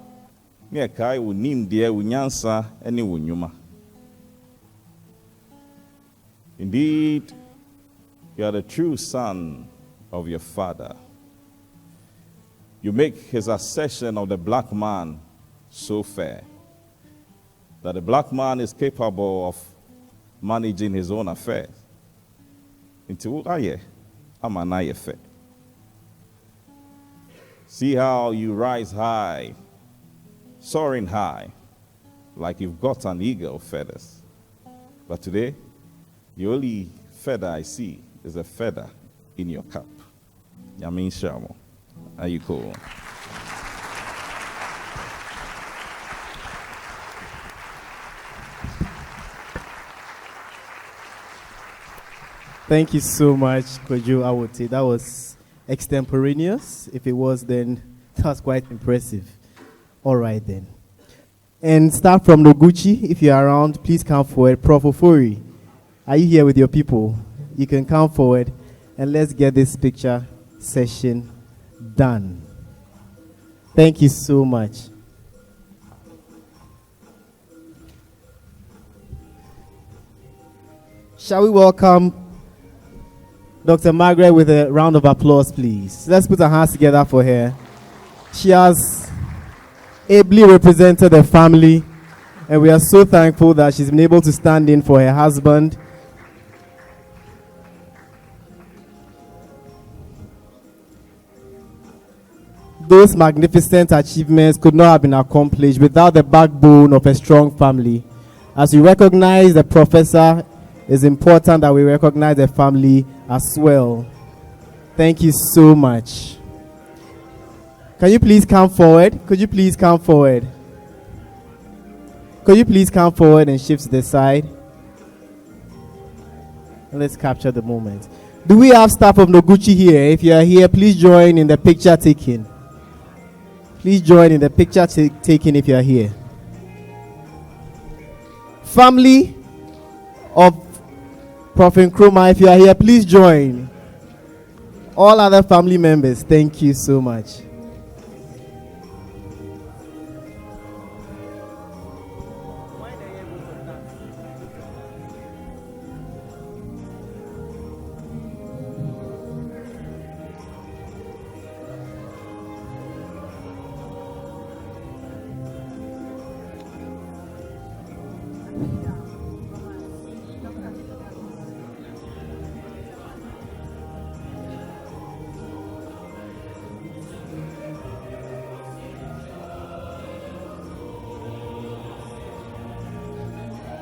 ne kai unim de unyansa ene wonyuma. Indeed, you are the true son of your father. You make his assertion of the black man so fair that the black man is capable of managing his own affairs. Into aye, amanaye fair. See how you rise high, soaring high, like you've got an eagle feathers. But today, the only feather I see is a feather in your cap. Yamin Shamo. Are you cool? Thank you so much, Kojo Awote. That was extemporaneous. If it was, then that was quite impressive. All right, then. And start from Noguchi. If you're around, please come forward. Prof. Ofori, are you here with your people? You can come forward, and let's get this picture session done. Thank you so much. Shall we welcome Dr. Margaret with a round of applause, please. Let's put our hands together for her. She has ably represented the family, and we are so thankful that she's been able to stand in for her husband. Those magnificent achievements could not have been accomplished without the backbone of a strong family. As we recognize the professor, it's important that we recognize the family as well. Thank you so much. Can you please come forward? Could you please come forward? Could you please come forward and shift to the side? And let's capture the moment. Do we have staff of Noguchi here? If you are here, please join in the picture taking. Please join in the picture taking if you are here. Family of Prof. Nkrumah, if you are here, please join. All other family members, thank you so much.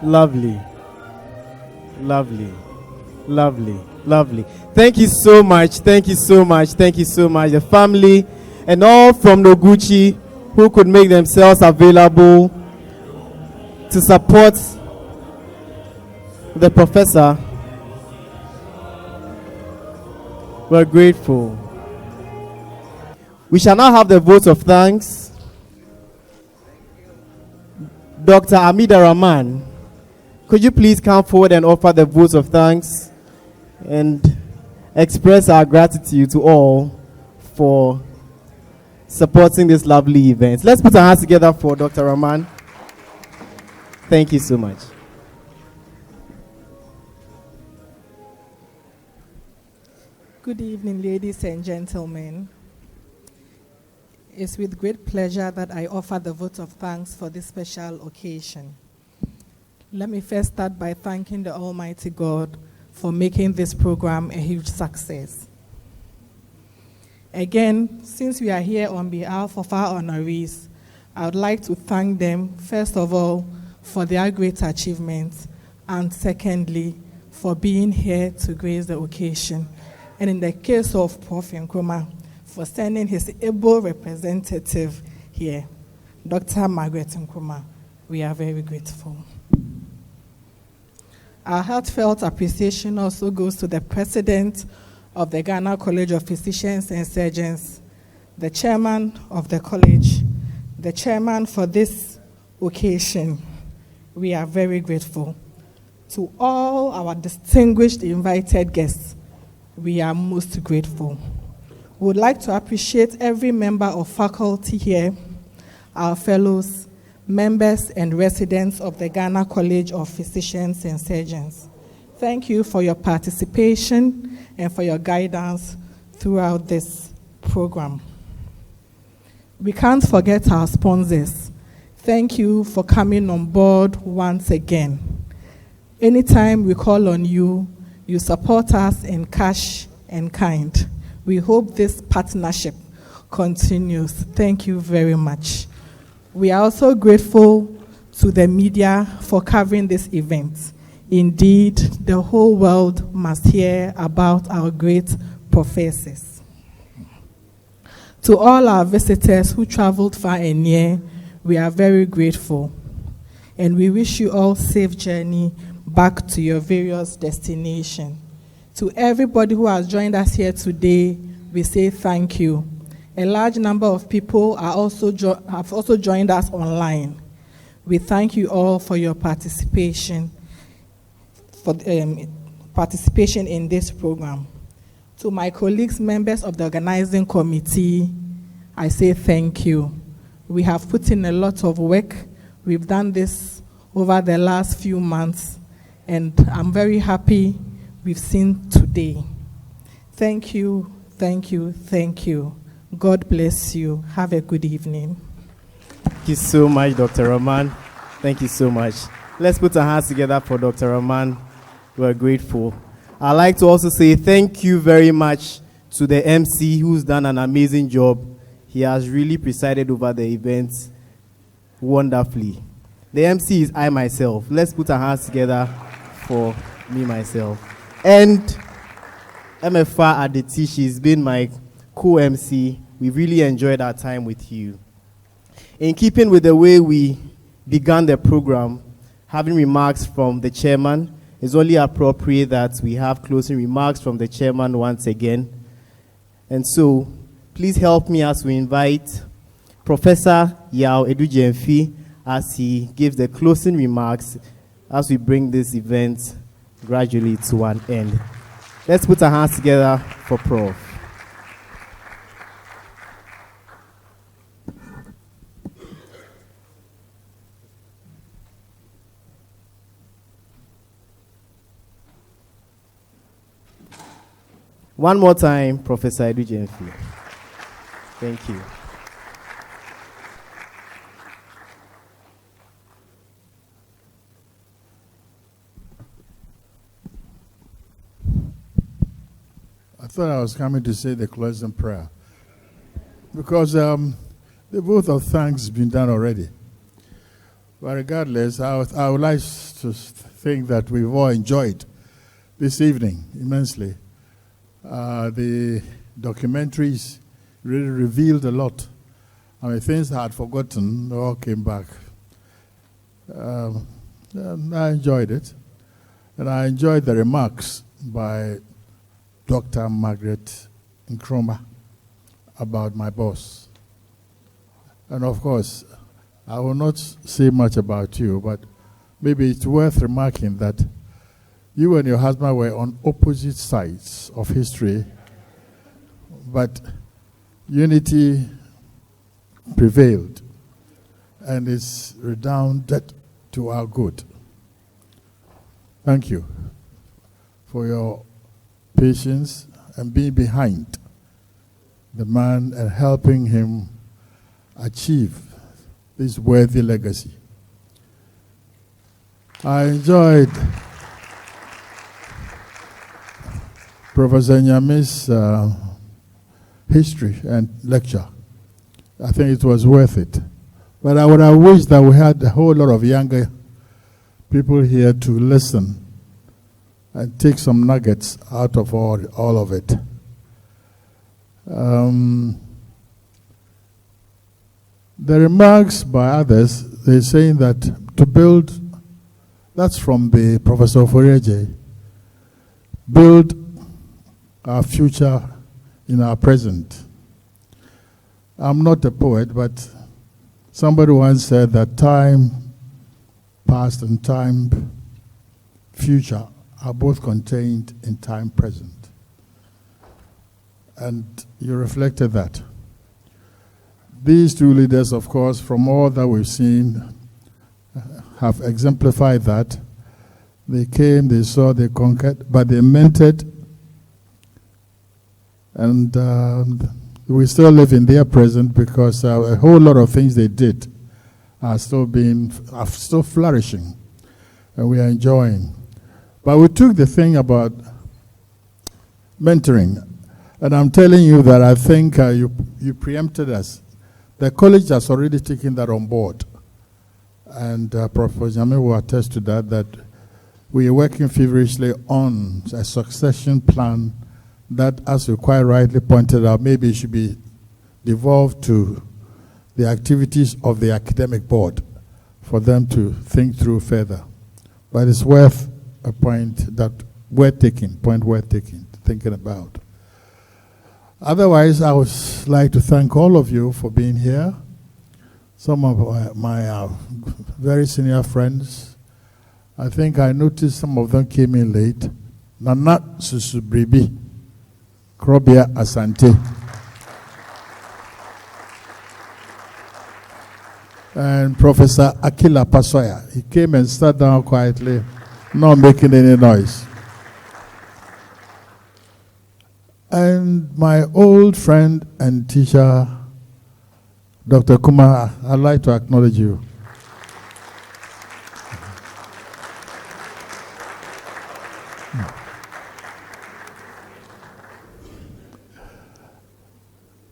Lovely. Lovely. Lovely. Lovely. Thank you so much. Thank you so much. Thank you so much. The family and all from Noguchi who could make themselves available to support the professor. We're grateful. We shall now have the vote of thanks. Dr. Amida Rahman, could you please come forward and offer the votes of thanks and express our gratitude to all for supporting this lovely event. Let's put our hands together for Dr. Rahman. Thank you so much. Good evening, ladies and gentlemen. It's with great pleasure that I offer the vote of thanks for this special occasion. Let me first start by thanking the Almighty God for making this program a huge success. Again, since we are here on behalf of our honorees, I would like to thank them, first of all, for their great achievements, and secondly, for being here to grace the occasion. And in the case of Prof. Nkrumah, for sending his able representative here, Dr. Margaret Nkrumah. We are very grateful. Our heartfelt appreciation also goes to the President of the Ghana College of Physicians and Surgeons, the Chairman of the College, the Chairman for this occasion. We are very grateful. To all our distinguished invited guests, we are most grateful. We would like to appreciate every member of faculty here, our fellows, members and residents of the Ghana College of Physicians and Surgeons. Thank you for your participation and for your guidance throughout this program. We can't forget our sponsors. Thank you for coming on board once again. Anytime we call on you, you support us in cash and kind. We hope this partnership continues. Thank you very much. We are also grateful to the media for covering this event. Indeed, the whole world must hear about our great professors. To all our visitors who traveled far and near, we are very grateful. And we wish you all safe journey back to your various destinations. To everybody who has joined us here today, we say thank you. A large number of people are have also joined us online. We thank you all for your participation, participation in this program. To my colleagues, members of the organizing committee, I say thank you. We have put in a lot of work. We've done this over the last few months, and I'm very happy we've seen today. Thank you, thank you, thank you. God bless you. Have a good evening. Thank you so much, Dr. Rahman. Thank you so much. Let's put our hands together for Dr. Rahman. We're grateful. I'd like to also say thank you very much to the MC who's done an amazing job. He has really presided over the event wonderfully. The MC is I myself. Let's put our hands together for me myself. And MFA Aditi, she's been my co-MC. We really enjoyed our time with you. In keeping with the way we began the program, having remarks from the chairman, it's only appropriate that we have closing remarks from the chairman once again. And so, please help me as we invite Professor Yao Edujemfi as he gives the closing remarks as we bring this event gradually to an end. Let's put our hands together for Prof. One more time, Professor Edujemfi. Thank you. I thought I was coming to say the closing prayer because the vote of thanks has been done already. But regardless, I would like to think that we've all enjoyed this evening immensely. The documentaries really revealed a lot. I mean, things I had forgotten all came back. I enjoyed it. And I enjoyed the remarks by Dr. Margaret Nkrumah about my boss. And of course, I will not say much about you, but maybe it's worth remarking that you and your husband were on opposite sides of history, but unity prevailed and is redounded to our good. Thank you for your patience and being behind the man and helping him achieve this worthy legacy. I enjoyed Professor Nyame's history and lecture. I think it was worth it. But I would have wished that we had a whole lot of younger people here to listen and take some nuggets out of all of it. The remarks by others, they're saying that to build, that's from the Professor Foreje, build our future in our present. I'm not a poet, but somebody once said that time past and time future are both contained in time present. And you reflected that. These two leaders, of course, from all that we've seen, have exemplified that. They came, they saw, they conquered, but they meant it. And we still live in their present because a whole lot of things they did are still flourishing, and we are enjoying. But we took the thing about mentoring, and I'm telling you that I think you preempted us. The college has already taken that on board, and Prof. Nyame will attest to that we are working feverishly on a succession plan that, as you quite rightly pointed out, maybe it should be devolved to the activities of the academic board for them to think through further. But it's worth a point worth taking, thinking about. Otherwise, I would like to thank all of you for being here. Some of my very senior friends, I think I noticed some of them came in late. Nana Susubribi, Krobia Asante. And Professor Akila Pasoya. He came and sat down quietly, not making any noise. And my old friend and teacher, Dr. Kumar, I'd like to acknowledge you.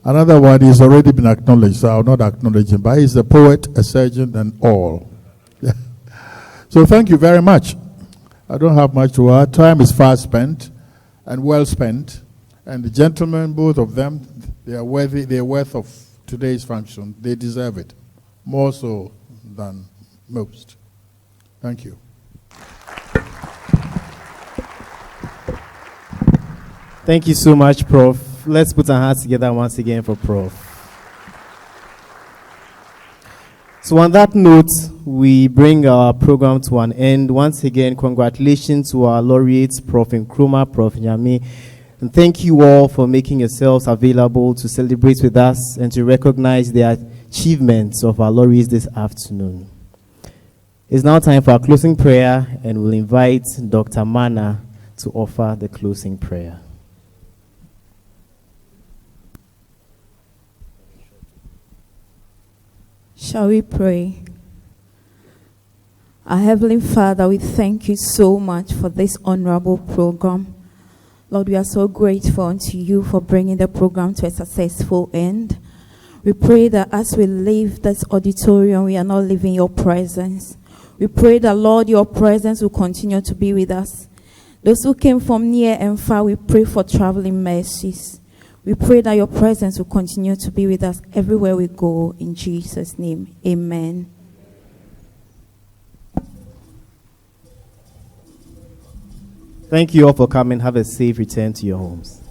Another one is already been acknowledged, so I'll not acknowledge him, but he's a poet, a surgeon, and all. So thank you very much. I don't have much to add. Time is fast spent and well spent. And the gentlemen, both of them, they are worthy, they are worth of today's function. They deserve it, more so than most. Thank you. Thank you so much, Prof. Let's put our hands together once again for Prof. So on that note, we bring our program to an end. Once again, congratulations to our laureates, Prof. Nkrumah, Prof. Nyame. And thank you all for making yourselves available to celebrate with us and to recognize the achievements of our laureates this afternoon. It's now time for our closing prayer, and we'll invite Dr. Mana to offer the closing prayer. Shall we pray? Our Heavenly Father, we thank you so much for this honorable program. Lord, we are so grateful unto you for bringing the program to a successful end. We pray that as we leave this auditorium, we are not leaving your presence. We pray that, Lord, your presence will continue to be with us. Those who came from near and far, we pray for traveling mercies. We pray that your presence will continue to be with us everywhere we go. In Jesus' name, amen. Thank you all for coming. Have a safe return to your homes.